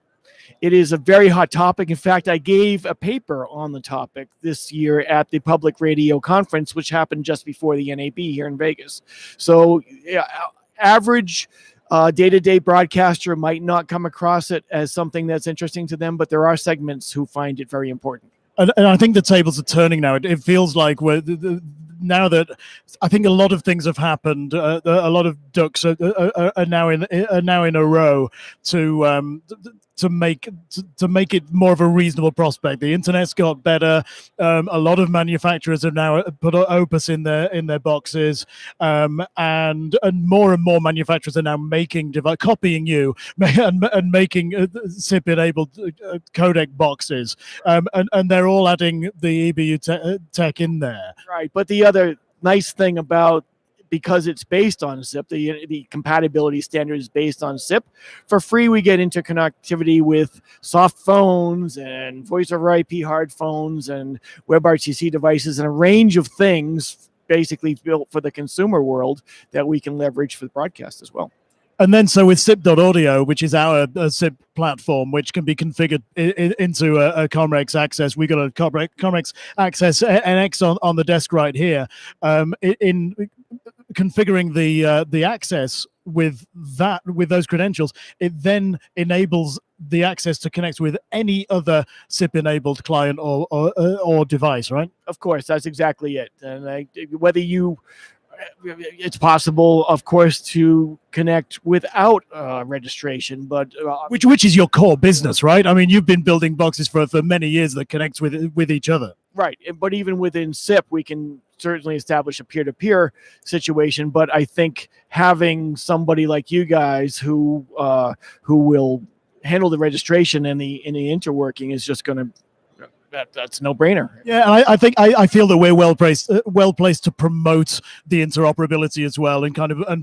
It is a very hot topic. In fact, I gave a paper on the topic this year at the Public Radio Conference, which happened just before the NAB here in Vegas. So, average day-to-day broadcaster might not come across it as something that's interesting to them, but there are segments who find it very important. And I think the tables are turning now. It feels like now that I think a lot of things have happened. A lot of ducks are now in a row to make it more of a reasonable prospect. The internet's got better. A lot of manufacturers have now put Opus in their boxes, and more manufacturers are now copying you and making SIP enabled codec boxes, and they're all adding the EBU tech in there. Right, but the other nice thing about, because it's based on SIP, the compatibility standard is based on SIP. For free, we get interconnectivity with soft phones and voice over IP hard phones and WebRTC devices and a range of things basically built for the consumer world that we can leverage for the broadcast as well. And then so with SIP.audio, which is our SIP platform, which can be configured into a Comrex Access. We got a Comrex Access NX on the desk right here. In configuring the access with those credentials, it then enables the access to connect with any other SIP enabled client or device, right? Of course, that's exactly it. And it's possible, of course, to connect without registration, but which is your core business, right? I mean, you've been building boxes for many years that connects with each other, right? But even within SIP, we can certainly establish a peer-to-peer situation. But I think having somebody like you guys who will handle the registration and the interworking is just going to. That's a no-brainer. Yeah, and I feel that we're well placed to promote the interoperability as well, and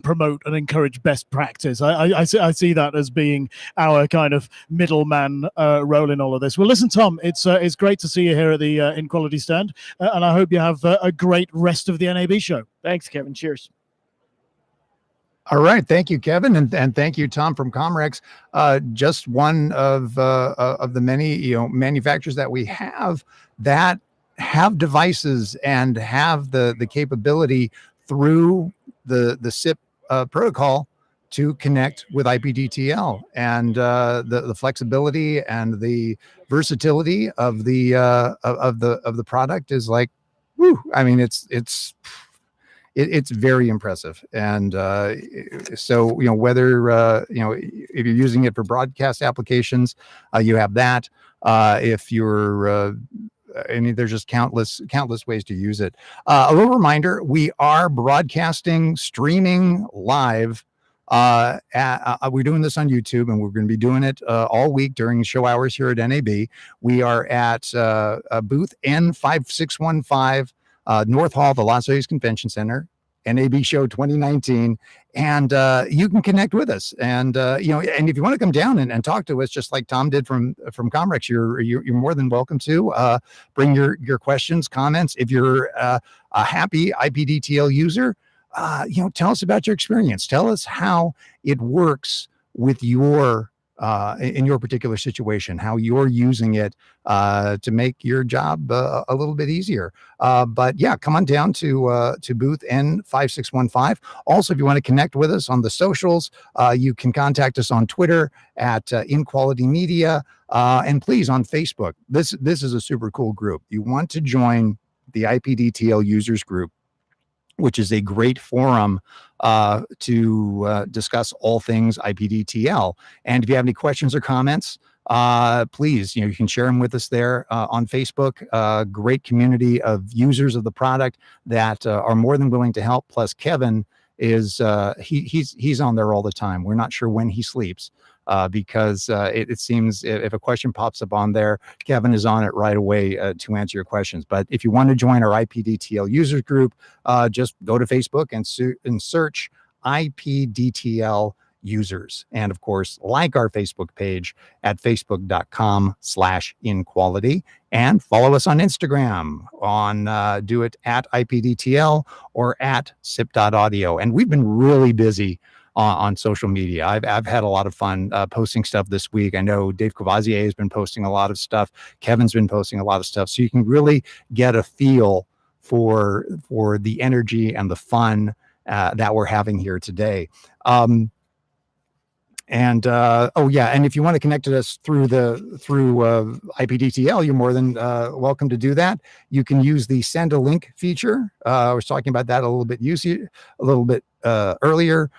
promote and encourage best practice. I see that as being our kind of middleman role in all of this. Well, listen, Tom, it's great to see you here at the InQuality stand, and I hope you have a great rest of the NAB show. Thanks, Kevin. Cheers. All right, thank you, Kevin, and thank you, Tom from Comrex. Just one of the many manufacturers that we have that have devices and have the capability through the SIP protocol to connect with IPDTL, and the flexibility and the versatility of the product is like, woo! I mean, it's very impressive. And so, whether, if you're using it for broadcast applications, you have that. If you're, there's just countless ways to use it. A little reminder, we are broadcasting, streaming live. We're doing this on YouTube, and we're going to be doing it all week during show hours here at NAB. We are at booth N5615, North Hall, the Las Vegas Convention Center, NAB Show 2019, and you can connect with us. And and if you want to come down and talk to us, just like Tom did from Comrex, you're more than welcome to bring your questions, comments. If you're a happy IPDTL user, tell us about your experience. Tell us how it works with your in your particular situation, how you're using it to make your job a little bit easier. But yeah, come on down to booth N5615. Also, if you want to connect with us on the socials, you can contact us on Twitter at InQuality Media, and please on Facebook. This is a super cool group. You want to join the IPDTL users group, which is a great forum to discuss all things IPDTL. And if you have any questions or comments, please, you can share them with us there on Facebook. Great community of users of the product that are more than willing to help. Plus, Kevin is he's on there all the time. We're not sure when he sleeps. Because it seems if a question pops up on there, Kevin is on it right away to answer your questions. But if you want to join our IPDTL users group, just go to Facebook and search IPDTL users. And of course, like our Facebook page at facebook.com/InQuality, and follow us on Instagram do it at IPDTL or at SIP.audio. And we've been really busy on social media. I've had a lot of fun posting stuff this week. I know Dave Courvoisier has been posting a lot of stuff. Kevin's been posting a lot of stuff. So you can really get a feel for the energy and the fun that we're having here today. And if you want to connect to us through IPDTL, you're more than welcome to do that. You can use the send a link feature. I was talking about that a little bit earlier.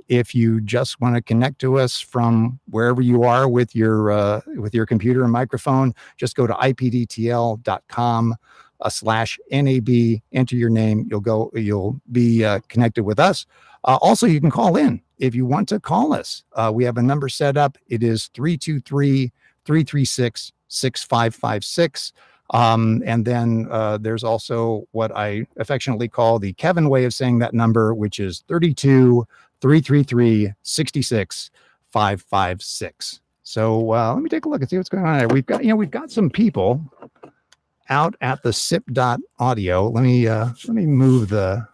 If you just want to connect to us from wherever you are with your computer and microphone, just go to ipdtl.com/NAB, enter your name. You'll be connected with us. Also, you can call in if you want to call us. We have a number set up. It is 323-336-6556. And then there's also what I affectionately call the Kevin way of saying that number, which is 32-333-66-556. So let me take a look and see what's going on there. We've got some people out at the SIP.audio. Let me move the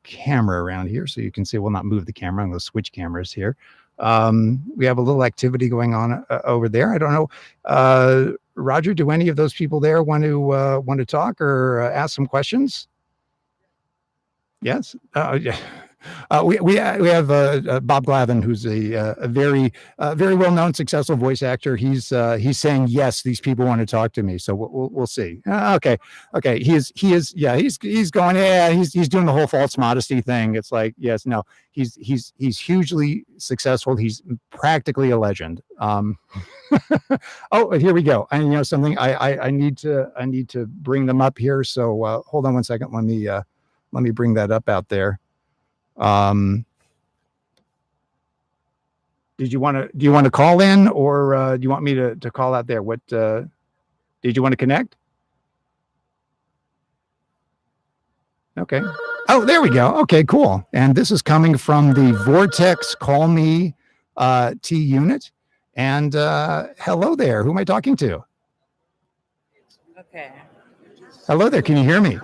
camera around here so you can see. Well, not move the camera. I'm going to switch cameras here. We have a little activity going on over there. I don't know. Roger, do any of those people there want to talk or ask some questions? Yes. Yeah. We have Bob Glavin, who's a very well-known, successful voice actor. He's saying yes, these people want to talk to me. So we'll see. Okay. He's going. Yeah, he's doing the whole false modesty thing. It's like yes, no. He's hugely successful. He's practically a legend. Oh, here we go. And something. I need to bring them up here. So hold on one second. Let me bring that up out there. Do you want to call in, or do you want me to call out there? What did you want to connect? Okay. Oh, there we go. Okay, cool. And this is coming from the Vortex Call Me T unit. And hello there. Who am I talking to? Okay. Hello there. Can you hear me?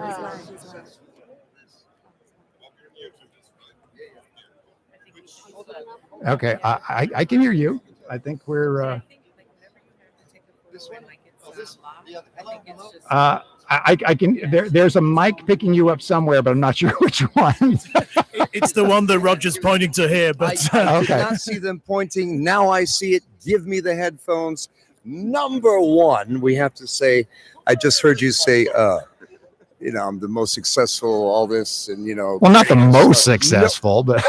Okay, I can hear you. I think we're. I can. There's a mic picking you up somewhere, but I'm not sure which one. It's the one that Roger's pointing to here. But I did not see them pointing. Now I see it. Give me the headphones. Number one, we have to say. I just heard you say. I'm the most successful. All this, and Well, not the most successful, but.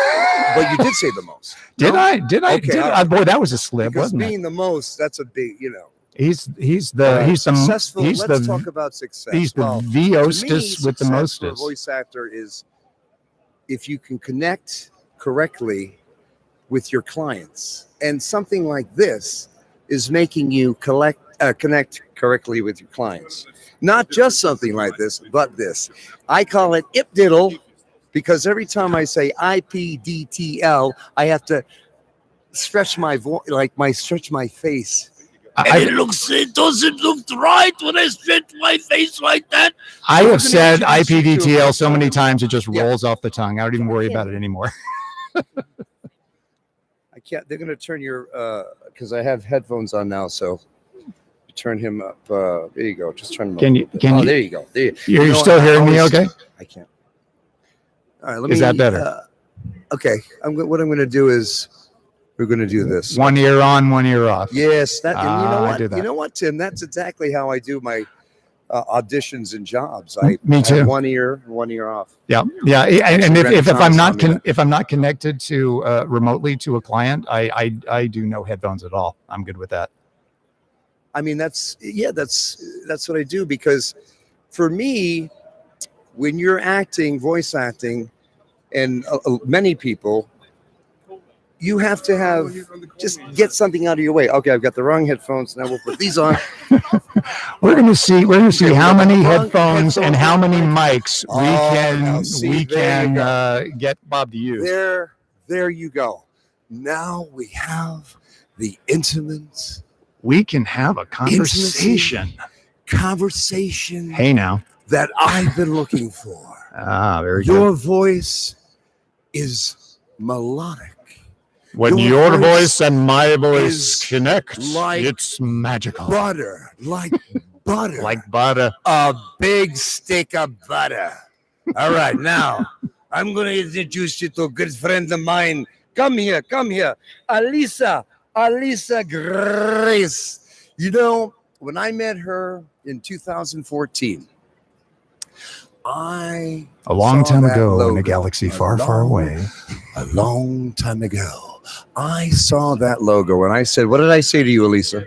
But you did say the most. Did no? I? Okay, boy, that was a slip, because wasn't being it? the most, that's a big, He's successful. Let's talk about success. He's the hostess with the mostest. For a voice actor is if you can connect correctly with your clients, and something like this is making you connect correctly with your clients. Not just something like this, but this. I call it IPDiddle. Because every time I say IPDTL, I have to stretch my voice, stretch my face. It doesn't look right when I stretch my face like that. I have said IPDTL so many times it just rolls off the tongue. I don't even worry about it anymore. I can't. They're going to turn your because I have headphones on now, so turn him up. There you go. Just turn him up. There you go. You're still hearing me? Okay. I can't. All right, Is that better? Okay. What I'm going to do is we're going to do this. One ear on, one ear off. Yes. And you know what? I do that. You know what, Tim? That's exactly how I do my auditions and jobs. Me too. I have one ear off. Yeah. And if I'm not connected to remotely to a client, I do no headphones at all. I'm good with that. I mean, that's what I do, because for me, when you're acting, voice acting, and many people, you have to just get something out of your way. Okay, I've got the wrong headphones. Now we'll put these on. We're going to see how many headphones and how many mics we can get Bob to use. There you go. Now we have the intimate. We can have a conversation. Conversation. Hey, now. That I've been looking for. Very good. Your voice is melodic. When Your your voice voice and my voice is connect, like it's magical. butter, like butter. Like butter. A big stick of butter. All right, now I'm going to introduce you to a good friend of mine. Come here, Alisa Grace. You know, when I met her in 2014, A long saw time that ago in a logo. galaxy far, far away. A long time ago, I saw that logo and I said, "What did I say to you, Alisa?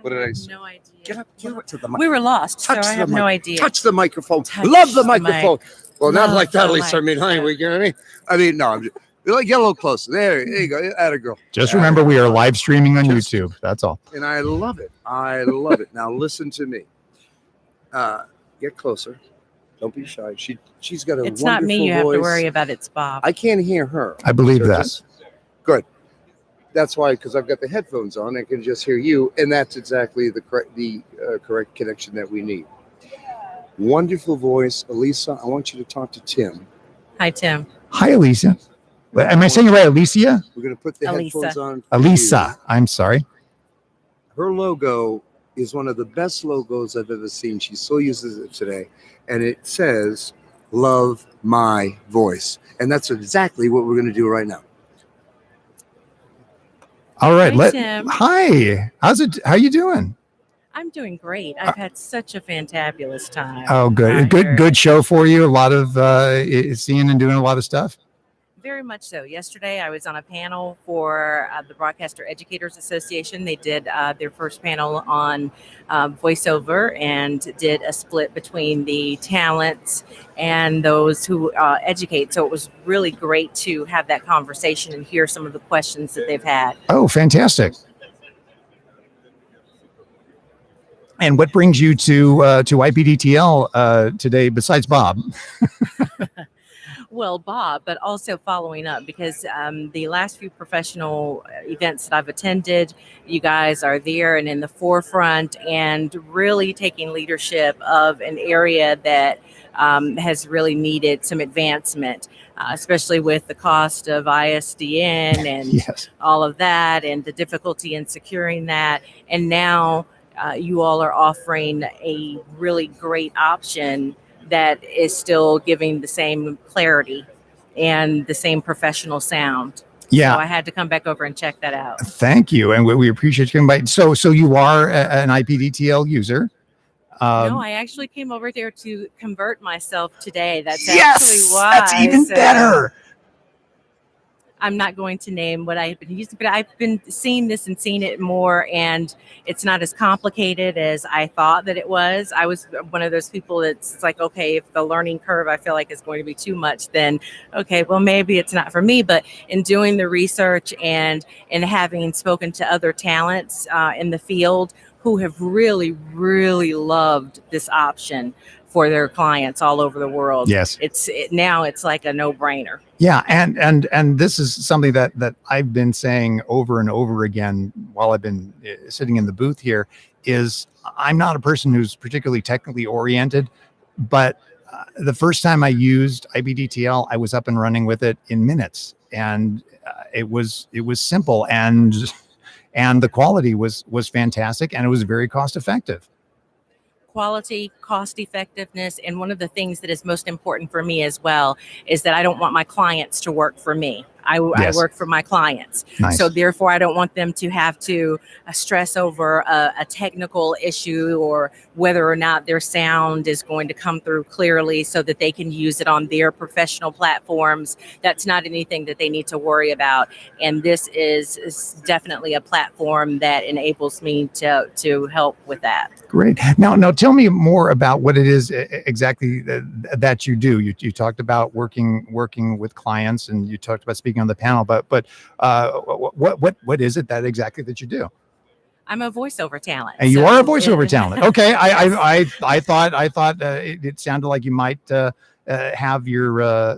What did I say? No idea. Get up to the mic. We were lost, so Touch I the have no mic. idea. Touch the microphone. Touch Love the the mic. microphone. Well, not Love like that, the Alisa. I mean, mic. honey, you know what I mean? No, I'm just, get a little closer. There you go. Atta girl. Just remember, we are live streaming on YouTube. That's all. And I love it. I love it. Now listen to me. Get closer. Don't be shy. She's got a It's wonderful not me you have to voice. worry about. It's Bob. I can't hear her. I believe that. Good. That's why, because I've got the headphones on, I can just hear you, and that's exactly the correct connection that we need. Wonderful voice, Alisa. I want you to talk to Tim. Hi, Tim. Hi, Alicia. Am I saying it right, Alicia? We're going to put the headphones on. for Alisa. you. I'm sorry. Her logo is one of the best logos I've ever seen. She still uses it today, and it says, "Love my voice," and that's exactly what we're going to do right now. All right. Hi, Tim. Hi. How's it? How you doing? I'm doing great. I've had such a fantabulous time. Oh, good. Good show for you. A lot of seeing and doing a lot of stuff. Very much so. Yesterday, I was on a panel for the Broadcaster Educators Association. They did their first panel on voiceover and did a split between the talents and those who educate. So it was really great to have that conversation and hear some of the questions that they've had. Oh, fantastic. And what brings you to IPDTL today besides Bob? Well, Bob, but also following up because the last few professional events that I've attended, you guys are there and in the forefront and really taking leadership of an area that has really needed some advancement, especially with the cost of ISDN and all of that and the difficulty in securing that. And now you all are offering a really great option that is still giving the same clarity and the same professional sound. Yeah. So I had to come back over and check that out. Thank you, and we appreciate you coming by. So you are an IPDTL user. No, I actually came over there to convert myself today. That's Yes, actually why. that's even better. I'm not going to name what I've been using, but I've been seeing this and seeing it more, and it's not as complicated as I thought that it was. I was one of those people that's like, okay, if the learning curve I feel like is going to be too much, then okay, well, maybe it's not for me. But in doing the research and having spoken to other talents in the field who have really, really loved this option for their clients all over the world. Yes. Now it's like a no-brainer. Yeah, and this is something that I've been saying over and over again while I've been sitting in the booth here is I'm not a person who's particularly technically oriented, but the first time I used IPDTL, I was up and running with it in minutes, and it was simple and the quality was fantastic, and it was very cost effective. Quality, cost effectiveness, and one of the things that is most important for me as well is that I don't want my clients to work for me. I work for my clients. Nice. So therefore, I don't want them to have to stress over a technical issue or whether or not their sound is going to come through clearly so that they can use it on their professional platforms. That's not anything that they need to worry about. And this is definitely a platform that enables me to help with that. Great. Now tell me more about what it is exactly that you do. You talked about working with clients, and you talked about speaking on the panel, but what is it that you do? I'm a voiceover talent. And you are a voiceover talent. Okay. I thought it sounded like you might have your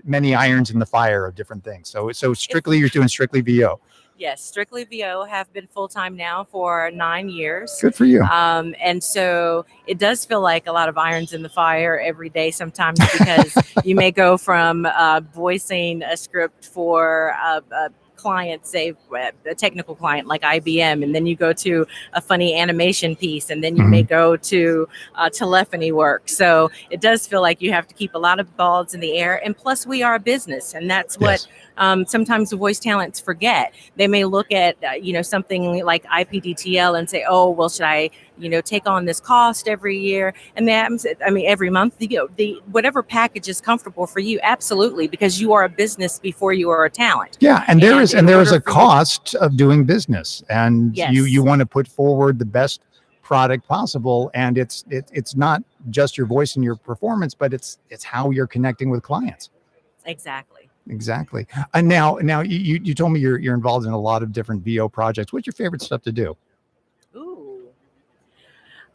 many irons in the fire of different things. So strictly you're doing strictly VO. Yes, strictly VO. Have been full time now for 9 years. Good for you. And so it does feel like a lot of irons in the fire every day sometimes, because you may go from voicing a script for a client, say a technical client like IBM, and then you go to a funny animation piece, and then you may go to telephony work. So it does feel like you have to keep a lot of balls in the air. And plus, we are a business, and that's what sometimes the voice talents forget. They may look at something like IPDTL and say, oh, well, should I take on this cost every year? And every month, the whatever package is comfortable for you, absolutely, because you are a business before you are a talent. Yeah, and there is a cost of doing business, and you want to put forward the best product possible, and it's not just your voice and your performance, but it's how you're connecting with clients. Exactly. And now you told me you're involved in a lot of different VO projects. What's your favorite stuff to do?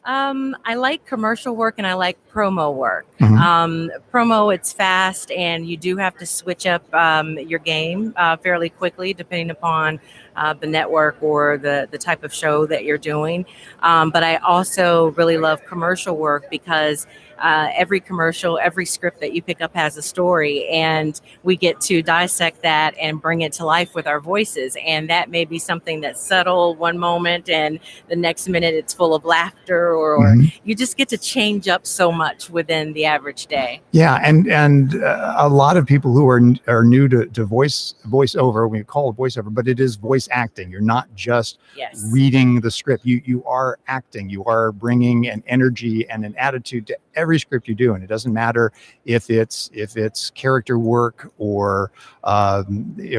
I like commercial work and I like promo work. Promo, it's fast, and you do have to switch up your game fairly quickly depending upon the network or the type of show that you're doing. But I also really love commercial work because every commercial, every script that you pick up has a story, and we get to dissect that and bring it to life with our voices. And that may be something that's subtle one moment, and the next minute it's full of laughter, or you just get to change up so much within the average day. Yeah, and a lot of people who are new to voiceover, we call it voiceover, but it is voice acting. You're not just reading the script. You are acting. You are bringing an energy and an attitude to every script you do, and it doesn't matter if it's character work or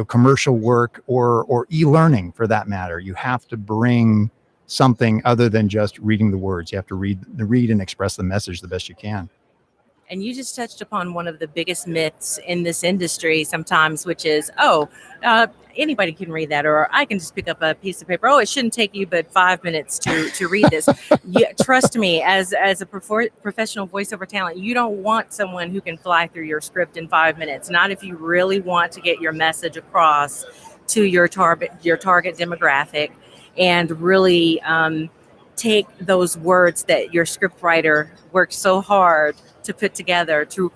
commercial work or e-learning for that matter. You have to bring something other than just reading the words. You have to read and express the message the best you can. And you just touched upon one of the biggest myths in this industry sometimes, which is, anybody can read that, or I can just pick up a piece of paper. Oh, it shouldn't take you but 5 minutes to read this. Trust me, as a professional voiceover talent, you don't want someone who can fly through your script in 5 minutes. Not if you really want to get your message across to your target demographic, and really take those words that your script writer worked so hard to put together to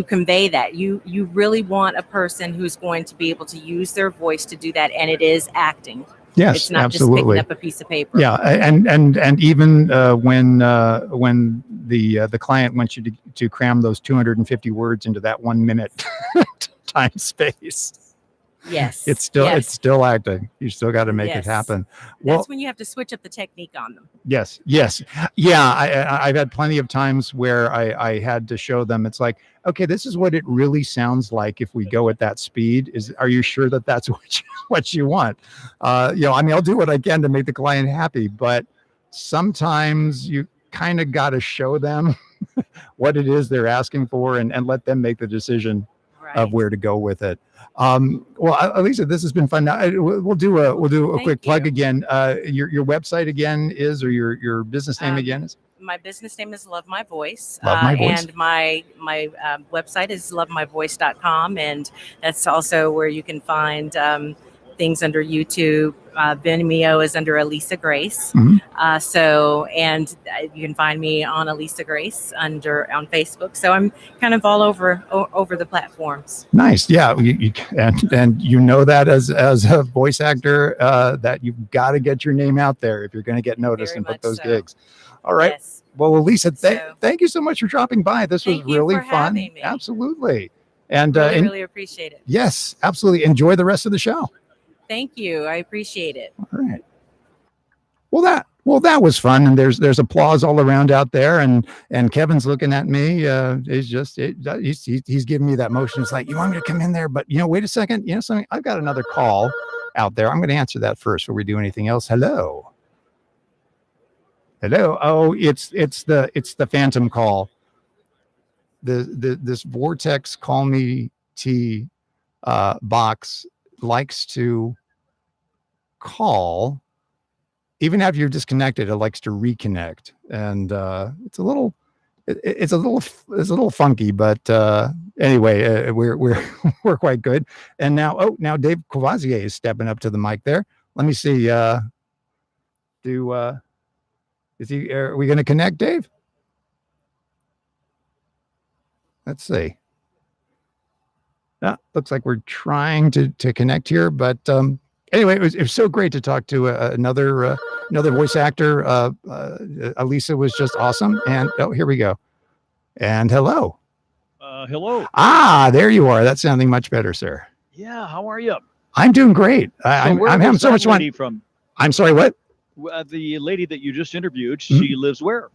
convey that. You really want a person who's going to be able to use their voice to do that, and it is acting. Yes, it's not absolutely. just picking up a piece of paper. Yeah, and even when the client wants you to cram those 250 words into that 1 minute time space. Yes, it's still acting. You still got to make it happen. That's when you have to switch up the technique on them. Yes. Yeah, I've had plenty of times where I had to show them. It's like, okay, this is what it really sounds like if we go at that speed. Are you sure that that's what you want? I'll do what I can to make the client happy, but sometimes you kind of got to show them what it is they're asking for, and let them make the decision of where to go with it. Well, Elisa, this has been fun. Now, we'll do a quick plug again. Your website again is, or your business name again is? My business name is Love My Voice. Love My Voice. And my website is lovemyvoice.com, and that's also where you can find things under YouTube. Vimeo is under Elisa Grace. And you can find me on Elisa Grace on Facebook. So I'm kind of all over the platforms. Nice. Yeah. And you know that as a voice actor, that you've got to get your name out there if you're going to get noticed and book those gigs. All right. Yes. Well, Elisa, thank you so much for dropping by. This was really fun. Absolutely. And really appreciate it. Yes, absolutely. Enjoy the rest of the show. Thank you. I appreciate it. All right. Well, that was fun, and there's applause all around out there, and Kevin's looking at me. He's giving me that motion. It's like, you want me to come in there, but wait a second. Something. I've got another call out there. I'm going to answer that first before we do anything else. Hello. Oh, it's the phantom call. This Vortex Call Me T box likes to call even after you're disconnected. It likes to reconnect, and it's a little funky, but anyway, we're quite good. And now Dave Courvoisier is stepping up to the mic there. Let me see. Are we going to connect, Dave? Let's see. Looks like we're trying to connect here, but anyway, it was so great to talk to another voice actor. Elisa was just awesome. And here we go. And hello. Hello. There you are. That's sounding much better, sir. Yeah, how are you? I'm doing great. I'm having so much fun. From? I'm sorry, what? The lady that you just interviewed, she lives where?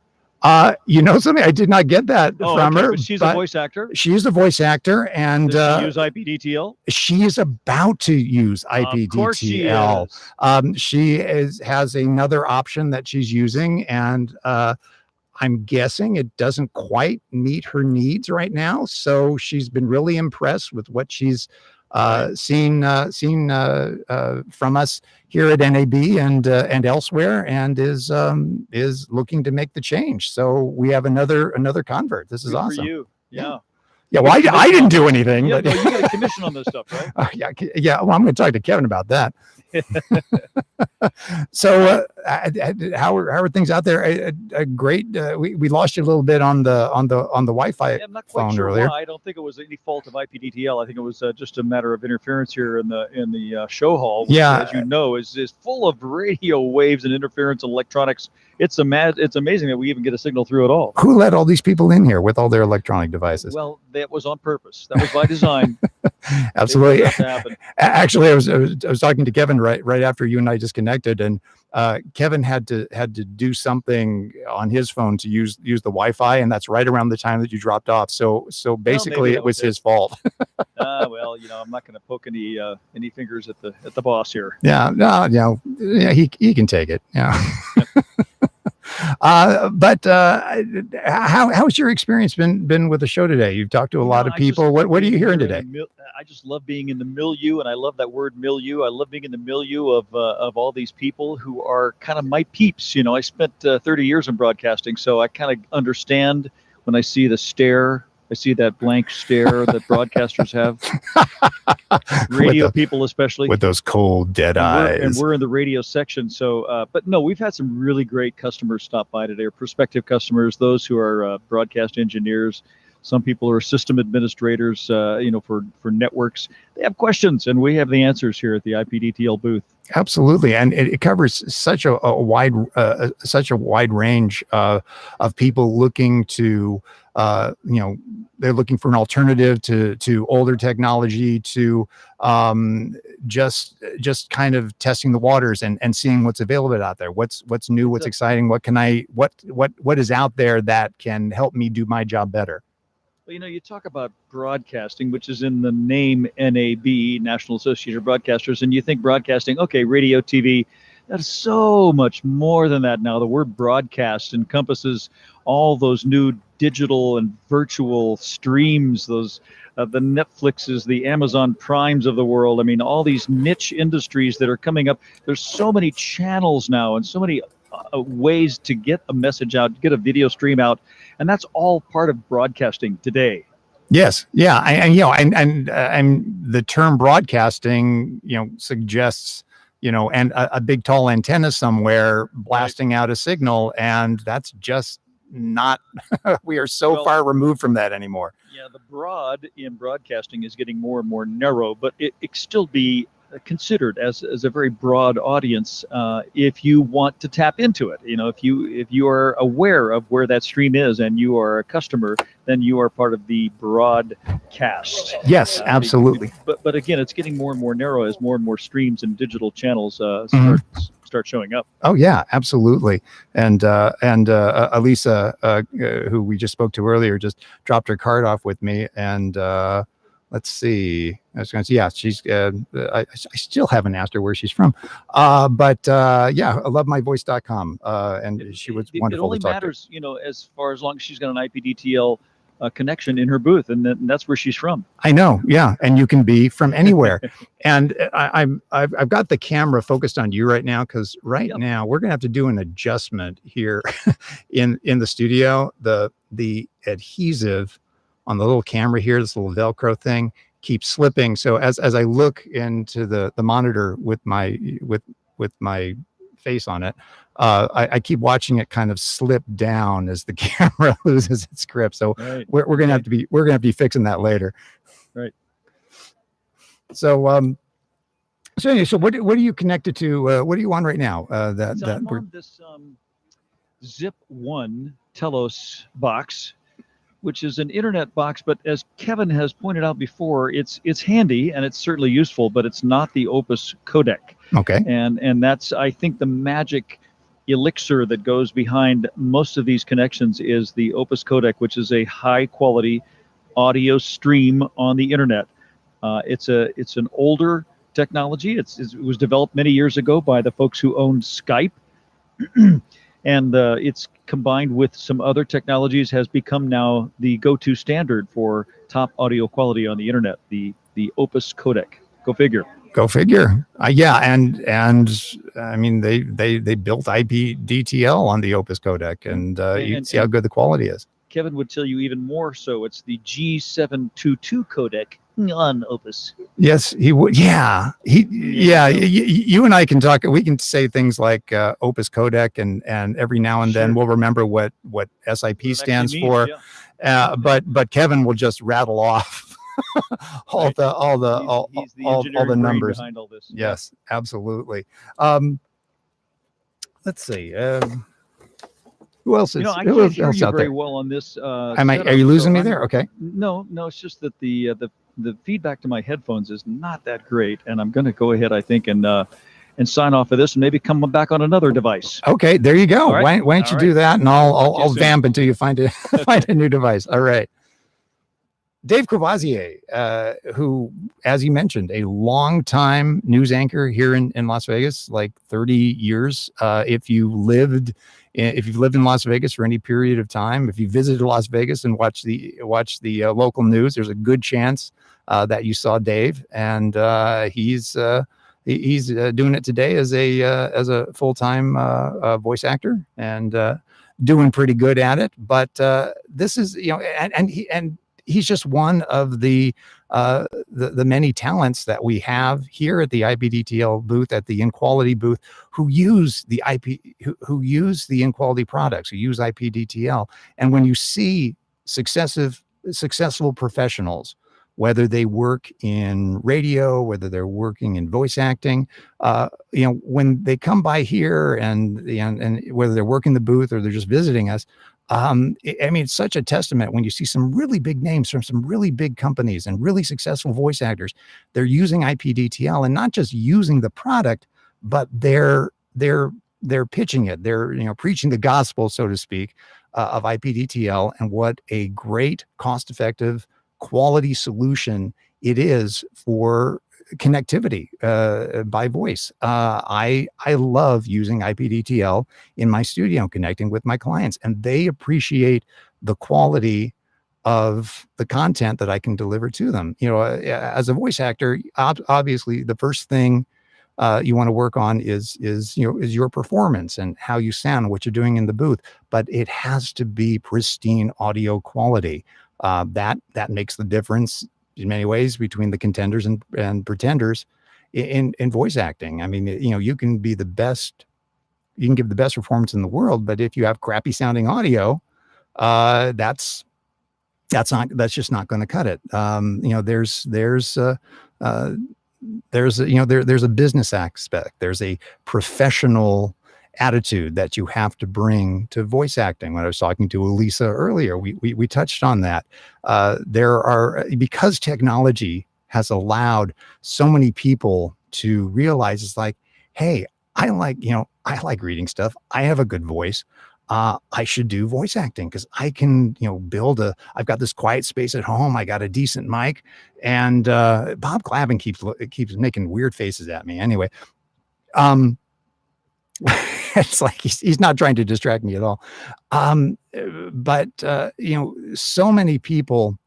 You know something? I did not get that from her. But she's a voice actor. She's a voice actor, and does she use IPDTL? She is about to use IPDTL. Of course she is. She has another option that she's using, and I'm guessing it doesn't quite meet her needs right now. So she's been really impressed with what she's seen from us here at NAB and elsewhere, and is looking to make the change. So we have another convert. This is Good awesome. For you. Yeah. Yeah, well, I didn't do anything. Yeah, but no, you get a commission on this stuff, right? Yeah. Well, I'm going to talk to Kevin about that. So, how are things out there? Great. We lost you a little bit on the Wi-Fi I'm not quite phone sure earlier. why. I don't think it was any fault of IPDTL. I think it was just a matter of interference here in the show hall. Which, Yeah. as you know, is full of radio waves and interference and electronics. It's amazing that we even get a signal through at all. Who let all these people in here with all their electronic devices? Well, that was on purpose. That was by design. Absolutely. That happened. Actually, I was talking to Kevin right after you and I disconnected, and Kevin had to do something on his phone to use the Wi-Fi, and that's right around the time that you dropped off. So basically, it was his fault. Well, I'm not going to poke any fingers at the boss here. Yeah, no, yeah, he can take it. Yeah. But how's your experience been with the show today? You've talked to a lot of people. What are you hearing today? I just love being in the milieu, and I love that word milieu. I love being in the milieu of all these people who are kind of my peeps. I spent 30 years in broadcasting, so I kind of understand when I see the stare. I see that blank stare that broadcasters have. Radio people, especially. With those cold, dead eyes. And we're in the radio section. So, but no, we've had some really great customers stop by today, or prospective customers, those who are broadcast engineers. Some people are system administrators, for networks. They have questions, and we have the answers here at the IPDTL booth. Absolutely, and it covers such a wide range of people looking to, they're looking for an alternative to older technology, to just kind of testing the waters and seeing what's available out there, what's new, what's exciting, what is out there that can help me do my job better. Well, you talk about broadcasting, which is in the name NAB, National Association of Broadcasters, and you think broadcasting, okay, radio, TV, that is so much more than that now. The word broadcast encompasses all those new digital and virtual streams, those the Netflixes, the Amazon Primes of the world. I mean, all these niche industries that are coming up. There's so many channels now and so many ways to get a message out, get a video stream out, and that's all part of broadcasting today. Yes, yeah, and the term broadcasting, suggests, and a big tall antenna somewhere blasting out a signal, and that's just not. We are so far removed from that anymore. Yeah, the broad in broadcasting is getting more and more narrow, but it can still be considered as a very broad audience if you want to tap into it. If you are aware of where that stream is and you are a customer, then you are part of the broadcast. Yes, absolutely. But again, it's getting more and more narrow as more and more streams and digital channels start showing up. Oh yeah, absolutely. And Elisa, who we just spoke to earlier, just dropped her card off with me, and let's see. I was going to say, yeah, she's. I still haven't asked her where she's from, but yeah, I love myvoice.com, and she was wonderful to talk to. It only matters, as far as long as she's got an IPDTL connection in her booth, and that's where she's from. I know, yeah, and you can be from anywhere. And I've got the camera focused on you right now, because now we're gonna have to do an adjustment here in the studio. The adhesive on the little camera here, this little Velcro thing, keeps slipping. So as I look into the monitor with my face on it. I keep watching it kind of slip down as the camera loses its grip. So Right. we're gonna have to be fixing that later. Right. So so anyway, so what are you connected to? What are you on right now? So I'm on this Zip One Telos box, which is an internet box, but as Kevin has pointed out before, it's handy and it's certainly useful, but it's not the Opus codec. Okay. And that's, I think, the magic elixir that goes behind most of these connections is the Opus codec, which is a high quality audio stream on the internet. It's an older technology. It was developed many years ago by the folks who owned Skype. And it's combined with some other technologies, has become now the go-to standard for top audio quality on the internet, the Opus codec. Go figure. Go figure. Yeah, and I mean they built IPDTL on the Opus codec, and you can see how good the quality is. Kevin would tell you even more so. It's the G722 codec on Opus. Yes, he would. Yeah, you and I can talk. We can say things like Opus codec, and every now and then we'll remember what SIP stands for. Yeah. But Kevin will just rattle off all the numbers behind all this. Yes, absolutely. Let's see. Who else is? I can't hear you very well on this. Are you losing me there? Okay. No, it's just that the feedback to my headphones is not that great, and I'm going to go ahead, I think, and sign off of this, and maybe come back on another device. Okay, there you go. Right. Why don't you do that, and I'll vamp until you find a new device. All right. Dave Courvoisier, who, as you mentioned, a longtime news anchor here in Las Vegas, like 30 years. If you've lived in Las Vegas for any period of time, if you visited Las Vegas and watched the local news, there's a good chance that you saw Dave, and he's doing it today as a full-time voice actor, and doing pretty good at it. But this is, and he's just one of the many talents that we have here at the IPDTL booth, at the InQuality booth, who use the who use the InQuality products, who use IPDTL. And when you see successful professionals, whether they work in radio, whether they're working in voice acting, when they come by here and whether they're working the booth or they're just visiting us, I mean, it's such a testament when you see some really big names from some really big companies and really successful voice actors. They're using IPDTL, and not just using the product, but they're pitching it. They're preaching the gospel, so to speak, of IPDTL, and what a great, cost-effective, quality solution it is for connectivity by voice. I love using IPDTL in my studio, connecting with my clients, and they appreciate the quality of the content that I can deliver to them. As a voice actor, obviously the first thing you want to work on is your performance and how you sound, what you're doing in the booth, but it has to be pristine audio quality. That makes the difference in many ways between the contenders and pretenders in voice acting. I mean, you can be the best, you can give the best performance in the world, but if you have crappy sounding audio, that's just not going to cut it. There's a business aspect. There's a professional attitude that you have to bring to voice acting. When I was talking to Elisa earlier, we touched on that. Because technology has allowed so many people to realize, it's like, hey, I like reading stuff. I have a good voice. I should do voice acting because I can, I've got this quiet space at home. I got a decent mic, and Bob Clavin keeps making weird faces at me. Anyway, it's like he's not trying to distract me at all. But so many people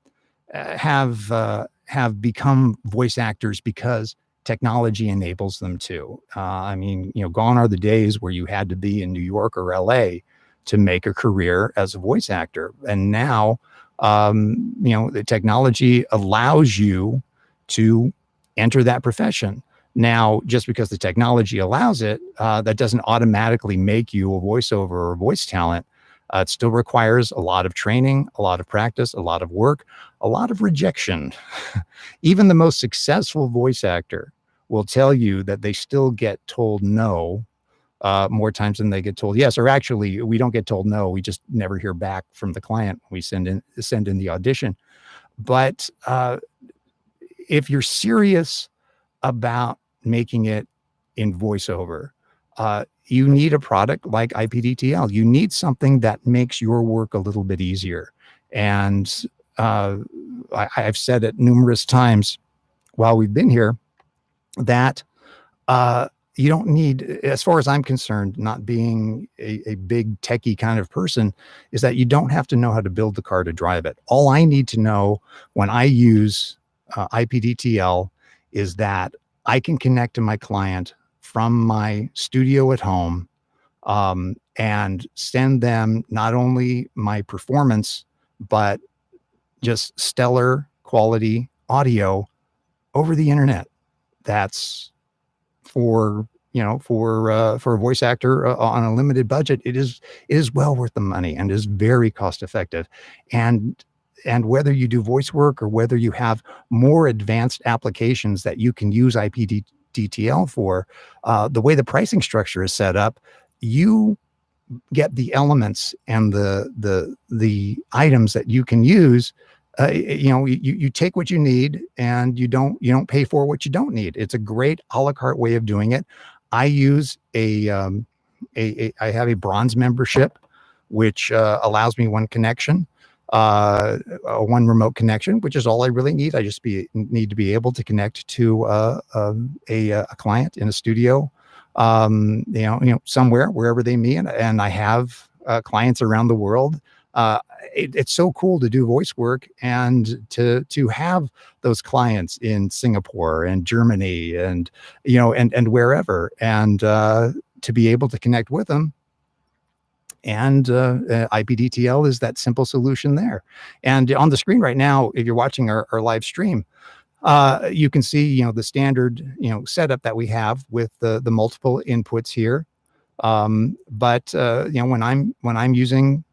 have become voice actors because technology enables them to. Gone are the days where you had to be in New York or LA to make a career as a voice actor. And now, the technology allows you to enter that profession. Now, just because the technology allows it, that doesn't automatically make you a voiceover or voice talent. It still requires a lot of training, a lot of practice, a lot of work, a lot of rejection. Even the most successful voice actor will tell you that they still get told no more times than they get told yes. Or actually, we don't get told no. We just never hear back from the client. We send in the audition. But if you're serious about making it in voiceover, you need a product like IPDTL. You need something that makes your work a little bit easier. And I've said it numerous times while we've been here that you don't need, as far as I'm concerned, not being a big techie kind of person, is that you don't have to know how to build the car to drive it. All I need to know when I use IPDTL is that I can connect to my client from my studio at home and send them not only my performance, but just stellar quality audio over the internet. That's for a voice actor on a limited budget. It is well worth the money and is very cost effective. And whether you do voice work or whether you have more advanced applications that you can use IPDTL for, the way the pricing structure is set up, you get the elements and the items that you can use. You take what you need and you don't pay for what you don't need. It's a great a la carte way of doing it. I use I have a bronze membership, which allows me one connection, one remote connection, which is all I really need. I just need to be able to connect to a client in a studio, somewhere, wherever they meet. And I have clients around the world. It's so cool to do voice work and to have those clients in Singapore and Germany and wherever, and to be able to connect with them. And IPDTL is that simple solution there. And on the screen right now, if you're watching our live stream, you can see the standard setup that we have with the multiple inputs here. But when I'm using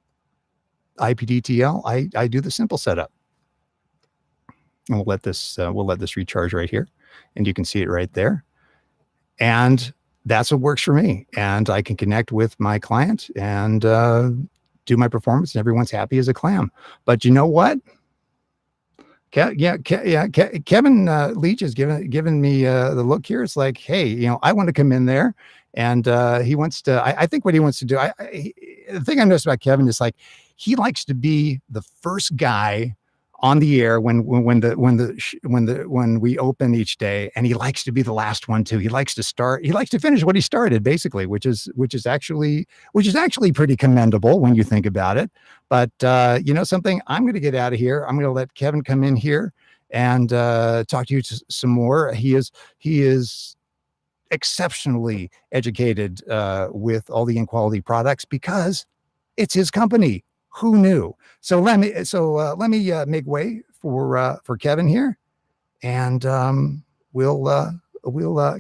IPDTL, I do the simple setup. And we'll let this recharge right here, and you can see it right there. And that's what works for me. And I can connect with my client and do my performance, and everyone's happy as a clam. But you know what? Kevin Leach has given me the look here. It's like, hey, I want to come in there, and he wants to. I think what he wants to do. The thing I noticed about Kevin is like he likes to be the first guy on the air when we open each day, and he likes to be the last one too. He likes to finish what he started, basically, which is actually pretty commendable when you think about it. But something, I'm going to get out of here. I'm going to let Kevin come in here and talk to you some more. He is exceptionally educated with all the in-quality products because it's his company. Who knew? So let me make way for Kevin here, and we'll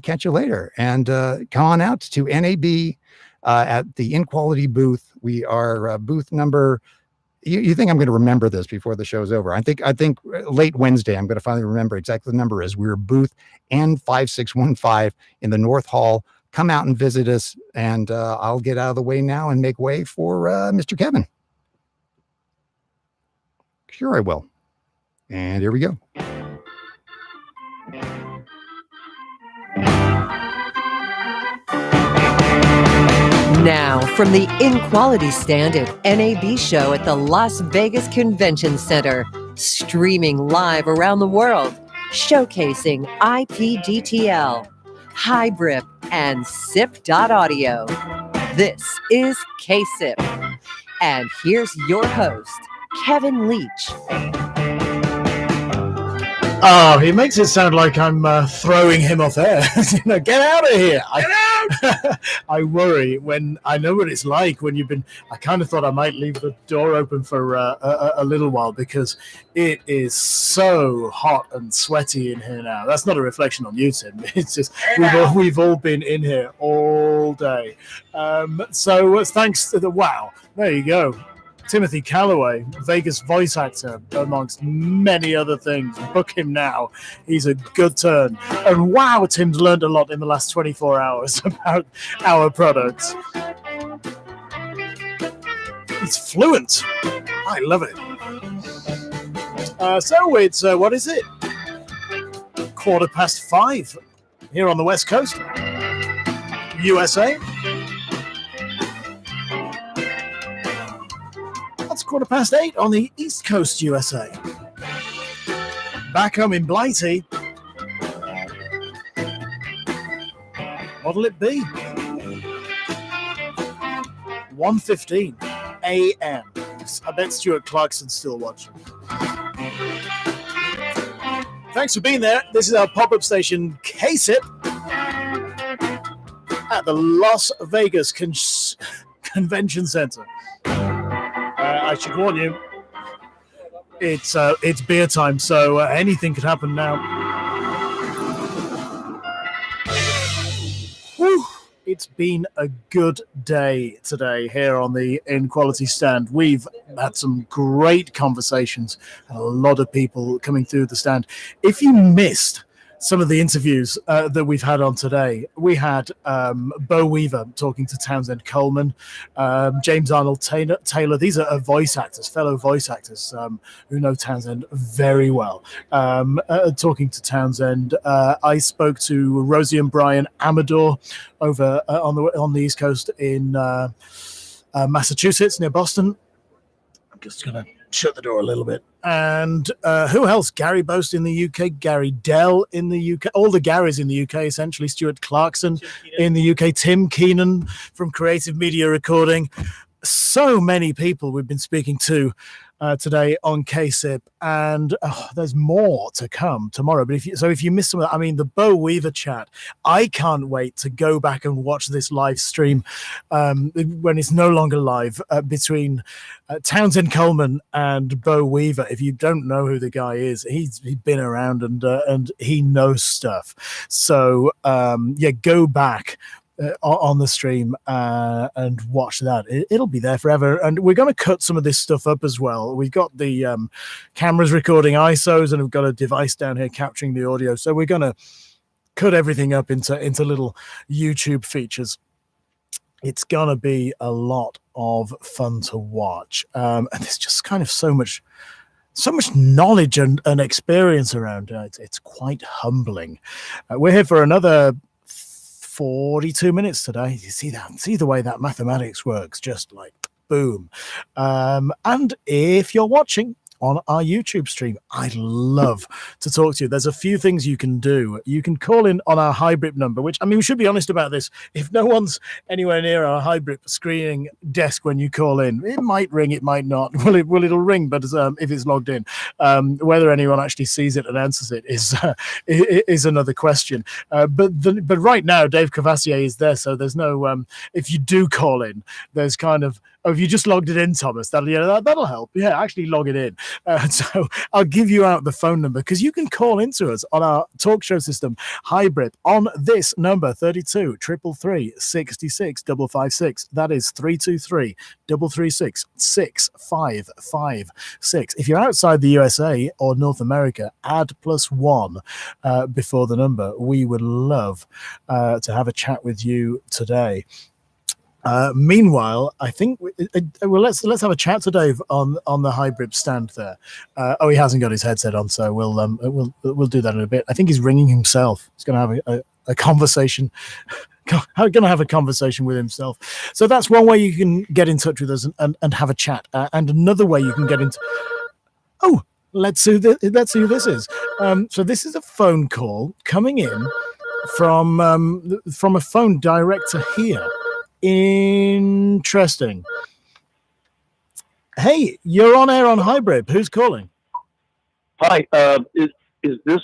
catch you later. And come on out to NAB at the in-quality booth. We are booth number. You think I'm going to remember this before the show's over? I think late Wednesday I'm going to finally remember exactly the number is. We're booth N5615 in the North Hall. Come out and visit us, and I'll get out of the way now and make way for Mr. Kevin. Sure, I will. And here we go. Now, from the In-Quality Stand at NAB show at the Las Vegas Convention Center, streaming live around the world, showcasing IPDTL, Hybrid, and SIP.audio. This is KSIP. And here's your host, Kevin Leach. Oh, he makes it sound like I'm throwing him off air. Get out of here. I worry when I know what it's like when you've been. I kind of thought I might leave the door open for a little while because it is so hot and sweaty in here now. That's not a reflection on you, Tim. It's just we've all been in here all day. So thanks to wow. There you go. Timothy Calloway, Vegas voice actor, amongst many other things. Book him now. He's a good turn. And wow, Tim's learned a lot in the last 24 hours about our products. He's fluent. I love it. So it's, what is it? 5:15 here on the West Coast, USA. It's 8:15 on the East Coast, USA. Back home in Blighty, what'll it be? 1:15 a.m. I bet Stuart Clarkson's still watching. Thanks for being there. This is our pop-up station, KSIP, at the Las Vegas Convention Center. I should warn you, it's beer time, so anything could happen now. Whew. It's been a good day today here on the Inequality Stand. We've had some great conversations and a lot of people coming through the stand. If you missed some of the interviews that we've had on today, we had Bo Weaver talking to Townsend Coleman, James Arnold Taylor. These are voice actors, fellow voice actors who know Townsend very well. Talking to Townsend, I spoke to Rosie and Brian Amador over on the East Coast in Massachusetts, near Boston. I'm just going to shut the door a little bit. And who else? Gary Boast in the UK, Gary Dell in the UK, all the Garys in the UK, essentially. Stuart Clarkson in the UK, Tim Keenan from Creative Media Recording. So many people we've been speaking to today on KSIP, and there's more to come tomorrow. But if you missed some of that, I mean, the Bo Weaver chat, I can't wait to go back and watch this live stream when it's no longer live between Townsend Coleman and Bo Weaver. If you don't know who the guy is, he's been around and he knows stuff. So go back on the stream and watch that. It'll be there forever, and we're going to cut some of this stuff up as well. We've got the cameras recording ISOs, and we've got a device down here capturing the audio, so we're going to cut everything up into little YouTube features. It's going to be a lot of fun to watch, and there's just kind of so much knowledge and experience around it. It's quite humbling. We're here for another 42 minutes today. You see that? See the way that mathematics works, just like boom. And if you're watching on our YouTube stream, I'd love to talk to you. There's a few things you can do. You can call in on our hybrid number, which, I mean, we should be honest about this. If no one's anywhere near our hybrid screening desk when you call in, it might ring, it might not. Well, it'll ring, but if it's logged in, whether anyone actually sees it and answers it is another question. But right now, Dave Cavassier is there, so there's no. If you do call in, there's kind of. Oh, if you just logged it in, Thomas, that'll help. Yeah, actually log it in. So I'll give you out the phone number because you can call into us on our talk show system hybrid on this number 32 333 66 556. That is 323 336 6556. If you're outside the USA or North America, add +1 before the number. We would love to have a chat with you today. Meanwhile, I think let's have a chat to Dave on the hybrid stand there. He hasn't got his headset on, so we'll do that in a bit. I think he's ringing himself. He's going to have a conversation. Going to have a conversation with himself. So that's one way you can get in touch with us and have a chat. And another way you can get into. Oh, let's see who this is. So this is a phone call coming in from a phone direct to here. Interesting. Hey, you're on air on hybrid. Who's calling? Hi, is Is this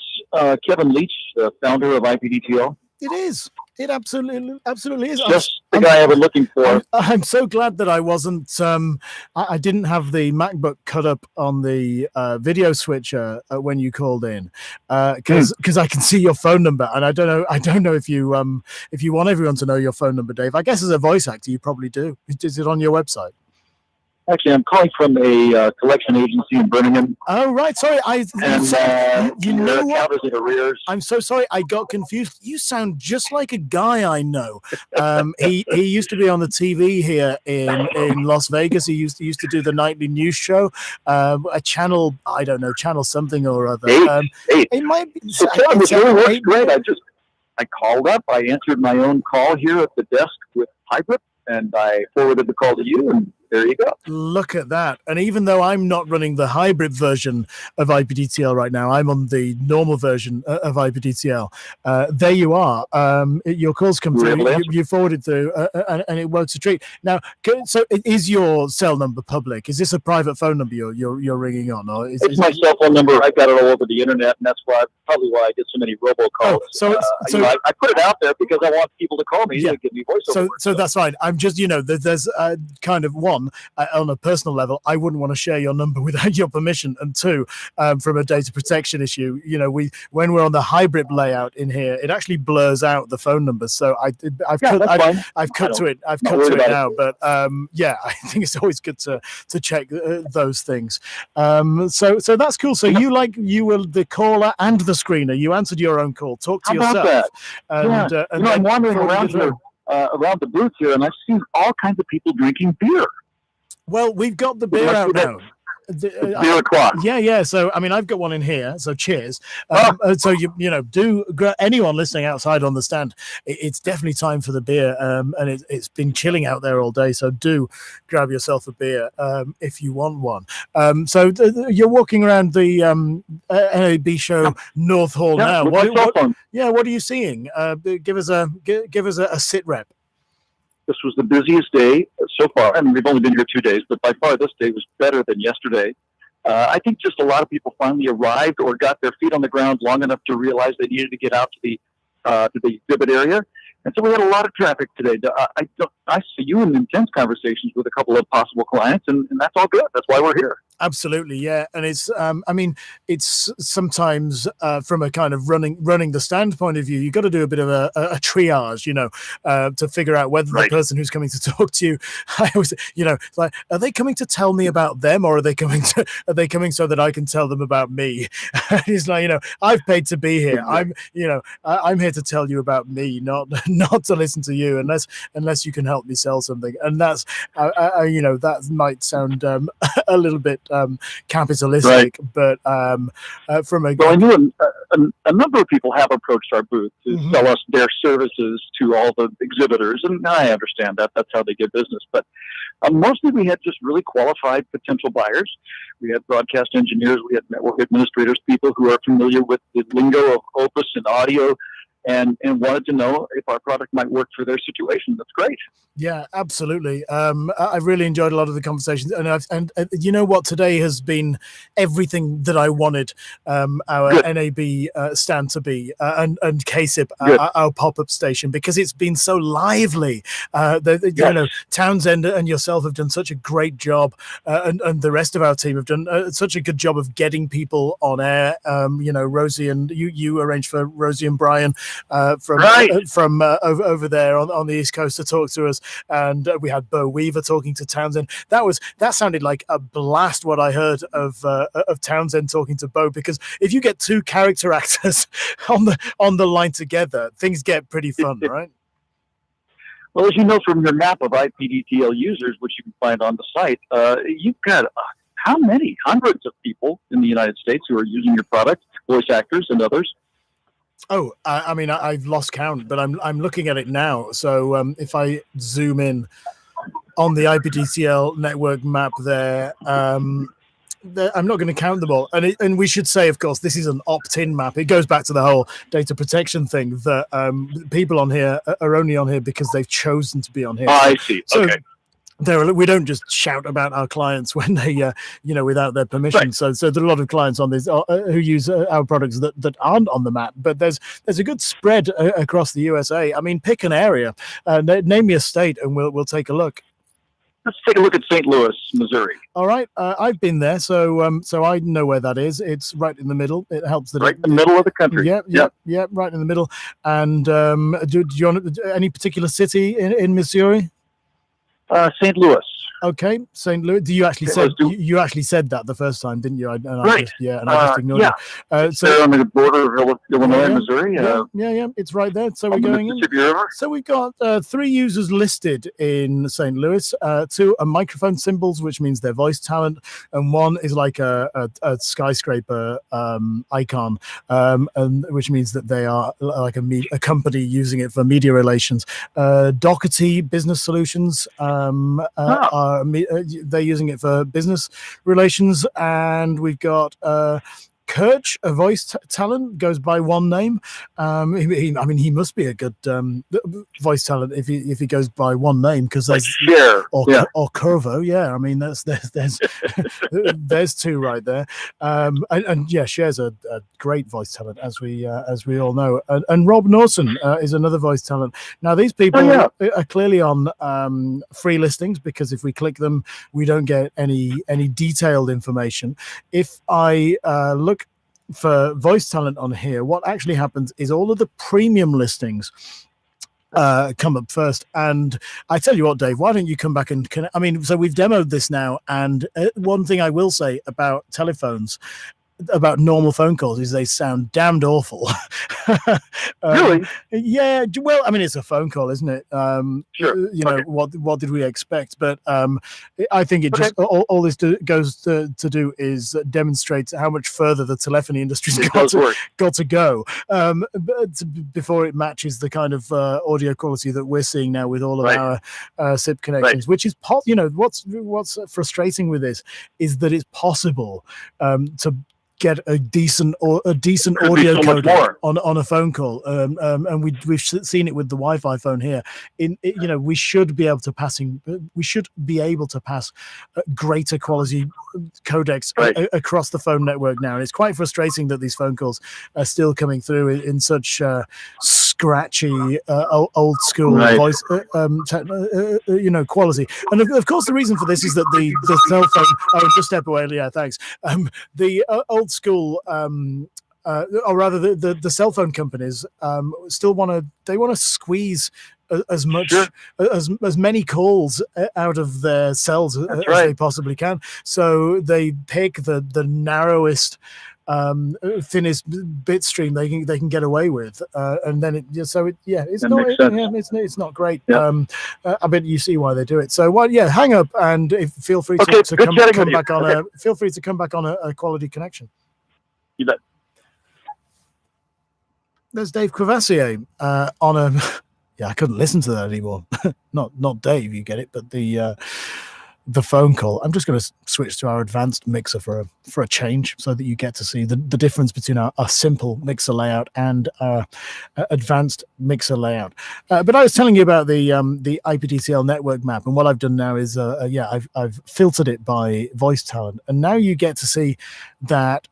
Kevin Leach, the founder of IPDTL? It is. It absolutely is. Just the guy I was looking for. I'm so glad that I wasn't. I didn't have the MacBook cut up on the video switcher when you called in, because I can see your phone number, and I don't know if you want everyone to know your phone number, Dave. I guess as a voice actor, you probably do. Is it on your website? Actually, I'm calling from a collection agency in Birmingham. Oh, right. Sorry. You know what? In arrears. I'm so sorry. I got confused. You sound just like a guy I know. He used to be on the TV here in Las Vegas. He used to do the nightly news show, a channel, I don't know, channel something or other. It might be. So it really works great. I called up. I answered my own call here at the desk with Hybrid, and I forwarded the call to you, and there you go. Look at that. And even though I'm not running the hybrid version of IPDTL right now, I'm on the normal version of IPDTL. There you are. Your calls come through. You forwarded through, and it works a treat. Now, so is your cell number public? Is this a private phone number you're ringing on? Or it's my cell phone number. I got it all over the internet, and that's probably why I get so many robocalls. I put it out there because I want people to call me to give me voiceover. So that's fine. I'm just, there's kind of one, on a personal level, I wouldn't want to share your number without your permission, and two, from a data protection issue, when we're on the hybrid layout in here, it actually blurs out the phone numbers. So I've cut to it now. But I think it's always good to check those things. So that's cool. So you were the caller and the screener. You answered your own call. Talk to yourself. That? I'm wandering around here, around the booth here, and I've seen all kinds of people drinking beer. Well, we've got the beer out now. Beer o'clock. Yeah. So, I've got one in here. So, cheers. So, anyone listening outside on the stand, it's definitely time for the beer. And it's been chilling out there all day. So, do grab yourself a beer if you want one. So, you're walking around the NAB show North Hall now. What are you seeing? Give us a sit rep. This was the busiest day so far. I mean, we've only been here 2 days, but by far this day was better than yesterday. I think just a lot of people finally arrived or got their feet on the ground long enough to realize they needed to get out to the exhibit area. And so we had a lot of traffic today. I see you in intense conversations with a couple of possible clients, and that's all good. That's why we're here. Absolutely, yeah. And it's, it's sometimes from a kind of running the stand point of view, you've got to do a bit of a triage, to figure out whether the person who's coming to talk to you, I always, it's like, are they coming to tell me about them, or are they coming so that I can tell them about me? It's like, I've paid to be here. I'm here to tell you about me, not to listen to you, unless you can help me sell something. And that's, that might sound a little bit capitalistic, but from a I knew a number of people have approached our booth to sell us their services to all the exhibitors, and I understand that that's how they get business. But mostly we had just really qualified potential buyers. We had broadcast engineers, we had network administrators, people who are familiar with the lingo of Opus and audio, and wanted to know if our product might work for their situation. That's great. Yeah, absolutely. I've really enjoyed a lot of the conversations, and you know what? Today has been everything that I wanted our NAB stand to be, and KSIP, our pop-up station, because it's been so lively. Townsend and yourself have done such a great job, and the rest of our team have done such a good job of getting people on air. Rosie and you arranged for Rosie and Brian from over there on the East Coast to talk to us, and we had Bo Weaver talking to Townsend. That sounded like a blast. What I heard of Townsend talking to Bo, because if you get two character actors on the line together, things get pretty fun, right? Well, as you know from your map of IPDTL users, which you can find on the site, you've got how many hundreds of people in the United States who are using your product, voice actors and others? Oh, I've lost count, but I'm looking at it now. So if I zoom in on the IPDTL network map there, I'm not going to count them all. And we should say, of course, this is an opt-in map. It goes back to the whole data protection thing that people on here are only on here because they've chosen to be on here. Oh, I see. Okay. we don't just shout about our clients when they without their permission. Right. So there are a lot of clients on this who use our products that aren't on the map, but there's a good spread across the USA. I mean, pick an area, name me a state, and we'll take a look. Let's take a look at St. Louis, Missouri. All right, I've been there, so I know where that is. It's right in the middle. It helps that Right in the middle of the country. Yeah, right in the middle. And do you want any particular city in Missouri? St. Louis. Okay, St. Louis. Do you actually you actually said that the first time, didn't you? Right. I just ignored it. So they're on the border of Illinois and Missouri. Yeah, it's right there. So we're going in. River. So we've got 3 users listed in St. Louis. 2 are microphone symbols, which means they're voice talent, and 1 is like a skyscraper icon, and which means that they are like a company using it for media relations. Doherty Business Solutions they're using it for business relations, and we've got Kirch, a voice talent, goes by 1 name. He must be a good voice talent if he goes by 1 name, because there's or Curvo. Yeah, I mean there's there's 2 right there. And yeah, Cher's a great voice talent, as we all know. And Rob Norton is another voice talent. Now these people are clearly on free listings, because if we click them, we don't get any detailed information. If I look for voice talent on here, what actually happens is all of the premium listings come up first. And I tell you what, Dave, why don't you come back and connect? I mean, so we've demoed this now, and one thing I will say about telephones, about normal phone calls, is they sound damned awful. Really? Yeah. Well, I mean, it's a phone call, isn't it? Sure. You know, what did we expect? But I think it just all this goes to do is demonstrate how much further the telephony industry's got to go before it matches the kind of audio quality that we're seeing now with all of our SIP connections. Which is, what's frustrating with this is that it's possible to get a decent audio codec on a phone call, and we've seen it with the Wi-Fi phone here. We should be able to pass greater quality codecs across the phone network now, and it's quite frustrating that these phone calls are still coming through in such scratchy old school voice quality. And of course the reason for this is that the cell phone just step away, thanks, the old school or rather the cell phone companies still want to squeeze as much as many calls out of their cells as they possibly can. So they pick the narrowest thinnest bit stream they can get away with, and then it's not great. I bet you see why they do it. So hang up and feel free to come back on feel free to come back on a quality connection. You bet. There's Dave Quavassier on a I couldn't listen to that anymore. not Dave, you get it, but the phone call. I'm just going to switch to our advanced mixer for a change, so that you get to see the difference between our simple mixer layout and our advanced mixer layout. But I was telling you about the IPDTL network map, and what I've done now is I've filtered it by voice talent, and now you get to see that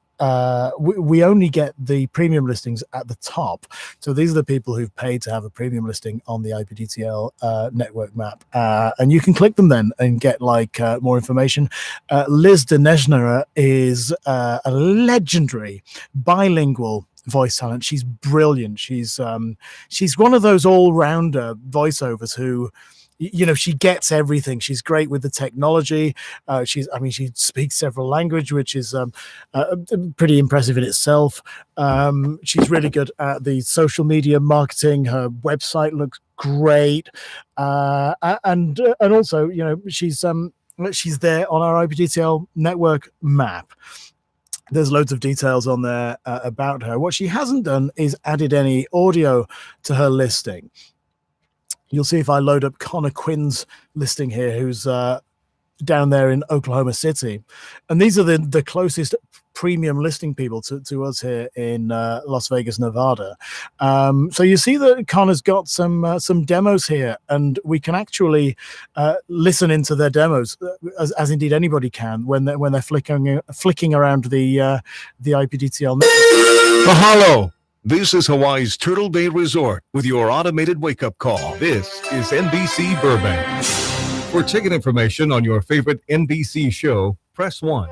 we only get the premium listings at the top. So these are the people who've paid to have a premium listing on the IPDTL network map, and you can click them then and get more information. Liz de Nesnera is a legendary bilingual voice talent. She's brilliant. She's one of those all-rounder voiceovers who, she gets everything. She's great with the technology. She speaks several languages, which is pretty impressive in itself. She's really good at the social media marketing. Her website looks great, and also, she's there on our IPDTL network map. There's loads of details on there about her. What she hasn't done is added any audio to her listing. You'll see if I load up Connor Quinn's listing here, who's down there in Oklahoma City. And these are the closest premium listing people to us here in Las Vegas, Nevada. So you see that Connor's got some demos here, and we can actually listen into their demos, as indeed anybody can, when they're flicking around the IPDTL network. Mahalo! This is Hawaii's Turtle Bay Resort with your automated wake-up call. This is NBC Burbank. For ticket information on your favorite NBC show, press 1.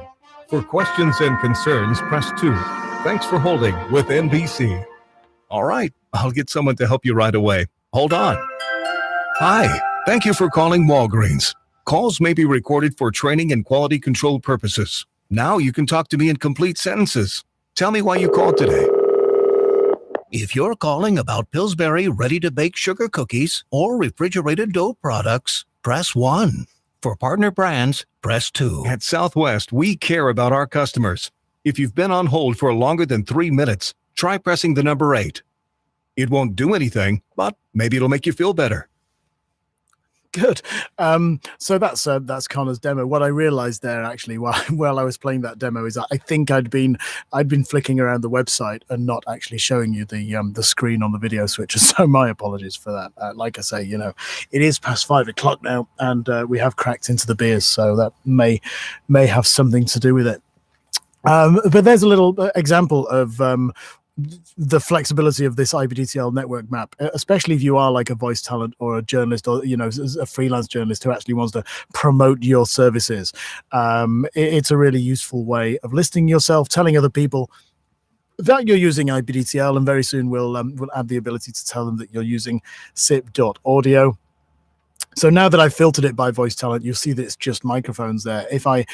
For questions and concerns, press 2. Thanks for holding with NBC. All right, I'll get someone to help you right away. Hold on. Hi, thank you for calling Walgreens. Calls may be recorded for training and quality control purposes. Now you can talk to me in complete sentences. Tell me why you called today. If you're calling about Pillsbury ready-to-bake sugar cookies or refrigerated dough products, press 1. For partner brands, press 2. At Southwest, we care about our customers. If you've been on hold for longer than 3 minutes, try pressing the number 8. It won't do anything, but maybe it'll make you feel better. Good. So that's Connor's demo. What I realized there actually while I was playing that demo is that I think I'd been flicking around the website and not actually showing you the screen on the video switcher. So my apologies for that. Like I say, it is past 5 o'clock now, and we have cracked into the beers, so that may have something to do with it. But there's a little example of the flexibility of this IPDTL network map, especially if you are like a voice talent or a journalist, or a freelance journalist who actually wants to promote your services. It's a really useful way of listing yourself, telling other people that you're using IPDTL, and very soon we'll add the ability to tell them that you're using SIP.audio. So now that I've filtered it by voice talent, you'll see that it's just microphones there. If I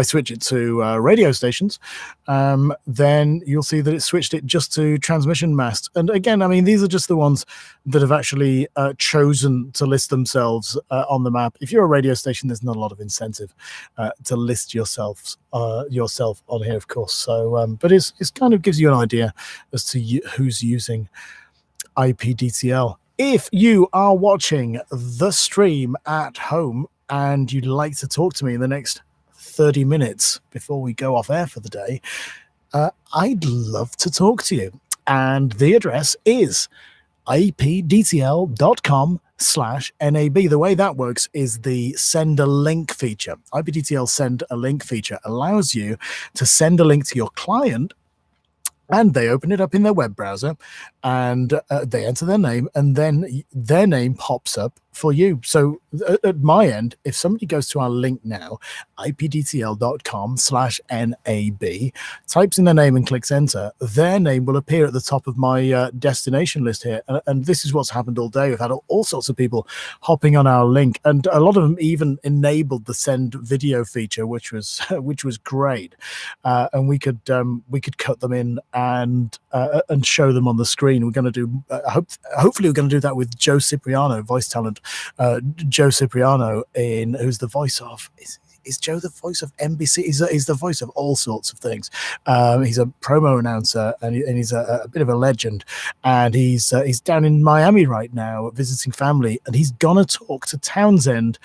switch it to radio stations, then you'll see that it switched it just to transmission mast. And again, I mean, these are just the ones that have actually chosen to list themselves on the map. If you're a radio station, there's not a lot of incentive to list yourself on here, of course. So, but it's kind of gives you an idea as to who's using IPDTL. If you are watching the stream at home and you'd like to talk to me in the next 30 minutes before we go off air for the day, I'd love to talk to you. And the address is ipdtl.com/NAB. The way that works is the send a link feature. IPDTL send a link feature allows you to send a link to your client, and they open it up in their web browser, and they enter their name, and then their name pops up for you. So at my end, if somebody goes to our link now, ipdtl.com/NAB, types in their name and clicks enter, their name will appear at the top of my destination list here. And this is what's happened all day. We've had all sorts of people hopping on our link, and a lot of them even enabled the send video feature, which was great. And we could cut them in and show them on the screen. We're going to do hopefully we're going to do that with Joe Cipriano, voice talent. Joe Cipriano, who's the voice of is Joe the voice of NBC? He's the voice of all sorts of things. He's a promo announcer, and he's a bit of a legend. And he's down in Miami right now visiting family, and he's gonna talk to Townsend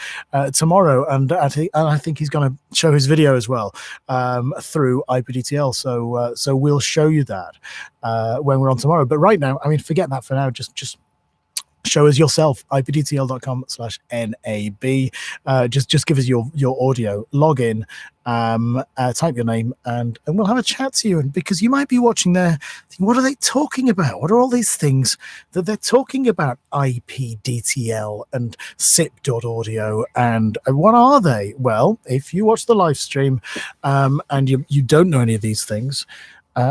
tomorrow, and I think he's gonna show his video as well through IPDTL. So we'll show you that when we're on tomorrow. But right now, I mean, forget that for now. Just show us yourself. ipdtl.com/NAB. Just give us your audio, log in, type your name, and we'll have a chat to you. And because you might be watching there thinking, what are they talking about? What are all these things that they're talking about? IPDTL and SIP.audio, and what are they? Well, if you watch the live stream and you don't know any of these things,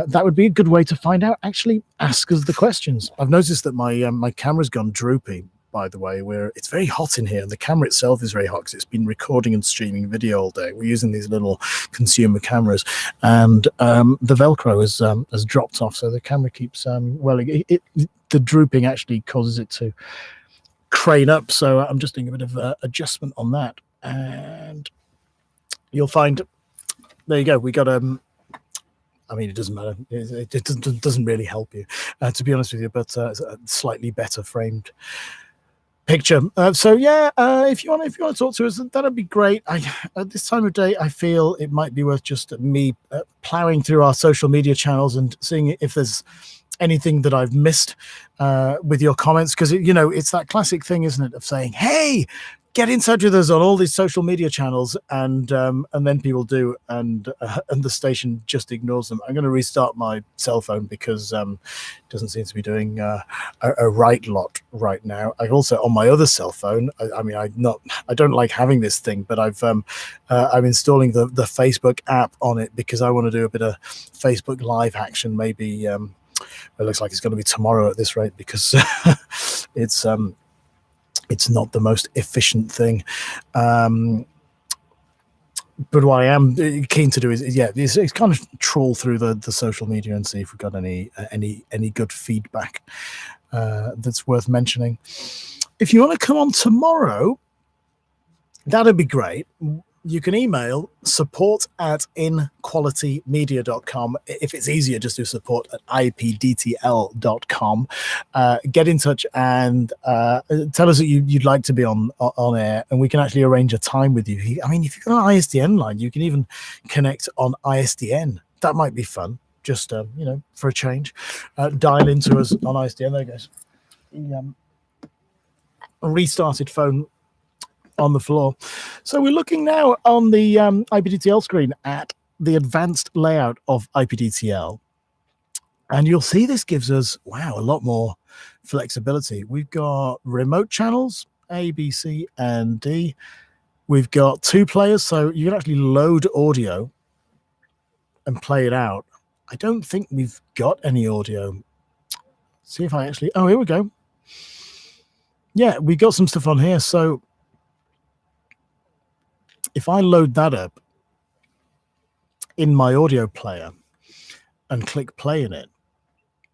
that would be a good way to find out. Actually, ask us the questions. I've noticed that my camera's gone droopy, by the way, where it's very hot in here, and the camera itself is very hot because it's been recording and streaming video all day. We're using these little consumer cameras, and the Velcro has dropped off, so the camera keeps the drooping actually causes it to crane up. So I'm just doing a bit of adjustment on that, and you'll find there you go. We got I mean, it doesn't matter. It doesn't really help you, to be honest with you, but it's slightly better framed picture. If you want to talk to us, that'd be great. At this time of day, I feel it might be worth just me plowing through our social media channels and seeing if there's anything that I've missed with your comments, because it's that classic thing, isn't it, of saying, hey, get in touch with us on all these social media channels, and then people do, and the station just ignores them. I'm going to restart my cell phone because it doesn't seem to be doing a right lot right now. I also, on my other cell phone, I don't like having this thing, but I'm installing the Facebook app on it because I want to do a bit of Facebook Live action. Maybe it looks like it's going to be tomorrow at this rate, because it's not the most efficient thing. But what I am keen to do is kind of trawl through the social media and see if we've got any good feedback that's worth mentioning. If you want to come on tomorrow, that'd be great. You can email support@inqualitymedia.com. If it's easier, just do support@ipdtl.com. Get in touch and tell us that you'd like to be on air, and we can actually arrange a time with you. I mean, if you've got an ISDN line, you can even connect on ISDN. That might be fun, just for a change. Dial into us on ISDN. There goes. Restarted phone on the floor. So we're looking now on the IPDTL screen at the advanced layout of IPDTL. And you'll see this gives us, a lot more flexibility. We've got remote channels, A, B, C, and D. We've got 2 players, so you can actually load audio and play it out. I don't think we've got any audio. See if I actually, here we go. Yeah, we got some stuff on here. So if I load that up in my audio player and click play in it,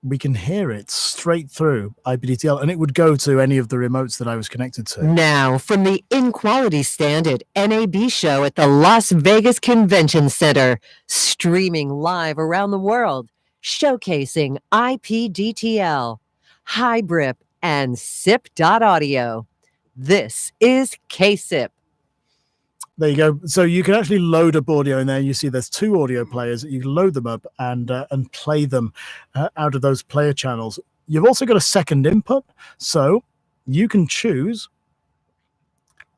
we can hear it straight through IPDTL, and it would go to any of the remotes that I was connected to. Now, from the In-Quality Standard NAB show at the Las Vegas Convention Center, streaming live around the world, showcasing IPDTL, HiBrip, and SIP.audio. This is KSIP. There you go. So you can actually load up audio in there. You see there's 2 audio players. You can load them up and play them out of those player channels. You've also got a second input, so you can choose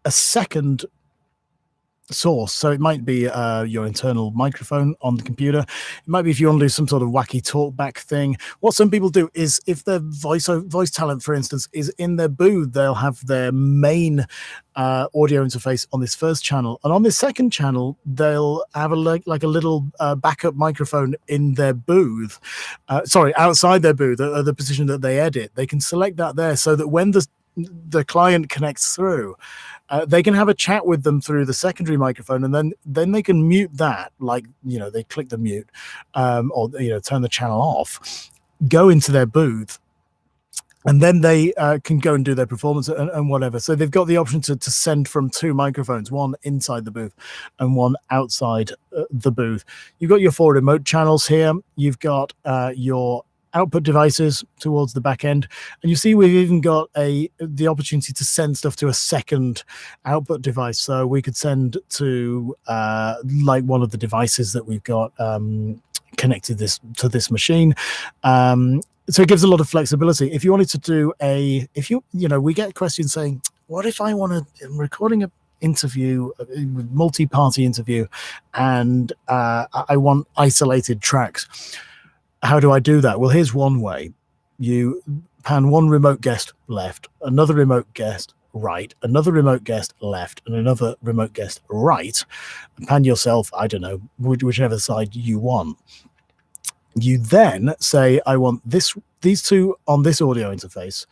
a second source. So it might be your internal microphone on the computer. It might be if you want to do some sort of wacky talkback thing. What some people do is, if their voice talent, for instance, is in their booth, they'll have their main audio interface on this first channel, and on this second channel they'll have a little backup microphone in their booth, outside their booth, the position that they edit. They can select that there, so that when the client connects through, they can have a chat with them through the secondary microphone, and then they can mute that, they click the mute, or turn the channel off, go into their booth, and then they can go and do their performance and whatever. So they've got the option to send from 2 microphones, one inside the booth and one outside the booth. You've got your 4 remote channels here. You've got your output devices towards the back end, and you see we've even got the opportunity to send stuff to a second output device. So we could send to one of the devices that we've got connected to this machine. So it gives a lot of flexibility. If you wanted to do we get questions saying, what if I'm recording an interview, multi-party interview, and I want isolated tracks. How do I do that? Well, here's one way. You pan one remote guest left, another remote guest right, another remote guest left, and another remote guest right. And pan yourself, I don't know, whichever side you want. You then say, I want these 2 on this audio interface,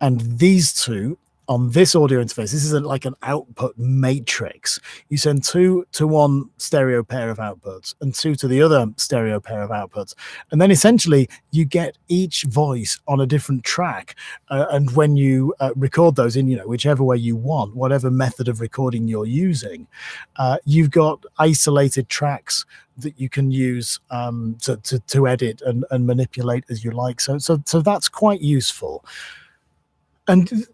and these 2 on this audio interface. This is like an output matrix. You send 2 to one stereo pair of outputs and 2 to the other stereo pair of outputs. And then essentially you get each voice on a different track. And when you record those in, whichever way you want, whatever method of recording you're using, you've got isolated tracks that you can use to edit and manipulate as you like. So that's quite useful. And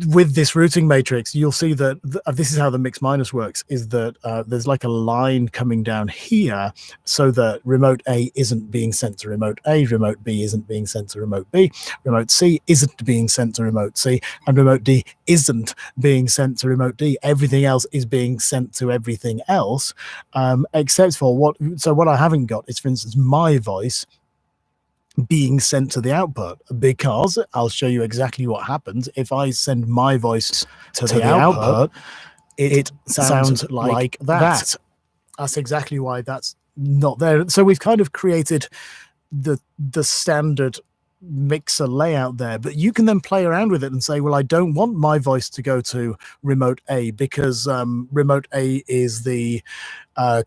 with this routing matrix, you'll see that this is how the mix minus works, is that there's like a line coming down here so that remote A isn't being sent to remote A, remote B isn't being sent to remote B, remote C isn't being sent to remote C, and remote D isn't being sent to remote D. Everything else is being sent to everything else, except for what I haven't got is, for instance, my voice being sent to the output, because I'll show you exactly what happens if I send my voice to the output. It sounds like that. That's exactly why that's not there. So we've kind of created the standard mixer layout there, but you can then play around with it and say, well, I don't want my voice to go to remote A because remote A is the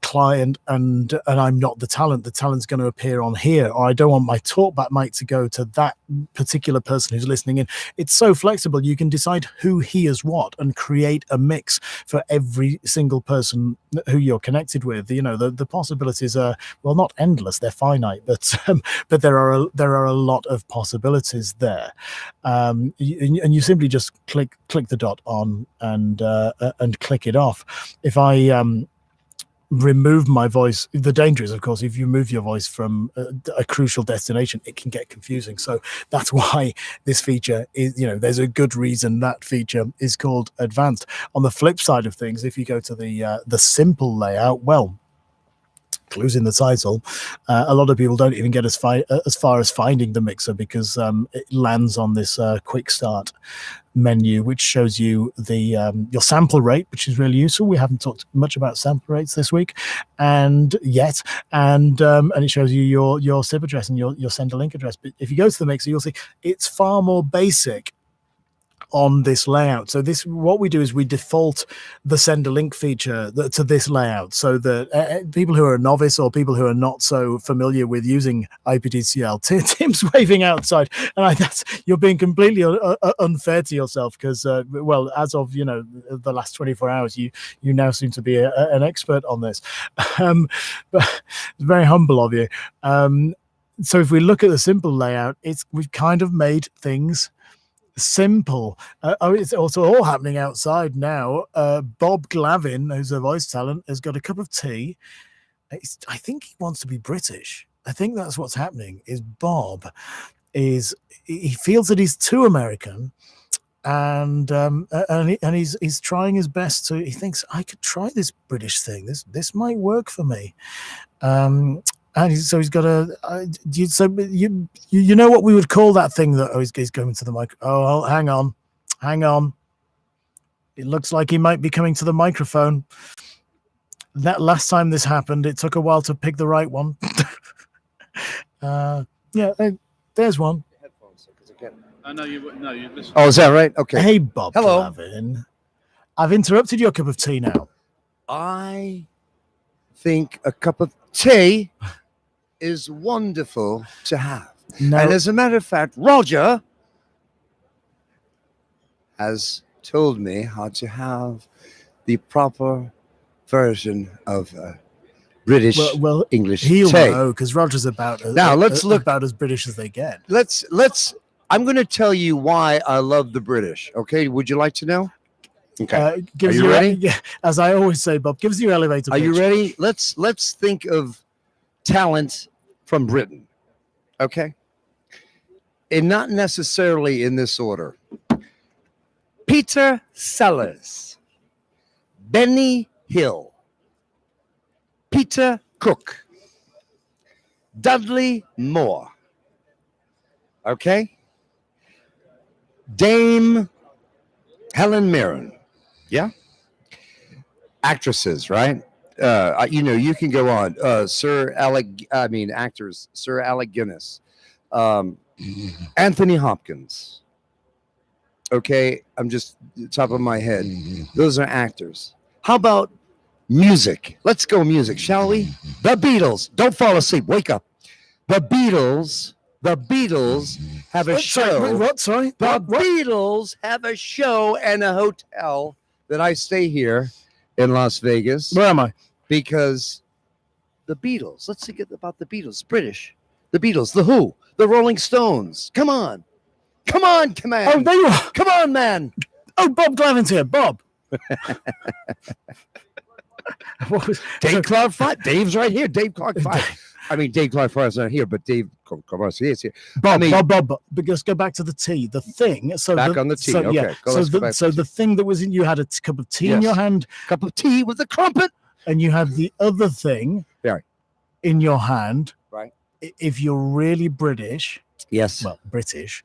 client and I'm not the talent. The talent's going to appear on here, or I don't want my talkback mic to go to that particular person who's listening in. It's so flexible. You can decide who hears what and create a mix for every single person who you're connected with. You know, the possibilities are, well, not endless, they're finite, but there are a lot of possibilities there. And you simply just click the dot on and click it off. If I remove my voice, the danger is, of course, if you move your voice from a crucial destination, it can get confusing. So that's why this feature is, you know, there's a good reason that feature is called advanced. On the flip side of things, if you go to the simple layout, well, clues in the title, a lot of people don't even get as far as finding the mixer, because it lands on this quick start menu, which shows you the your sample rate, which is really useful. We haven't talked much about sample rates this week and it shows you your SIP address and your sender link address. But if you go to the mixer, you'll see it's far more basic on this layout. So what we do is we default the sender link feature to this layout, so that people who are a novice or people who are not so familiar with using IPTCL, Tim's waving outside, and you're being completely unfair to yourself, because well, as of the last 24 hours, you now seem to be an expert on this. But it's very humble of you. So if we look at the simple layout, we've kind of made things simple. It's also all happening outside now. Bob Glavin, who's a voice talent, has got a cup of tea. I think he wants to be British. I think that's what's happening. Is Bob he feels that he's too American, and he's trying his best to. He thinks, I could try this British thing. This might work for me. And so he's got you know what we would call that thing that he's going to the mic. Oh, hang on. It looks like he might be coming to the microphone. That last time this happened, it took a while to pick the right one. There's one. You listen. Oh, is that right? Okay. Hey, Bob. Hello. Glavin. I've interrupted your cup of tea now. I think a cup of tea is wonderful to have. No. And as a matter of fact, Roger has told me how to have the proper version of British English he'll tea. know, because Roger's about as British as they get. I'm going to tell you why I love the British. Okay, would you like to know? Okay, are you ready? As I always say, Bob, give us your elevator pitch. Are you ready? Let's think of talent from Britain. Okay, and not necessarily in this order. Peter Sellers, Benny Hill, Peter Cook, Dudley Moore. Okay, Dame Helen Mirren. Yeah, actresses, right? You can go on. Actors. Sir Alec Guinness, Anthony Hopkins. Okay, I'm just top of my head. Those are actors. How about music? Let's go music, shall we? The Beatles. Don't fall asleep. Wake up. The Beatles have a show. What? Sorry? The Beatles have a show and a hotel that I stay here in Las Vegas. Where am I? Because the Beatles. Let's think about the Beatles. British. The Beatles. The Who. The Rolling Stones. Come on. Oh, there you are. Come on, man. Oh, Bob Glavin's here. Bob. What was Dave Clark 5? Dave's right here. Dave Clark 5. I mean, Dave Clark 5 is not here, but Dave Clark is here. Bob, I mean, Bob. But let's go back to the tea. The thing. So back on the tea. So, Okay. yeah. So the thing that was in, you had a cup of tea in your hand. Cup of tea with a crumpet. And you had the other thing in your hand. Right. If you're really British. Yes. Well, British.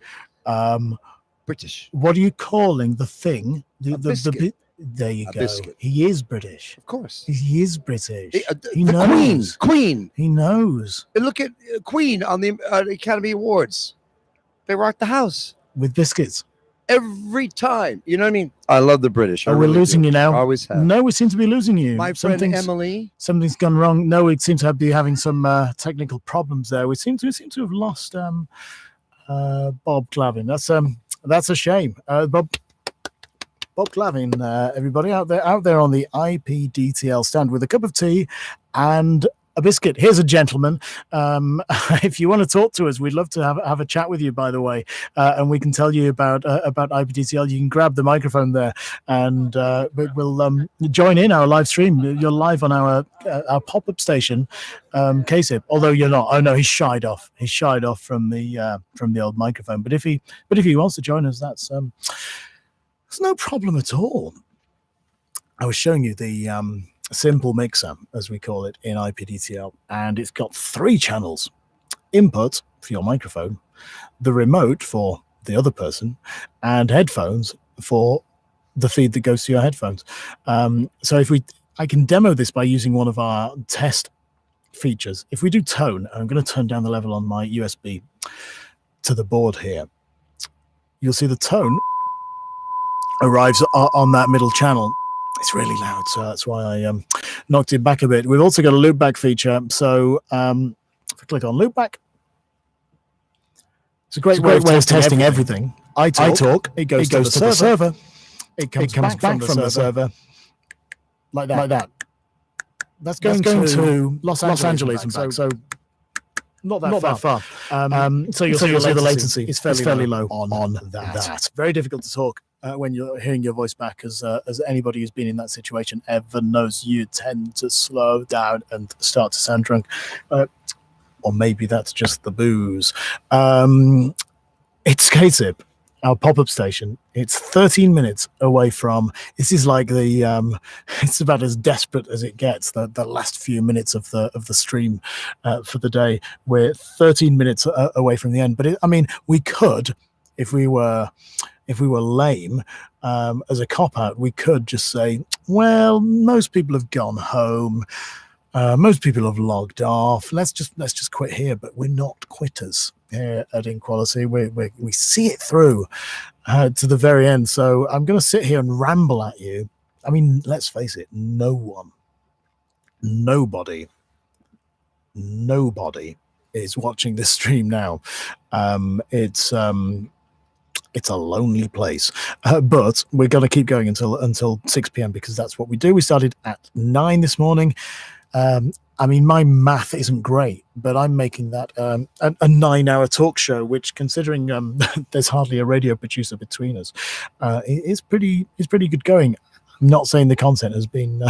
British. What are you calling the thing? Biscuit. There you A go. biscuit. He is British. Of course. He is British. He The knows. Queen. He knows. And look at Queen on the Academy Awards. They rocked the house. With biscuits. Every time. You know what I mean? I love the British. I Oh, we're really losing do. you now. Always have. No, we seem to be losing you. My friend Emily. Something's gone wrong. No, we seem to be having some technical problems there. We seem to have lost Bob Glavin. That's a shame. Bob Glavin, everybody out there on the IPDTL stand with a cup of tea and a biscuit. Here's a gentleman. If you want to talk to us, we'd love to have a chat with you, by the way, and we can tell you about IPDTL. You can grab the microphone there, and we'll join in our live stream. You're live on our pop-up station, KSIP. Although you're not. Oh no, he's shied off. He's shied off from the old microphone. But if he wants to join us, that's no problem at all. I was showing you the simple mixer, as we call it in IPDTL, and it's got 3 channels: input for your microphone, the remote for the other person, and headphones for the feed that goes to your headphones. So I can demo this by using one of our test features. If we do tone, I'm going to turn down the level on my USB to the board here. You'll see the tone arrives on that middle channel. It's really loud, so that's why I knocked it back a bit. We've also got a loopback feature. So if I click on loopback, it's a great way of testing everything. I talk, it goes to the server, it comes back from the server, like that. That's going to Los Angeles, in fact, so not that far. So you'll see the latency is fairly low on that. Very difficult to talk when you're hearing your voice back, as anybody who's been in that situation ever knows. You tend to slow down and start to sound drunk, or maybe that's just the booze. It's KSIP, our pop-up station. It's 13 minutes away from. This is like it's about as desperate as it gets. The last few minutes of the stream for the day. We're 13 minutes away from the end. But we could, if we were lame, as a cop-out, we could just say, well, most people have gone home, most people have logged off. Let's just quit here. But we're not quitters here at Inequality. We see it through to the very end. So I'm going to sit here and ramble at you. I mean, let's face it, nobody is watching this stream now. It's a lonely place, but we're going to keep going until 6 p.m. because that's what we do. We started at 9 this morning. My math isn't great, but I'm making that a 9-hour talk show, which, considering there's hardly a radio producer between us, is pretty good going. I'm not saying the content has been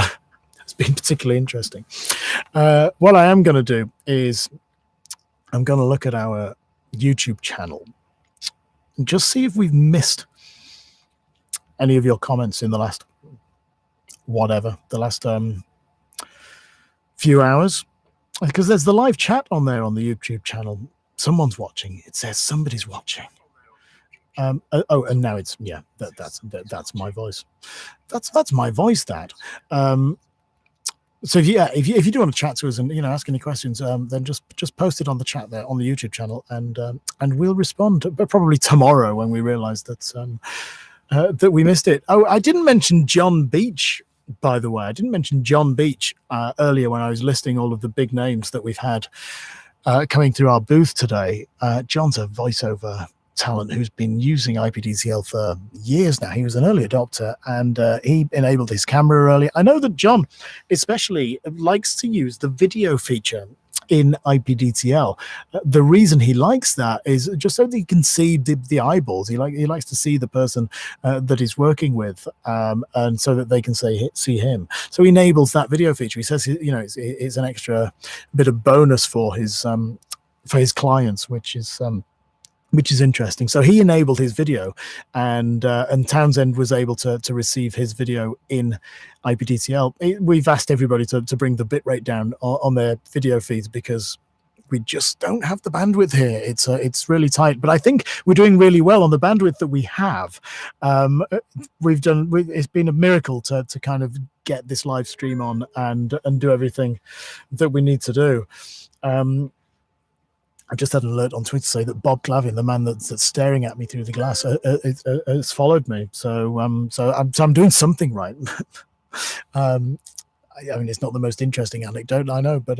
particularly interesting. What I am going to do is I'm going to look at our YouTube channel and just see if we've missed any of your comments in the last few hours, because there's the live chat on there on the YouTube channel. Someone's watching. It says somebody's watching. And now it's that's my voice. That's my voice. So if you do want to chat to us and ask any questions, then just post it on the chat there on the YouTube channel, and we'll respond. But probably tomorrow when we realise that we missed it. Oh, I didn't mention John Beach, by the way. I didn't mention John Beach earlier when I was listing all of the big names that we've had coming through our booth today. John's a voiceover talent who's been using IPDTL for years now. He was an early adopter, and he enabled his camera early. I know that John especially likes to use the video feature in IPDTL. The reason he likes that is just so that he can see the eyeballs. He likes to see the person that he's working with, and so that they can see him. So he enables that video feature. He says, you know, it's an extra bit of bonus for his clients, which is interesting. So he enabled his video, and Townsend was able to receive his video in IPDTL. We've asked everybody to bring the bitrate down on their video feeds because we just don't have the bandwidth here. It's really tight, but I think we're doing really well on the bandwidth that we have. It's been a miracle to kind of get this live stream on and do everything that we need to do. I just had an alert on Twitter say that Bob Clavin, the man that's staring at me through the glass, has followed me. So I'm doing something right. I mean, it's not the most interesting anecdote, I know, but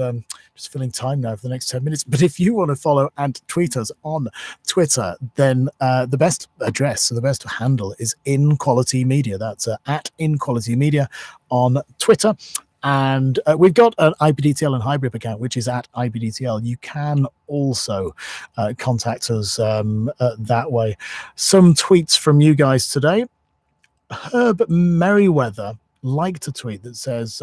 just filling time now for the next 10 minutes. But if you want to follow and tweet us on Twitter, then the best address, so the best handle is InQuality Media. That's at InQuality Media on Twitter. And we've got an IPDTL and Hybrid account, which is at IPDTL. You can also contact us that way. Some tweets from you guys today. Herb Merriweather liked a tweet that says,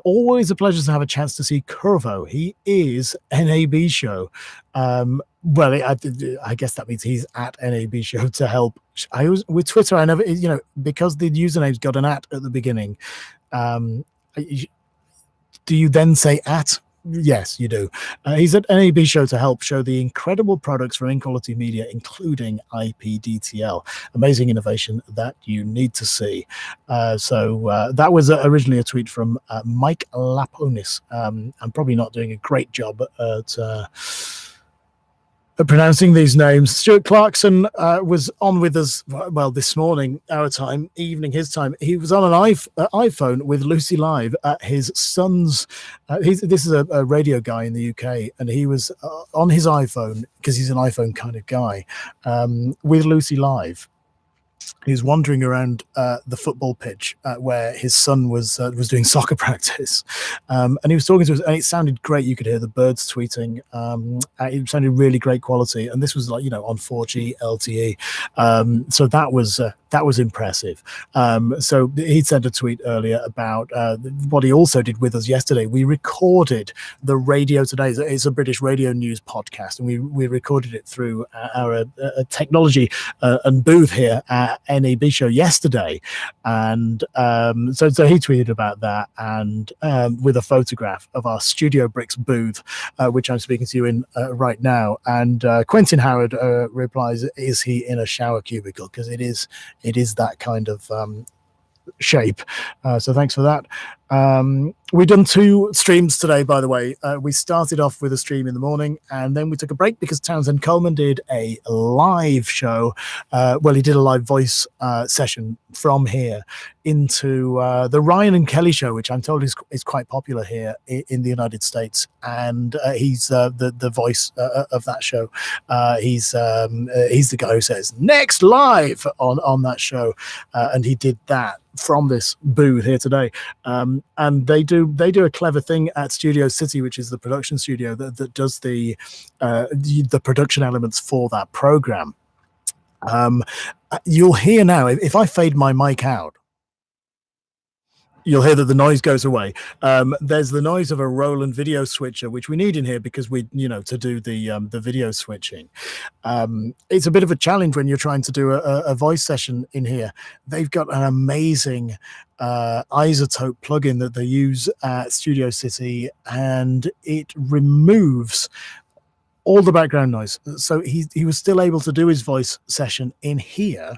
always a pleasure to have a chance to see Curvo. He is NAB show. Well, I guess that means he's at NAB show to help. With Twitter, I never, you know, because the username's got an at the beginning. Do you then say at? Yes, you do. He's at NAB show to help show the incredible products from InQuality Media, including IPDTL. Amazing innovation that you need to see. So that was originally a tweet from Mike Laponis. I'm probably not doing a great job at pronouncing these names. Stuart Clarkson was on with us, well, this morning, our time, evening his time. He was on an iPhone with Lucy Live at his son's. This is a radio guy in the UK, and he was on his iPhone, because he's an iPhone kind of guy, with Lucy Live. He was wandering around the football pitch where his son was doing soccer practice, and he was talking to us, and it sounded great. You could hear the birds tweeting. It sounded really great quality, and this was like, you know, on 4G LTE. So that was impressive. So he sent a tweet earlier about what he also did with us yesterday. We recorded the Radio Today. It's a British radio news podcast, and we recorded it through our technology and booth here at NAB show yesterday. And so he tweeted about that, and with a photograph of our Studio Bricks booth, which I'm speaking to you in right now. And Quentin Howard replies, is he in a shower cubicle? Because it is that kind of shape. So thanks for that. We've done 2 streams today, by the way. We started off with a stream in the morning, and then we took a break because Townsend Coleman did a live show. Well, he did a live voice session from here into the Ryan and Kelly show, which I'm told is quite popular here in the United States. And he's the voice of that show. He's the guy who says next live on that show, and he did that from this booth here today. And they do a clever thing at Studio City, which is the production studio that does the production elements for that program. You'll hear now, if I fade my mic out, you'll hear that the noise goes away. There's the noise of a Roland video switcher, which we need in here because to do the video switching. It's a bit of a challenge when you're trying to do a voice session in here. They've got an amazing isotope plugin that they use at Studio City, and it removes all the background noise. So he was still able to do his voice session in here.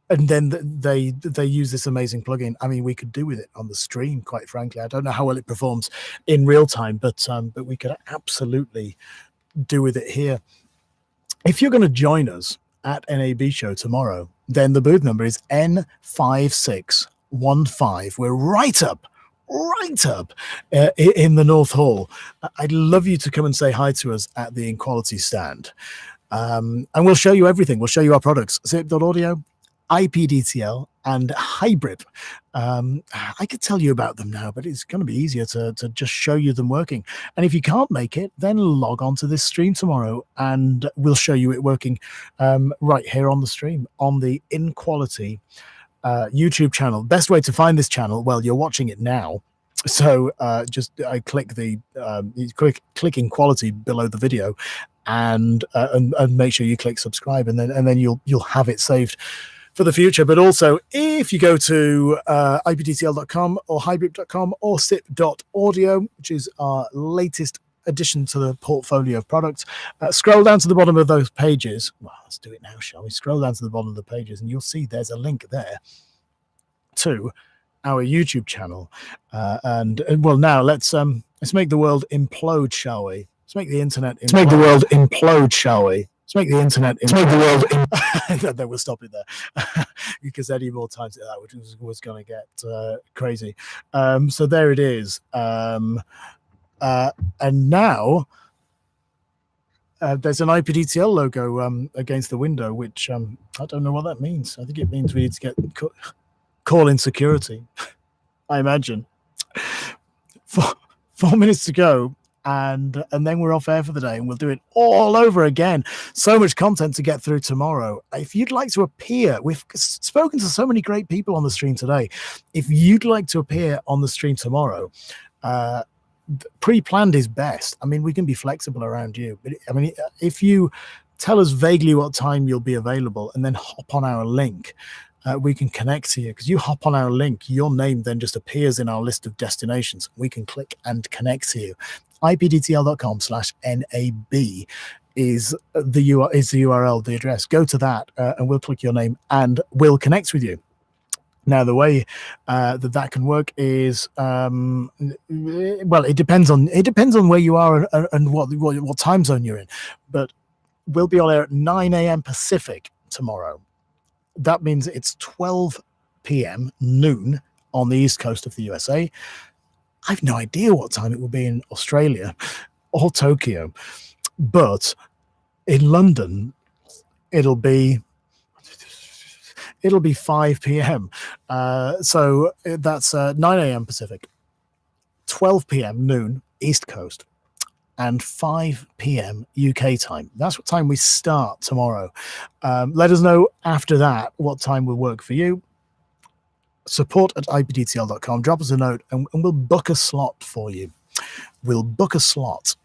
And then they use this amazing plugin. I mean, we could do with it on the stream, quite frankly. I don't know how well it performs in real time, but we could absolutely do with it here. If you're going to join us at NAB show tomorrow, then the booth number is N5615. We're right up in the North Hall. I'd love you to come and say hi to us at the InQuality stand. And we'll show you everything. We'll show you our products. Zip.audio, IPDTL and Hybrid. I could tell you about them now, but it's going to be easier to just show you them working. And if you can't make it, then log on to this stream tomorrow and we'll show you it working right here on the stream on the InQuality YouTube channel. Best way to find this channel, well, you're watching it now. So just click the click InQuality below the video and make sure you click subscribe, and then you'll have it saved for the future. But also, if you go to ipdtl.com or hybrid.com or sip.audio, which is our latest addition to the portfolio of products, scroll down to the bottom of those pages. Well, let's do it now, shall we? Scroll down to the bottom of the pages and you'll see there's a link there to our YouTube channel. And well, now let's make the world implode, shall we? Let's make the internet implode. Let's make the world implode, shall we? Let's make the internet. Let's make the world. Then we'll stop it there, because any more times that was going to get crazy. So there it is. And now there's an IPDTL logo against the window, which I don't know what that means. I think it means we need to get call in security. I imagine. 4 minutes to go. And then we're off air for the day, and we'll do it all over again. So much content to get through tomorrow. If you'd like to appear, we've spoken to so many great people on the stream today. If you'd like to appear on the stream tomorrow, pre-planned is best. I mean, we can be flexible around you. But I mean, if you tell us vaguely what time you'll be available and then hop on our link, we can connect to you. Because you hop on our link, your name then just appears in our list of destinations. We can click and connect to you. ipdtl.com/NAB is the URL, the address. Go to that and we'll click your name and we'll connect with you. Now, the way that can work is, well, it depends on where you are and what time zone you're in. But we'll be on air at 9 a.m. Pacific tomorrow. That means it's 12 p.m. noon on the east coast of the USA. I've no idea what time it will be in Australia or Tokyo, but in London, it'll be 5 p.m. So that's 9 a.m. Pacific, 12 p.m. noon East Coast, and 5 p.m. UK time. That's what time we start tomorrow. Let us know after that what time will work for you. support@ipdtl.com. Drop us a note and we'll book a slot for you. We'll book a slot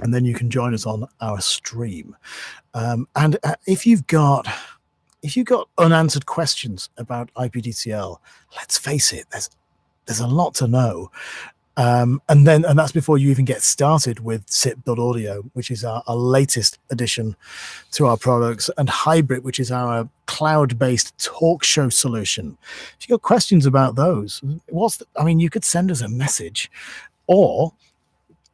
and then you can join us on our stream. And if you've got unanswered questions about IPDTL, let's face it, there's a lot to know. And that's before you even get started with sip.audio, which is our latest addition to our products, and Hybrid, which is our cloud-based talk show solution. If you've got questions about those, you could send us a message, or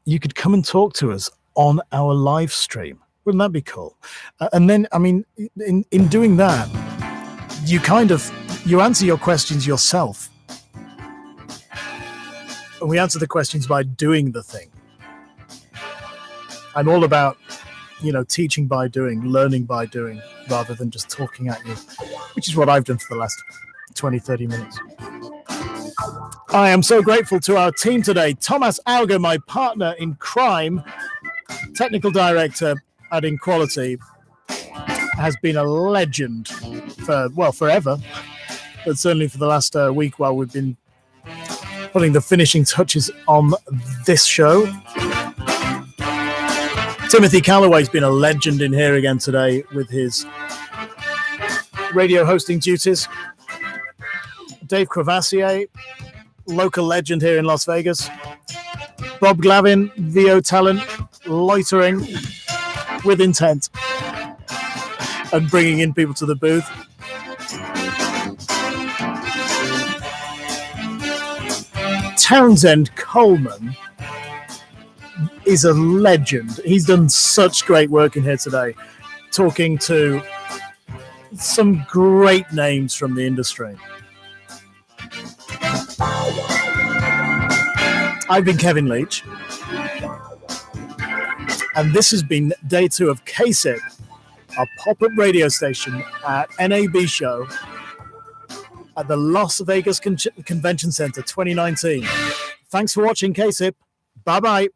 you could come and talk to us on our live stream. Wouldn't that be cool? And then, I mean, in doing that, you answer your questions yourself. And we answer the questions by doing the thing. I'm all about, teaching by doing, learning by doing, rather than just talking at you, which is what I've done for the last 20, 30 minutes. I am so grateful to our team today. Thomas Auger, my partner in crime, technical director at InQuality, has been a legend for, forever, but certainly for the last week while we've been putting the finishing touches on this show. Timothy Calloway's been a legend in here again today with his radio hosting duties. Dave Cravassier, local legend here in Las Vegas. Bob Glavin, VO talent, loitering with intent and bringing in people to the booth. Townsend Coleman is a legend. He's done such great work in here today, talking to some great names from the industry. I've been Kevin Leach, and this has been day 2 of KSIP our pop-up radio station at NAB Show at the Las Vegas Convention Center 2019. Thanks for watching, KSIP. Bye-bye.